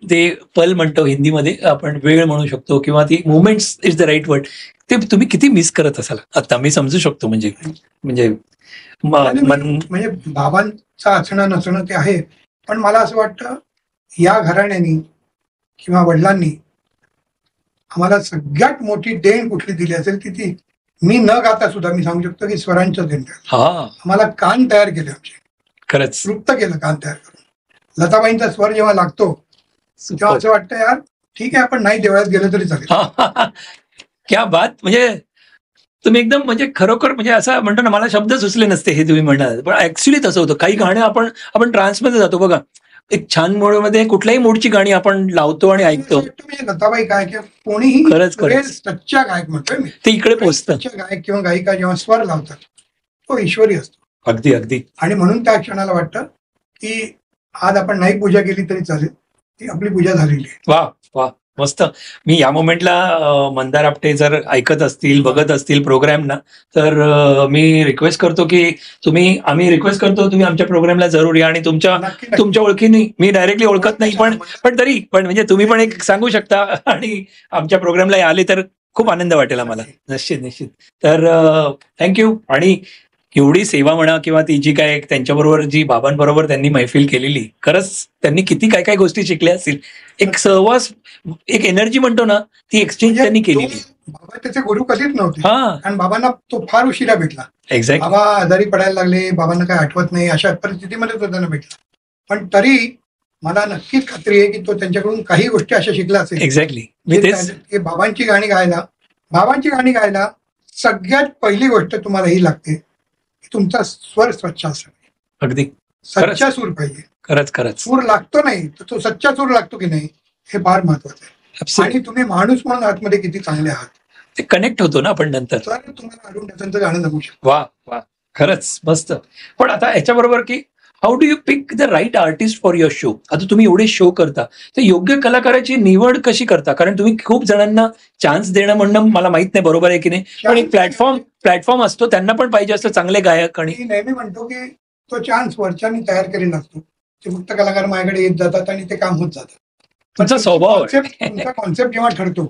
ते पल म्हणतो हिंदीमध्ये आपण वेळ म्हणू शकतो किंवा ती movements is the right word, ते तुम्ही किती मिस करत असाल आता मी समजू शकतो. म्हणजे बाबांचं असणं नसणं ते आहे, पण मला असं वाटतं या घराण्यानी किंवा वडिलांनी आम्हाला सगळ्यात मोठी देण कुठली दिली असेल ती मी न गाता सुद्धा मी सांगू शकतो की स्वरांचं देण. आम्हाला कान तयार केले आमचे, खरंच तृप्त केलं कान तयार करून. लताबाईंचा स्वर जेव्हा लागतो तेव्हा असं वाटतं यार ठीक आहे आपण नाही देवळात गेलं तरी चालेल. क्या बात. म्हणजे तुम्ही एकदम म्हणजे खरोखर म्हणजे असं म्हणतो ना, मला शब्द सुचले नसते हे तुम्ही म्हणणार, पण ऍक्च्युली तसं होतं. काही गाणं आपण ट्रान्समध्ये जातो बघा, एक छान मूडमध्ये कुठल्याही मूडची गाणी आपण लावतो आणि ऐकतो. लताबाई काय किंवा कोणीही खरंच सच्चा गायक म्हणतोय मी, ते इकडे पोहोचतं. गायक किंवा गायिका जेव्हा स्वर लावतात तो ईश्वरी असतो. अगदी अगदी. आणि म्हणून त्या क्षणाला वाटतं की आज आपण नाही पूजा केली तरी चालेल, ती आपली पूजा झालेली आहे. वा वा, मस्त. मी या मोमेंटला मंदार आपटे जर ऐकत असतील, बघत असतील प्रोग्राम ना, तर मी रिक्वेस्ट करतो की आम्ही रिक्वेस्ट करतो तुम्ही आमच्या प्रोग्रामला जरूर या. आणि तुमच्या ओळखीने मी डायरेक्टली ओळखत नाही, पण तरी पण म्हणजे तुम्ही पण एक सांगू शकता आणि आमच्या प्रोग्रामला आले तर खूप आनंद वाटेल आम्हाला. निश्चित. तर थँक्यू. आणि एवढी सेवा म्हणा किंवा ती जी काय त्यांच्याबरोबर जी बाबांबरोबर त्यांनी मैफिल केलेली, खरंच त्यांनी किती काय काय गोष्टी शिकल्या असतील. एक सहवास, एक एनर्जी म्हणतो ना, ती एक्सचेंज त्यांनी केलेली. बाबा त्याचे गुरु कधीच नव्हते आणि बाबांना तो फार उशिरा भेटला. एक्झॅक्टली. बाबा आजारी पडायला लागले, बाबांना काय आठवत नाही, अशा परिस्थितीमध्ये तो त्यांना भेटला. पण तरी मला नक्कीच खात्री आहे की तो त्यांच्याकडून काही गोष्टी अशा शिकला असेल. एक्झॅक्टली. बाबांची गाणी गायला सगळ्यात पहिली गोष्ट तुम्हाला ही लागते, तुमचा स्वर स्वच्छ असावा. अगदी. सच्चा सूर पाहिजे. खरंच. सूर लागतो नाही तर तो सच्चा सूर लागतो की नाही हे फार महत्वाचं आहे. आणि तुम्ही माणूस म्हणून आतमध्ये किती चांगले आहात ते कनेक्ट होतो ना आपण नंतर. तर तुम्हाला अरुण दासांचं गाणं जमू शकतो. वा वा, खरंच मस्त. पण आता याच्याबरोबर की how do you pick the right artist for your show? आता तुम्ही एवढे शो करता तर योग्य कलाकाराची निवड कशी करता? कारण तुम्ही खूप जणांना चान्स देणं म्हणणं मला माहित नाही बरोबर आहे की नाही, पण एक प्लॅटफॉर्म असतो, त्यांना पण पाहिजे असतं चांगले गायक. आणि नेहमी म्हणतो की तो चान्स वरच्यानी तयार केलेला असतो, ते फक्त कलाकार माझ्याकडे येत जातात आणि ते काम होत जातं. तुमचा स्वभाव, तुमचा कॉन्सेप्ट जेव्हा ठरतो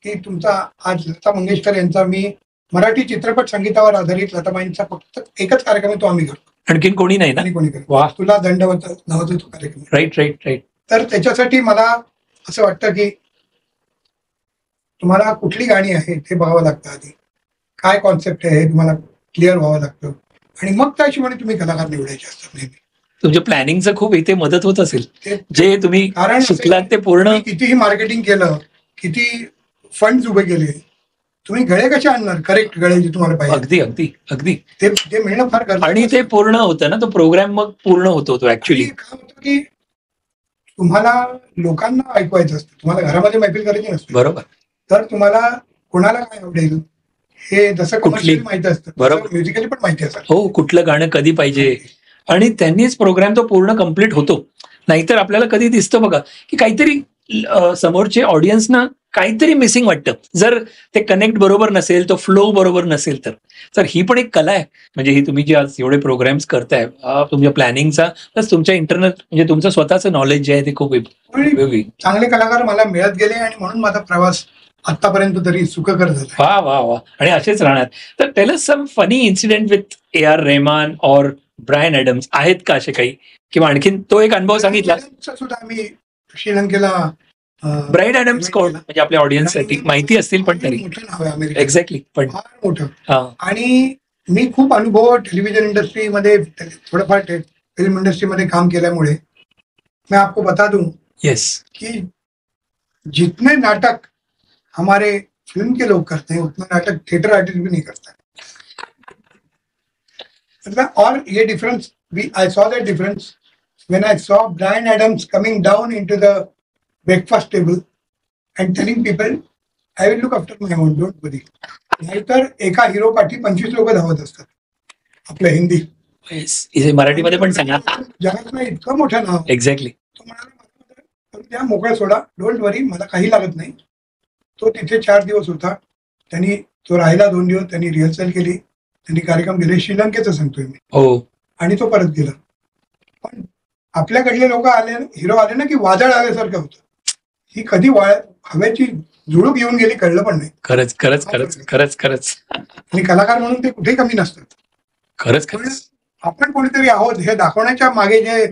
की तुमचा आज लता मंगेशकर यांचा मी मराठी चित्रपट संगीतावर आधारित लताबाईंचा फक्त एकच कार्यक्रम आहे, तो आम्ही करतो, आणखीन कोणी नाही ना. कोणी करतो. तुला दंडवत नावाचा तो कार्यक्रम. राईट. तर त्याच्यासाठी मला असं वाटतं की तुम्हाला कुठली गाणी आहेत हे बघावं लागतं, आधी काय कॉन्सेप्ट आहे हे तुम्हाला क्लिअर व्हावं लागतं आणि मग त्या हिशोबाने तुम्ही कलाकार निवडायचे असतात. नेहमी तुमच्या प्लॅनिंगचं खूप इथे मदत होत असेल, जे तुम्ही कारण शिकलात ते पूर्ण. कितीही मार्केटिंग केलं, किती फंड उभे केले, तुम्ही गळे कसे आणणार? करेक्ट गळे जे तुम्हाला पाहिजे. अगदी ते मिळणं फार गरजेचं. आणि ते पूर्ण होतं ना, तो प्रोग्राम मग पूर्ण होतो तो ऍक्च्युली. काय होतं की तुम्हाला लोकांना ऐकवायचं असतं, तुम्हाला घरामध्ये मैफिल करायची नसते. बरोबर. तर तुम्हाला कोणाला काय आवडेल हे जसं कमर्शियली माहिती असतं, बरोबर, म्युझिकली पण माहिती असतं. हो, कुठलं गाणं कधी पाहिजे, आणि त्यांनीच प्रोग्राम तो पूर्ण कम्प्लीट होतो. नाहीतर आपल्याला कधी दिसतं बघा की काहीतरी समोरचे ऑडियन्सना काहीतरी मिसिंग वाटतं, जर ते कनेक्ट बरोबर नसेल, तो फ्लो बरोबर नसेल तर ही पण एक कला आहे. म्हणजे ही तुम्ही जे आज एवढे प्रोग्राम्स करताय, तुमच्या प्लॅनिंगचा प्लस तुमच्या इंटरनल म्हणजे तुमचं स्वतःचं नॉलेज जे आहे ते खूप उपयोगी. चांगले कलाकार मला मिळत गेले आणि म्हणून माझा प्रवास आतापर्यंत तरी सुखकर झाला. वा. आणि असेच राहणार. तर tell us some funny incident with A.R. Rahman और ब्रायन ॲडम्स आहेत का असे काही, किंवा आणखीन तो एक अनुभव सांगितला सुद्धा. आम्ही श्रीलंकेला ब्रायन ॲडम्स कोण म्हणजे आपल्या ऑडियन्ससाठी माहिती असतील, पण तरी मोठं नाव आहे अमेरिकेत. एक्झॅक्टली. पण फार मोठं. आणि मी खूप अनुभव टेलिव्हिजन इंडस्ट्रीमध्ये, थोडंफार फिल्म इंडस्ट्रीमध्ये काम केल्यामुळे मैं आपको बता दूं येस की जितने नाटक हमारे फिल्म के लोग करते हैं उतना नाटक थिएटर आर्टिस्ट भी नहीं करता मतलब। और ये डिफरेंस भी I saw that difference when I saw Bryan Adams coming down into the breakfast table and telling people I will look after my amount, don't worry. नाहीतर एका हिरो पाठी 25 लोक धावत असतात. आपलं हिंदी मराठीमध्ये पण सांगा. जगातलं इतकं मोठं नाव. एक्झॅक्टली. तो म्हणाला त्या मोकळा सोडा, डोंट वरी, मला काही लागत नाही. तो तिथे 4 दिवस होता. त्यांनी तो राहिला 2 दिवस. त्यांनी रिहर्सल केली, त्यांनी कार्यक्रम केले. श्रीलंकेचं सांगतोय मी. हो. आणि तो परत गेला. पण आपल्याकडले लोक आले, हिरो आले ना की वादळ आल्यासारखं होतं. ही कधी हवेची झुळूक येऊन गेली कळलं पण नाही. खरंच खरंच खरंच खरंच खरंच. आणि कलाकार म्हणून ते कुठेही कमी नसतात. खरंच खरंच. आपण कोणीतरी आहोत हे दाखवण्याच्या मागे जे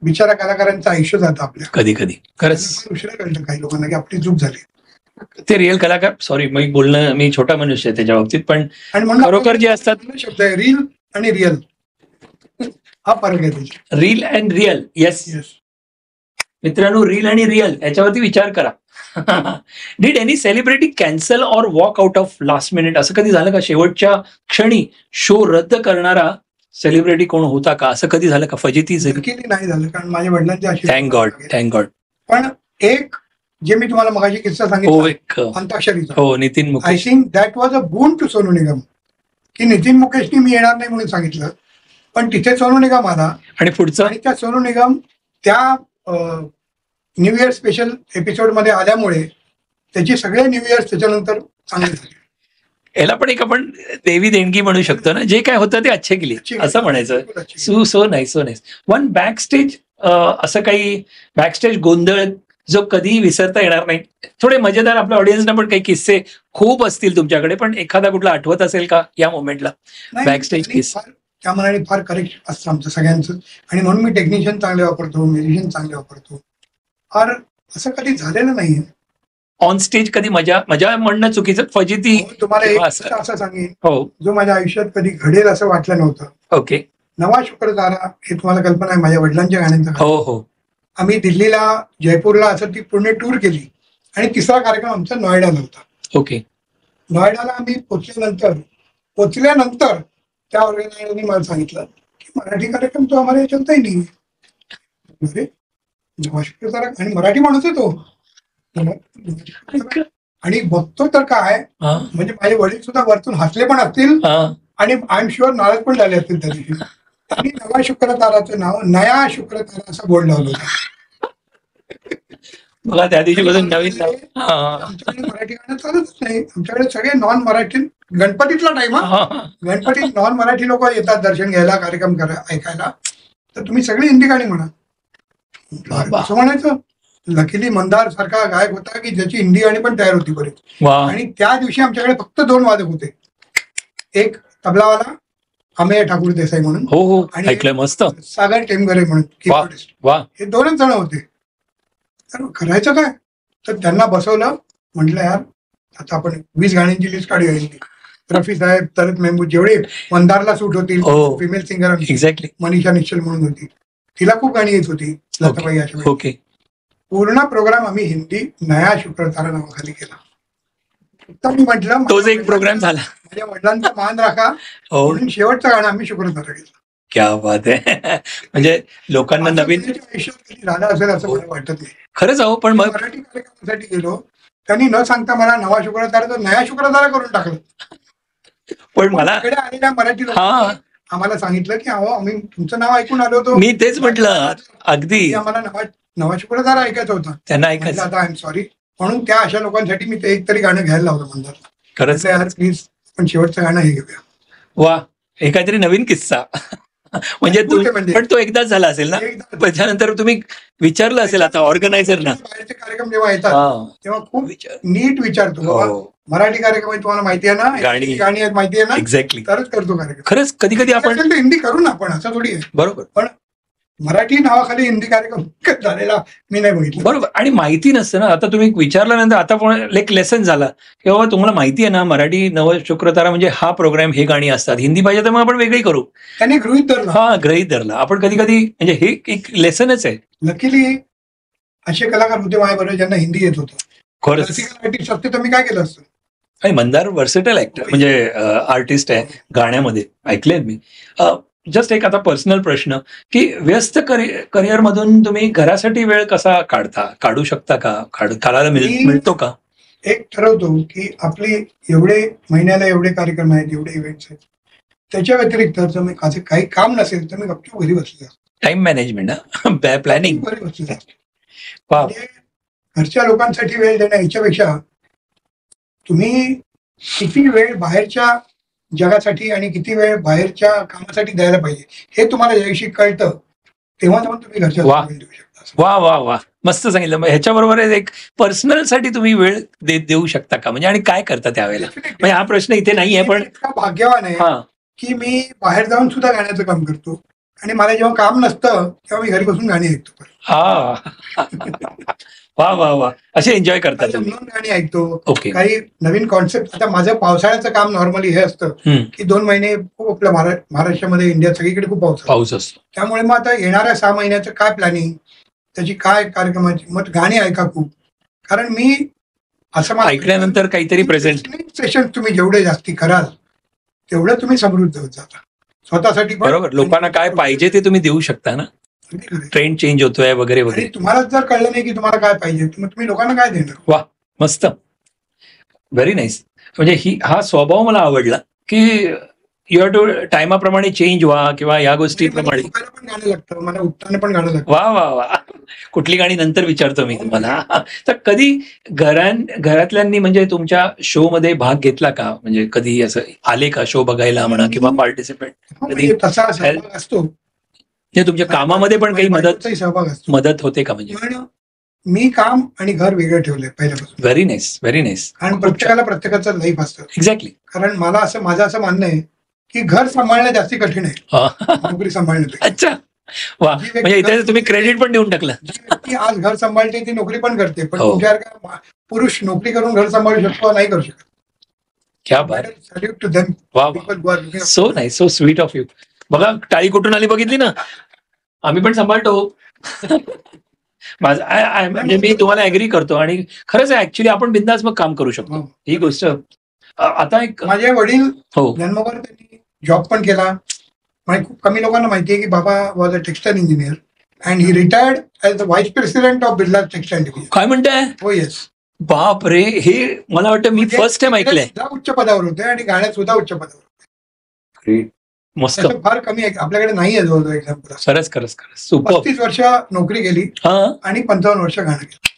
बिचारा कलाकारांचं आयुष्य जातं आपल्या कधी कधी. खरंच उशिरा कळतं काही लोकांना की आपली चूक झाली. ते रिअल कलाकार, सॉरी मी छोटा मनुष्य आहे त्याच्या बाबतीत, पण आणि म्हणून खरोखर जे असतात शब्द आहे रील आणि रिअल, हा फरक आहे त्याच्यात. Reel and real. येस मित्रांनो, रील आणि रिअल याच्यावरती विचार करा. Did any celebrity cancel or walk out of last minute? असं कधी झालं का? शेवटच्या क्षणी शो रद्द करणारा सेलिब्रिटी कोण होता का? असं कधी झालं का? फजिती नाही झालं, कारण माझ्या वडिलांची थँक गॉड. पण एक जे मी तुम्हाला मगाशी किस्सा सांगितला अंताक्षरीचा, हो, Nitin Mukesh, I think that was a बून टू सोनू निगम, की नितीन मुकेशनी मी येणार नाही म्हणून सांगितलं, पण तिथे सोनू निगम आला. आणि पुढचं, आणि त्या सोनू निगम त्या न्यू इयर स्पेशल एपिसोड मध्ये आल्यामुळे त्याचे सगळे न्यू इयर्स त्याच्यानंतर चांगले झाले. याला पण एक आपण देवी देणगी म्हणू शकतो ना, जे काय होतं ते अच्छे केली असं म्हणायचं. So nice. वन बॅकस्टेज, असं काही बॅकस्टेज गोंधळ जो कधी विसरता येणार नाही. थोडे मजेदार, आपल्या ऑडियन्सना पण काही किस्से खूप असतील तुमच्याकडे, पण एखादा कुठला आठवत असेल का या मोमेंटला बॅकस्टेज किस्सा? त्या मनाने फार करेक्ट असतं आमचं सगळ्यांचं, आणि म्हणून मी टेक्निशियन चांगले वापरतो, म्युझिशियन चांगले वापरतो. फार असं कधी झालेलं नाहीये ऑन स्टेज. कधी मजा म्हणणं चुकीचं, फजिती. तुम्हाला एक असं सांगेन, हो, जो माझ्या आयुष्यात कधी घडेल असं वाटलं नव्हतं. ओके. नवा शुक्र तारा, हे तुम्हाला कल्पना आहे माझ्या वडिलांच्या गाण्यांचं. हो. आम्ही दिल्लीला, जयपूरला असं ती पूर्ण टूर केली, आणि तिसरा कार्यक्रम आमचा नोएडाला होता. ओके. नोएडाला आम्ही पोचल्यानंतर त्या ऑर्गनायझरनी मला सांगितलं की मराठी कार्यक्रम तो आम्हाला याच्यातही नाही. नवा शुक्र तारा आणि मराठी माणूस आहे तो, आणि बघतो तर काय, म्हणजे माझे वडील सुद्धा वरतून हसले पण असतील, आणि आय एम शुअर नाराज पण झाले असतील त्या दिवशी. त्यांनी नवा शुक्र ताराचं नाव नया शुक्र तारा असं बोर्ड लावलं होतं. मला त्या दिवशी नवीन आमच्याकडे मराठी गाणं चालतच नाही. आमच्याकडे सगळे नॉन मराठी, गणपतीतला टाइम, गणपतीत नॉन मराठी लोक येतात दर्शन घ्यायला, कार्यक्रम ऐकायला, तर तुम्ही सगळी हिंदी गाणी म्हणा असं म्हणायचं. लकीली मंदार सारखा गायक होता की ज्याची हिंदी गाणी पण तयार होती बरीच. आणि त्या दिवशी आमच्याकडे फक्त 2 वादक होते, एक तबलावाला अमेय ठाकूर देसाई म्हणून, हो, आणि मस्त सागर टेमगरे म्हणून कीबोर्डिस्ट. हे 2च जण होते. तर करायचं काय, तर त्यांना बसवलं. म्हटलं यार आता आपण 20 गाण्यांची लिस्ट काढूया हिंदी. रफी साहेब, तरत मेहमूद, जेवढे मंदारला सूट होतील फिमेल सिंगर, एक्झॅक्टली, मनीषा निश्चल म्हणून होती, तिला खूप गाणी येत होती, लताबाई अशा. ओके. पूर्ण प्रोग्राम आम्ही हिंदी नया शुक्र तारा नावाखाली केला. तर मी म्हटलं तोच एक प्रोग्राम झाला. माझ्या वडिलांचा मान राखा म्हणून शेवटचं गाणं आम्ही शुक्र तारा केलं. क्या बात आहे. म्हणजे लोकांना नवीन आयुष्यात कधी झालं असेल असं मला वाटत नाही. खरंच हो. पण मराठी कार्यक्रमासाठी गेलो, त्यांनी न सांगता मला नवा शुक्र तारा नया शुक्र तारा करून टाकलं. पण मला आलेल्या मराठी लोकांनी आम्हाला सांगितलं की अहो आम्ही तुमचं नाव ऐकून आलो होतो. मी तेच म्हटलं, अगदी आम्हाला नवा शुक्र तारा ऐकायचं होतं. त्यांना ऐकायचं. आता आय एम सॉरी, म्हणून त्या अशा लोकांसाठी मी ते एक तरी गाणं घ्यायला लावलं मंदार. खरंच यार प्लीज, पण शेवटचं गाणं हे घेऊया. वा, हे काहीतरी नवीन किस्सा. म्हणजे पण तो एकदाच झाला असेल ना, त्याच्यानंतर तुम्ही विचारलं असेल आता ऑर्गनायझरना. बाहेरचे कार्यक्रम जेव्हा येतात तेव्हा खूप नीट विचारतो, मराठी कार्यक्रम आहे तुम्हाला माहिती आहे ना, गाणी आहेत माहिती आहे ना, एक्झॅक्टली, तरच करतो कार्यक्रम. खरंच कधी कधी आपण हिंदी करू ना, आपण असं थोडी आहे. बरोबर, पण मराठी नावाखाली हिंदी कार्यक्रम झालेला मी नाही बघितलं. बरोबर. आणि माहिती नसतं ना. आता तुम्ही विचारल्यानंतर आता पण एक लेसन झाला की बाबा तुम्हाला माहिती आहे ना मराठी नव शुक्र तारा म्हणजे हा प्रोग्राम, हे गाणी असतात. हिंदी पाहिजे तर मग आपण वेगळी करू. त्याने गृहीत धरलं. गृहीत धरलं आपण कधी कधी. म्हणजे हे एक लेसनच आहे. लकीली असे कलाकार होते माझ्याबरोबर ज्यांना हिंदी येत होतं. क्लासिकल आर्टिस्ट असते तर मी काय केलं असतं. आणि मंदार वर्सेटल ऍक्टर म्हणजे आर्टिस्ट आहे गाण्यामध्ये, ऐकले मी. जस्ट एक आता पर्सनल प्रश्न की व्यस्त करिअर मधून तुम्ही घरासाठी वेळ कसा काढू शकता का, काढायला मिळतो का? एक ठरवतो की आपली एवढे महिन्याला एवढे कार्यक्रम आहेत, एवढे इव्हेंट्स आहेत, त्याच्या व्यतिरिक्त जर मी काही काम नसेल तर मी गप्प घरी बसले. Time management, planning. घरी बसले. घरच्या लोकांसाठी वेळ देणं याच्यापेक्षा तुम्ही किती वेळ बाहेरच्या जगासाठी आणि किती वेळ बाहेरच्या कामासाठी द्यायला पाहिजे हे तुम्हाला ज्याविषयी कळतं तेव्हा तुम्ही घरच्या वेळ देऊ शकता. वा वा वा, मस्त सांगितलं. मग ह्याच्याबरोबर एक पर्सनल साठी तुम्ही वेळ देऊ शकता का, म्हणजे आणि काय करता त्यावेळेला? म्हणजे हा प्रश्न इथे नाही आहे, पण भाग्यवान आहे की मी बाहेर जाऊन सुद्धा गाण्याचं काम करतो आणि मला जेव्हा काम नसतं तेव्हा मी घरी बसून गाणी ऐकतो. वा वा वा, असे एन्जॉय करतात गाणी ऐकतो. काही नवीन कॉन्सेप्ट. आता माझं पावसाळ्याचं काम नॉर्मली हे असतं की 2 महिने खूप आपल्या महाराष्ट्रामध्ये, इंडियात सगळीकडे खूप पाऊस असतो. त्यामुळे मग आता येणाऱ्या 6 महिन्याचं काय प्लॅनिंग, त्याची काय कार्यक्रमाची, मग गाणी ऐका खूप. कारण मी असं ऐकल्यानंतर काहीतरी प्रेझेंट सेशन तुम्ही जेवढे जास्ती कराल तेवढं तुम्ही समृद्ध होत जाता स्वतःसाठी. बरोबर, लोकांना काय पाहिजे ते तुम्ही देऊ शकता ना. ट्रेंड चेंज होतोय वगैरे वगैरे. तुम्हाला जर कळलं नाही की तुम्हाला काय पाहिजे मग तुम्ही लोकांना काय देणार? वा, मस्त, व्हेरी नाईस. म्हणजे हा स्वभाव मला आवडला की यू हॅव टू टायमाप्रमाणे चेंज व्हा किंवा या गोष्टीप्रमाणे. पण गाणं लागतं, मला उठताना पण गाणं लागतं. वा वा वा, कुठली गाणी नंतर विचारतो मी तुम्हाला. तर कधी घरातल्यांनी म्हणजे तुमच्या शो मध्ये भाग घेतला का, म्हणजे कधी असं आले का शो बघायला म्हणा किंवा पार्टिसिपेट? कधी तसा सहभाग असतो. तुमच्या कामामध्ये पण काही मदत होते का? म्हणजे मी काम आणि घर वेगळं ठेवलंय पहिल्यापासून. Very nice, very nice. कारण प्रत्येकाला प्रत्येकाचं लाईफ असतं. एक्झॅक्टली. कारण माझं असं मानणं आहे की घर सांभाळणं जास्ती कठीण आहे नोकरी सांभाळणं. अच्छा, वा, म्हणजे इथे तुम्ही क्रेडिट पण देऊन टाकलं. जी व्यक्ती आज घर सांभाळते ती नोकरी पण करते, पण तुमच्यासारखा पुरुष नोकरी करून घर सांभाळू शकतो नाही करू शकत. क्या बात. Salute to them. So nice, so sweet of you. बघा, टाळी कुठून आली बघितली ना. आम्ही पण सांभाळतो. म्हणजे मी तुम्हाला ऍग्री करतो आणि खरंच आहे, ऍक्च्युली आपण बिंदास काम करू शकतो ही गोष्ट. आता एक माझे वडील जन्मभर त्यांनी जॉब पण केला. म्हणजे खूप कमी लोकांना माहितीये की बाबा was a textile engineer and he retired as the vice president of Birla textile division. काय म्हणताय? हो, येस. बाप रे, हे मला वाटतं मी फर्स्ट टाइम ऐकलंय. उच्च पदावर होते आणि गाण्यात सुद्धा उच्च पदावर होते. मस्त, फार कमी आहे आपल्याकडे, नाही आहे जवळजवळ एक्झाम्पल. खरंच 35 वर्ष नोकरी केली आणि 55 वर्ष गाणं केलं.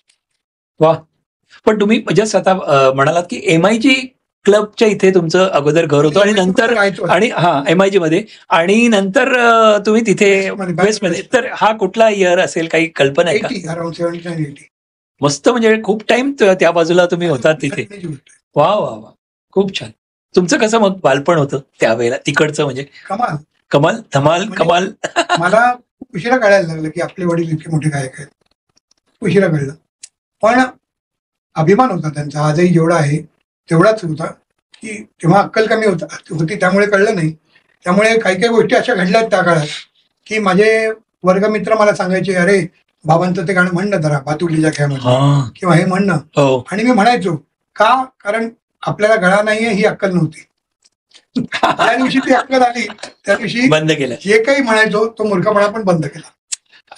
वा. पण तुम्ही जस्ट आता म्हणालात की MIG क्लबच्या इथे तुमचं अगोदर घर होतं आणि नंतर MIG मध्ये, आणि नंतर तुम्ही तिथे वेस्टमध्ये. तर हा कुठला इयर असेल, काही कल्पना आहे का? अराउंड 79-80. मस्त, म्हणजे खूप टाइम त्या बाजूला तुम्ही होतात तिथे. वा वा वा, खूप छान. तुमचं कसं मग बालपण होतं त्यावेळेला तिकडचं? म्हणजे कमाल धमाल कमाल. मला उशिरा कळायला लागलं की आपले वडील इतके मोठे गायक आहेत. उशिरा कळलं, पण अभिमान होता त्यांचा. आजही जेवढा आहे तेवढाच होता की तेव्हा अक्कल कमी होती त्यामुळे कळलं नाही. त्यामुळे काही गोष्टी अशा घडल्यात त्या काळात की माझे वर्गमित्र मला सांगायचे, अरे बाबांचं ते गाणं म्हणणं जरा भातुकलीच्या खेळामध्ये किंवा हे म्हणणं. आणि मी म्हणायचो का, कारण आपल्याला गळा नाहीये ही अक्कल नव्हती. त्या दिवशी ती अक्कल आली त्या दिवशी बंद केलं. जे काही म्हणायचो तो मूर्खपणा पण बंद केला.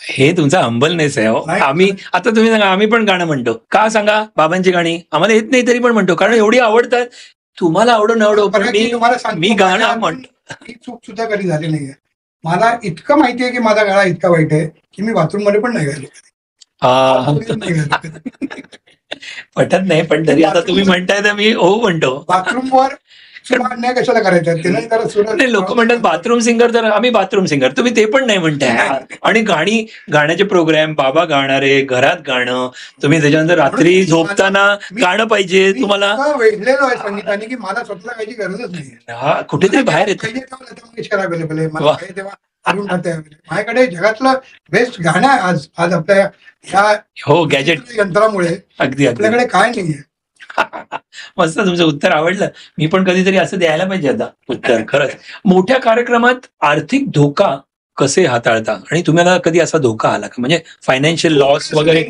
हे तुमचा हंबलनेस आहे. आम्ही आता तुम्ही सांगा, आम्ही पण गाणं म्हणतो का सांगा, बाबांची गाणी आम्हाला येत नाही तरी पण म्हणतो, कारण एवढी आवडतात. तुम्हाला आवडो न पण मी गाणं म्हणतो. ही चूक सुद्धा कधी झाली नाहीये. मला इतकं माहितीये की माझा गळा इतका वाईट आहे की मी बाथरूम मध्ये पण नाही गायलो. पटत नाही, पण तरी आता तुम्ही म्हणताय तर मी हो म्हणतो. बाथरूमवर अन्याय कशाला करायचा? लोक म्हणतात बाथरूम सिंगर, तर आम्ही बाथरूम सिंगर, तुम्ही ते पण नाही म्हणताय. आणि गाण्याचे प्रोग्राम, बाबा गाणारे, घरात गाणं, तुम्ही त्याच्यानंतर रात्री झोपताना गाणं पाहिजे तुम्हाला. वेगळेलो आहे संगीताने की मला स्वतःला काही गरजच नाही. कुठेतरी बाहेर येते. अवेलेबल आहे मला तेव्हा माझ्याकडे जगातलं बेस्ट गाणं आहे आज आपल्या ह्या गॅजेट यंत्रामुळे. अगदी आपल्याकडे काय नाहीये. मस्त, तुमचं उत्तर आवडलं. मी पण कधीतरी असं द्यायला पाहिजे आता उत्तर. खरंच. मोठ्या कार्यक्रमात आर्थिक धोका कसे हाताळता, आणि तुम्हाला कधी असा धोका आला का, म्हणजे फायनान्शियल लॉस वगैरे?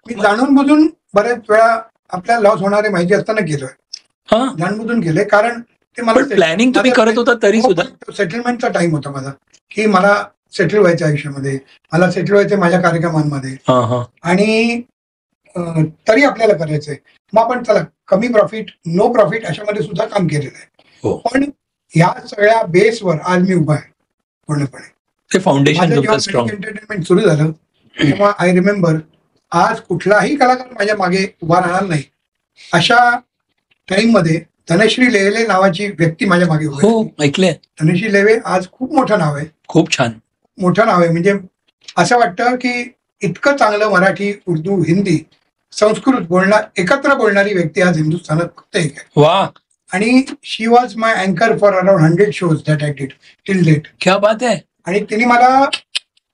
मी जाणून बुजून बऱ्याच वेळा आपल्याला लॉस होणारे माहिती असताना गेलोय, जाणबुजून गेले. कारण ते मला प्लॅनिंग तुम्ही करत होता तरी सुद्धा सेटलमेंटचा टाइम होता माझा, की मला सेटल व्हायचं आयुष्यामध्ये, मला सेटल व्हायचं माझ्या कार्यक्रमांमध्ये, आणि तरी आपल्याला करायचंय. मग आपण चला कमी प्रॉफिट, नो प्रॉफिट अशामध्ये सुद्धा काम केलेलं आहे. पण ह्या सगळ्या बेसवर आज मी उभा आहे पूर्णपणे. ते फाउंडेशन एंटरटेनमेंट सुरू झालं तेव्हा आय रिमेंबर, आज कुठलाही कलाकार माझ्या मागे उभा राहणार नाही अशा टाइम मध्ये धनश्री लेवे नावाची व्यक्ती माझ्या मागे उभी आहे. ऐकले, धनश्री लेवे आज खूप मोठं नाव आहे, खूप छान मोठं नाव आहे. म्हणजे असं वाटतं की इतकं चांगलं मराठी, उर्दू, हिंदी, संस्कृत एकत्र बोलणारी व्यक्ती आज हिंदुस्थानात फक्त एक आहे. वा. आणि शी वॉज माय अँकर for around 100 shows that I did till date. क्या बात आहे. आणि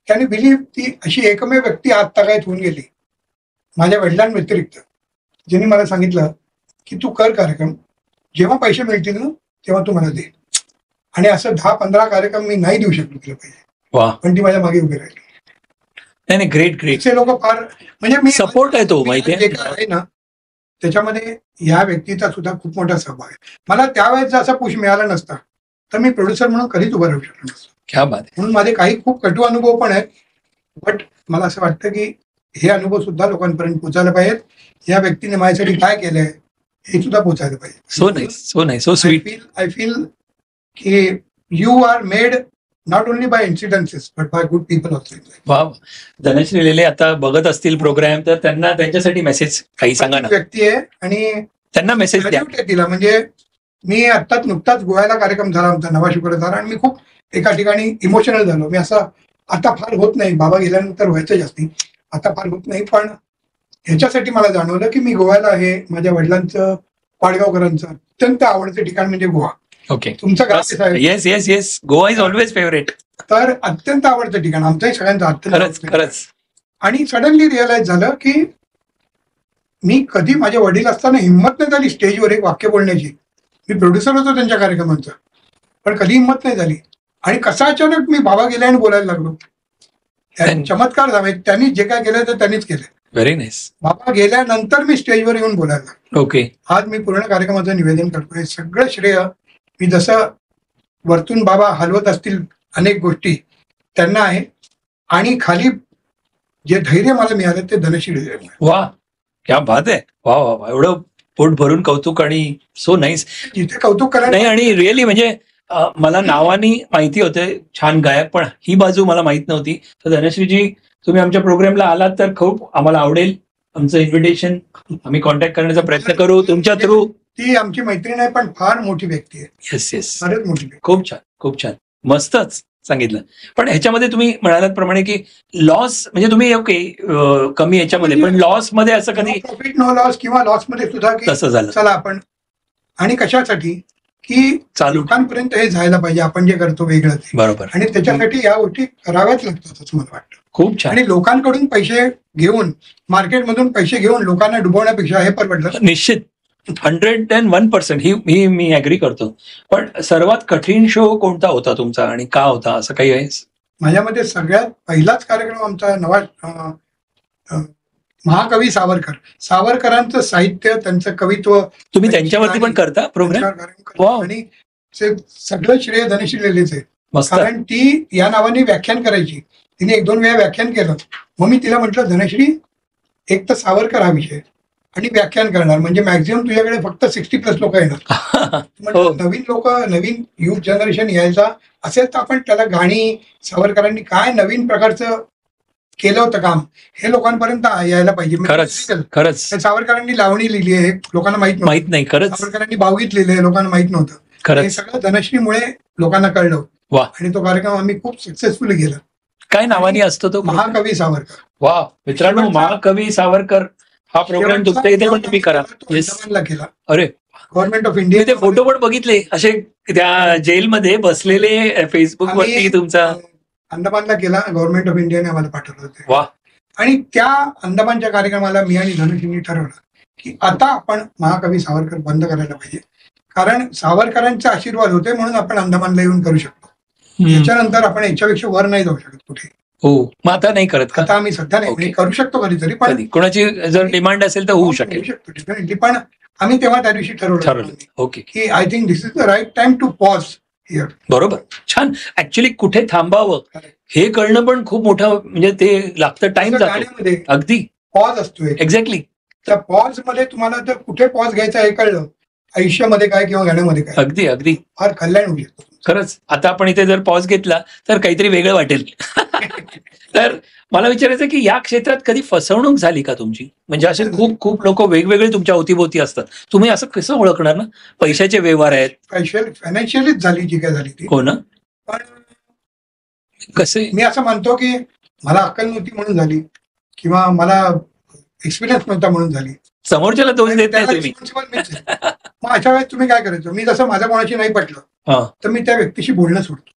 त्याने बिलीव्ह, ती अशी एकमेव व्यक्ती आजतागायत होऊन गेली माझ्या वडिलांव्यतिरिक्त, ज्यांनी मला सांगितलं की तू कर कार्यक्रम, जेव्हा पैसे मिळतील ना तेव्हा तू मला दे. आणि असं 10-15 कार्यक्रम मी नाही देऊ शकलो तुला पैसे, पण ती माझ्या मागे उभी राहिली. नाही, ग्रेट ग्रेट. लोक फार म्हणजे मी सपोर्ट आहे तो, माहिती आहे ना, त्याच्यामध्ये या व्यक्तीचा सुद्धा खूप मोठा सहभाग आहे. मला त्यावेळेस जर असा पुश मिळाला नसता तर मी प्रोड्युसर म्हणून कधीच उभं राहू शकलो नसतो. क्या बात. म्हणून माझे काही खूप कटू अनुभव पण आहेत, बट मला असं वाटतं की हे अनुभव सुद्धा लोकांपर्यंत पोहोचायला पाहिजेत. या व्यक्तीने माझ्यासाठी काय केलंय हे सुद्धा पोहोचायला पाहिजे. So nice, so nice, so sweet. I feel की you are made not only by incidences but by good people also. वा. धनश्री लेले आता बघत असतील प्रोग्राम, तर त्यांना त्यांच्यासाठी मेसेज काही सांगा ना. व्यक्ती आहे आणि त्यांना मेसेज द्या तिला. म्हणजे मी आत्ताच नुकताच गोव्याला कार्यक्रम झाला आमचा, नवा शुक्रवार, आणि मी खूप एका ठिकाणी इमोशनल झालो. मी असं आता फार होत नाही, बाबा गेल्यानंतर व्हायचं जास्ती, आता फार होत नाही, पण ह्याच्यासाठी मला जाणवलं की मी गोव्याला आहे, माझ्या वडिलांचं, पाडगावकरांचं अत्यंत आवडतं ठिकाण म्हणजे गोवा. ओके. तुमचं गाव? Yes yes yes, Goa is always favourite. तर अत्यंत आवडतं ठिकाण आमचंही, सगळ्यांचं अत्यंत. खरंच. आणि सडनली रिअलाइज झालं की मी कधी माझ्या वडील असताना हिंमत नाही झाली स्टेजवर एक वाक्य बोलण्याची. मी प्रोड्युसर होतो त्यांच्या कार्यक्रमांचा, पण कधी हिंमत नाही झाली. आणि कसा अचानक मी बाबा गेले आणि बोलायला लागलो. चमत्कार झाले. त्यांनी जे काय केलं ते त्यांनीच केलं. Very nice. बाबा गेल्यानंतर मी स्टेजवर येऊन बोलायला लागलो. ओके. आज मी पूर्ण कार्यक्रमाचं निवेदन करतोय. सगळं श्रेय मी जसं वरतून बाबा हलवत असतील अनेक गोष्टी त्यांना आहे, आणि खाली जे धैर्य मला मिळालं ते धनश्री लेवे. वा, क्या बात आहे. वा वा वा. एवढं पोट भरून कौतुक, आणि सो नाईस. जिथे कौतुक करायला नाही, आणि रिअली म्हणजे मला नावानी माहिती होते छान गायक, पण ही बाजू मला माहित नव्हती. तर धनश्रीजी, तुम्ही आमच्या प्रोग्रामला आलात तर खूप आम्हाला आवडेल. आमचं इन्व्हिटेशन आम्ही कॉन्टॅक्ट करण्याचा प्रयत्न करू तुमच्या थ्रू. ती आमची मैत्रीण आहे, पण फार मोठी व्यक्ती आहे. येस येस, फारच मोठी. खूप छान, खूप छान, मस्तच सांगितलं. पण ह्याच्यामध्ये तुम्ही म्हणालात प्रमाणे की लॉस म्हणजे तुम्ही ओके कमी याच्यामध्ये, पण लॉस मध्ये असं कधी प्रॉफिट नो लॉस, किंवा लॉस मध्ये सुद्धा तसं झालं. चला आपण, आणि कशासाठी की चालू लोकांपर्यंत हे जायला पाहिजे आपण जे करतो वेगळं. बरोबर. आणि त्याच्यासाठी या गोष्टी कराव्याच लागतात असं मला वाटतं. खूप छान. आणि लोकांकडून पैसे घेऊन, मार्केटमधून पैसे घेऊन लोकांना डुबवण्यापेक्षा हे परवडलं. निश्चित 101%. मी ऍग्री करतो. पण सर्वात कठीण शो कोणता होता तुमचा आणि का होता, असं काही आहे? माझ्यामध्ये सगळ्यात पहिलाच कार्यक्रम आमचा नवा महाकवी सावरकरांचं साहित्य, त्यांचं कवित्व. तुम्ही त्यांच्यावरती पण करता प्रोग्राम? आणि सगळं श्रेय धनश्री लेलेच आहे. कारण ती या नावाने व्याख्यान करायची. तिने 1-2 वेळा व्याख्यान केलं. मग मी तिला म्हटलं, धनश्री, एक तर सावरकर हा विषय आणि व्याख्यान करणार म्हणजे मॅक्झिमम तुझ्याकडे फक्त 60+ लोक येणार. नवीन लोक, नवीन युथ जनरेशन यायचा असेल तर आपण त्याला गाणी, सावरकरांनी काय नवीन प्रकारचं केलं होतं काम, हे लोकांपर्यंत यायला पाहिजे. खरंच. सावरकरांनी लावणी लिहिली आहे, लोकांना माहित नाही. खरंच. सावरकरांनी भावगीत लिहिलंय, लोकांना माहित नव्हतं. हे सगळं धनश्रीमुळे लोकांना कळलं. आणि तो कार्यक्रम आम्ही खूप सक्सेसफुली केला. काय नावाने असतो तो? महाकवी सावरकर. वा मित्रांनो, महाकवी सावरकर हा प्रोग्राम तुमच्या इथे पण तुम्ही करा. अंदमानला केला. अरे, गव्हर्नमेंट ऑफ इंडिया. ते फोटो पण बघितले असे त्या जेलमध्ये बसलेले फेसबुकवरती तुमचा. अंदमानला केला, गव्हर्नमेंट ऑफ इंडियाने आम्हाला पाठवलं होतं. वा. आणि त्या अंदमानच्या कार्यक्रमाला मी आणि धनश्रींनी ठरवलं की आता आपण महाकवी सावरकर बंद करायला पाहिजे. कारण सावरकरांचे आशीर्वाद होते म्हणून आपण अंदमानला येऊन करू शकतो. त्याच्यानंतर आपण याच्यापेक्षा वर नाही जाऊ शकत कुठे. हो, मग आता नाही करत का? आता आम्ही सध्या नाही, Okay. करू शकतो कधीतरी, पण कोणाची जर डिमांड असेल तर होऊ शकेल. शकतो डेफिनेटली. पण आम्ही तेव्हा त्या दिवशी ठरवलं ओके, की I think this is the right time to pause here. बरोबर, छान. ऍक्च्युली कुठे थांबावं हे कळणं पण खूप मोठं, म्हणजे ते लागतं, टाइम जातो. गाण्यामध्ये अगदी पॉज असतोय. एक्झॅक्टली. त्या पॉज मध्ये तुम्हाला जर कुठे पॉज घ्यायचा हे कळलं, आयुष्यामध्ये काय किंवा गाण्यामध्ये काय, अगदी अगदी फार कल्याण होऊ शकतो. खरंच. आता आपण इथे जर पॉज घेतला तर काहीतरी वेगळं वाटेल. तर मला विचारायचं की या क्षेत्रात कधी फसवणूक झाली का तुमची? म्हणजे असे खूप खूप लोक वेगवेगळे तुमच्या अवतीभोवती असतात, तुम्ही असं कसं ओळखणार ना? पैशाचे व्यवहार आहेत, फायनान्शियलीच झाली जी काय झाली ती. हो ना? पण कसे? मी असं मानतो की मला अक्कल नव्हती म्हणून झाली, किंवा मला एक्सपिरियन्स नव्हता म्हणून झाली. समोरच्याला दोष देत नाही तुम्ही. मग अशा वेळेस तुम्ही काय करायचं, मी जसं माझ्या कोणाशी नाही पटलं तर मी त्या व्यक्तीशी बोलणं सोडतो.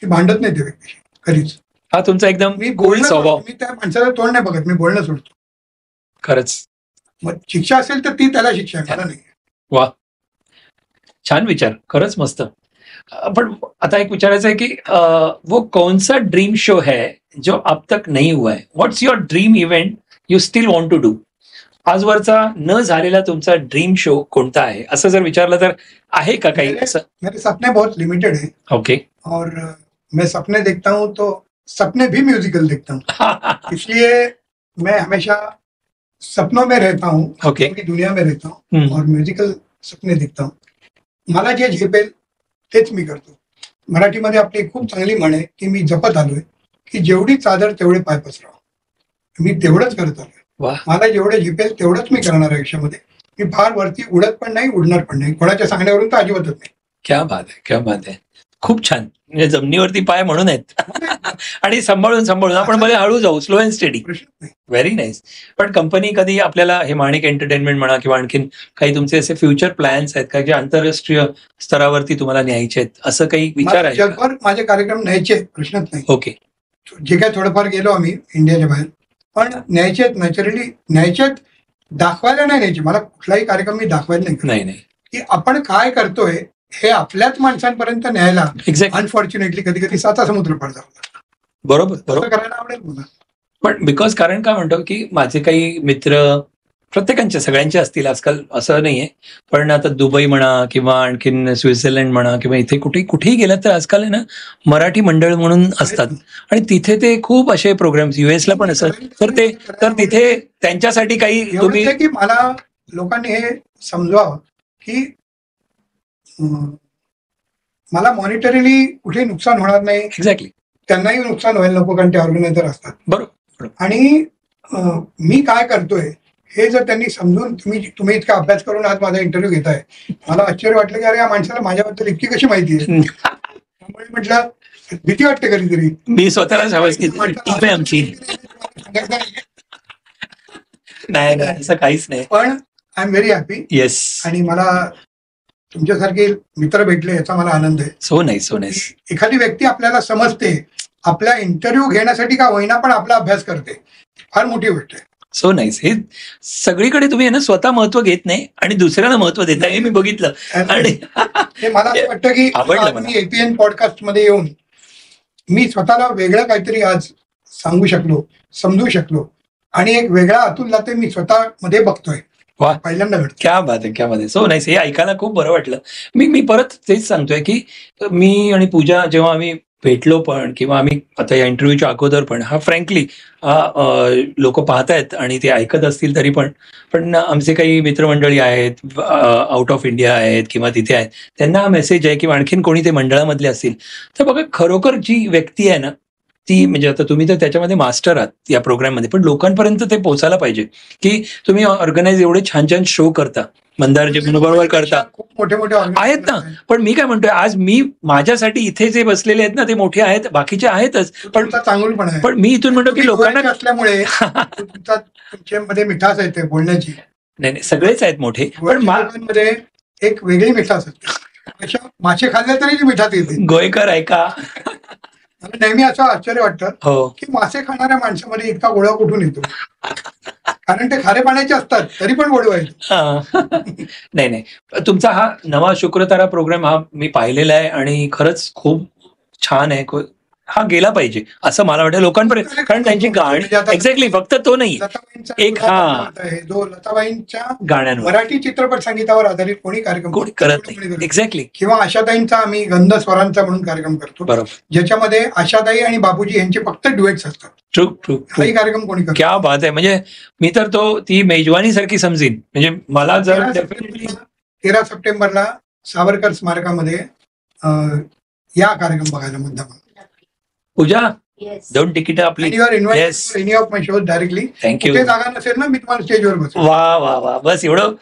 मी भांडत नाही त्या व्यक्तीशी कधीच. हा तुमचा एकदम मी बोलणं स्वभाव. मी त्या माणसाला तोंड नाही बघत, मी बोलणं सोडतो. खरंच. मग शिक्षा असेल तर ती त्याला शिक्षा आहे, मला नाही. वा, छान विचार, खरंच मस्त. पण आता एक विचारायचं आहे की वो कौन सा ड्रीम शो है जो अब तक नहीं हुआ है? What's your dream event you still want to do? आजवरचा न झालेला तुमचा ड्रीम शो कोणता आहे, असं जर विचारलं तर आहे का काही असं? मेरे सपने बहुत लिमिटेड है. ओके. और मैं सपने देखता हूँ तो सपने भी म्यूजिकल देखता हूँ. इसलिए मैं हमेशा सपनों में रहता हूँ, ओके. की दुनिया में रहता हूँ और म्युझिकल सपने देखता हूँ. मला जे झेपेल तेच मी करतो. मराठीमध्ये आपली खूप चांगली म्हण आहे की मी जपत आलोय की जेवढी चादर तेवढे पाय पसरावं. मी तेवढंच करत आलोय. मला जेवढे झेपेल तेवढंच मी करणार आयुष्यामध्ये. मी फार वरती उडत पण नाही, उडणार पण नाही, कोणाच्या सांगण्यावरून तर अजिबातच नाही. क्या बात आहे, क्या बात आहे. खूप छान. म्हणजे जमिनीवरती पाय म्हणून आहेत. आणि सांभाळून सांभाळून आपण भले हळू जाऊ, slow and steady. Very nice. पण कंपनी कधी आपल्याला हे माणिक एंटरटेनमेंट म्हणा किंवा आणखीन काही तुमचे असे फ्युचर प्लॅन्स आहेत का जे आंतरराष्ट्रीय स्तरावरती तुम्हाला न्यायचे आहेत, असं काही विचार आहे? जगभर माझे कार्यक्रम न्यायचे, प्रश्नच नाही. ओके. जे काय थोडंफार गेलो आम्ही इंडियाच्या बाहेर, पण न्यायचेत, नॅचरली न्यायचेत. दाखवायला नाही न्यायचे. मला कुठलाही कार्यक्रम मी दाखवायला नाही नाही की आपण काय करतोय हे आपल्याच माणसांपर्यंत न्यायला अनफॉर्च्युनेटली कधी कधी 7 समुद्र पार जावं लागतं. बरोबर करायला आवडेल मला. पण बिकॉज कारण काय म्हणतो की माझे काही मित्र, प्रत्येकांचे, सगळ्यांचे असतील आजकाल असं नाहीये, पण आता दुबई म्हणा किंवा आणखीन स्वित्झर्लंड म्हणा किंवा इथे कुठेही गेलं तर आजकाल आहे ना मराठी मंडळ म्हणून असतात आणि तिथे ते खूप असे प्रोग्राम्स, युएसला पण असतात, तर तिथे त्यांच्यासाठी काही तुम्ही? की मला लोकांनी हे समजावं की मला मॉनिटरीली कुठे नुकसान होणार नाही. एक्झॅक्टली. त्यांनाही नुकसान व्हायला नको, कारण ते ऑर्गनायझर असतात. बरोबर. आणि मी काय करतोय हे जर त्यांनी समजून, तुम्ही इतका अभ्यास करून आज माझा इंटरव्ह्यू घेताय, मला आश्चर्य वाटलं की अरे या माणसाला माझ्याबद्दल इतकी कशी माहिती आहे. त्यामुळे म्हटलं भीती वाटते कधीतरी. मी स्वतःला आमची नाही असं काहीच नाही. पण I am very happy. Yes. आणि मला तुमच्यासारखे मित्र भेटले याचा मला आनंद आहे. So nice, so nice. एखादी व्यक्ती आपल्याला समजते, आपला इंटरव्ह्यू घेण्यासाठी का होईना पण आपला अभ्यास करते, फार मोठी गोष्ट आहे. So nice. हे सगळीकडे तुम्ही ना स्वतः महत्व घेत नाही आणि दुसऱ्याला महत्व देता, हे मी बघितलं. आणि मला असं वाटतं की मी एपीएन पॉडकास्ट मध्ये येऊन मी स्वतःला वेगळं काहीतरी आज सांगू शकलो, समजू शकलो, आणि एक वेगळा अतुल लाते मी स्वतः मध्ये बघतोय. वा, पहिल्यांदा घडतं. क्या बात आहे, क्या बात आहे. So nice. हे ऐकायला खूप बरं वाटलं. मी परत तेच सांगतोय की मी आणि पूजा जेव्हा आम्ही भेटलो पण, किंवा आम्ही आता या इंटरव्ह्यूच्या अगोदर पण, हा फ्रँकली लोक पाहतायत आणि ते ऐकत असतील तरी पण आमचे काही मित्रमंडळी आहेत, आउट ऑफ इंडिया आहेत किंवा तिथे आहेत, त्यांना हा मेसेज आहे किंवा आणखीन कोणी ते मंडळामधले असतील तर बघा, खरोखर जी व्यक्ती आहे ना ती, म्हणजे आता तुम्ही तर त्याच्यामध्ये मास्टर आहात या प्रोग्राममध्ये, पण लोकांपर्यंत ते पोहोचायला पाहिजे की तुम्ही ऑर्गनाईज एवढे छान छान शो करता, मंदार जे बरोबर करता, खूप मोठे मोठे आहेत ना. पण मी काय म्हणतोय, आज मी माझ्यासाठी इथे जे बसलेले आहेत ना ते मोठे आहेत, बाकीचे आहेतच, पण चांगलं पण आहे. पण मी इथून म्हणतो की लोकांना असल्यामुळे तुमच्यामध्ये मिठास आहे बोलण्याची. नाही, सगळेच आहेत मोठे, पण मध्ये एक वेगळी मिठास असते. मासे खाल्ले तरी ती मिठास येते. गोयकर आहे का? मला नेहमी असं आश्चर्य वाटतं हो की मासे खाणाऱ्या माणसामध्ये इतका गोळा कुठून येतो, कारण ते खारे पाण्याचे असतात तरी पण गोड व्हायचं. नाही, तुमचा हा नवा शुक्रतारा प्रोग्राम हा मी पाहिलेला आहे आणि खरंच खूप छान आहे. हा गेला पाहिजे असं मला वाटतं लोकांपर्यंत, कारण त्यांची गाणी एक्झॅक्टली फक्त तो नाही लताबाईंचा एक जो लताबाईंच्या गाण्यांवर मराठी चित्रपट संगीतावर आधारित कोणी कार्यक्रम कोणी करत नाही. एक्झॅक्टली. किंवा आशाताईंचा आम्ही गंध स्वरांचा म्हणून कार्यक्रम करतो, बरोबर, ज्याच्यामध्ये आशाताई आणि बाबूजी यांचे फक्त ड्युएट्स असतात. True true. काही कार्यक्रम कोणी करतो. क्या बात आहे. म्हणजे मी तर ती मेजवानी सारखी समजीन. म्हणजे मला जर 13 सप्टेंबरला सावरकर स्मारकामध्ये या कार्यक्रम बघायला मुद्दाम. पूजा 2 तिकीट आपली. Any of my shows directly. Thank you. जागा नसेल ना, मी तुम्हाला स्टेजवर बसतो. वा वा वा, बस एवढं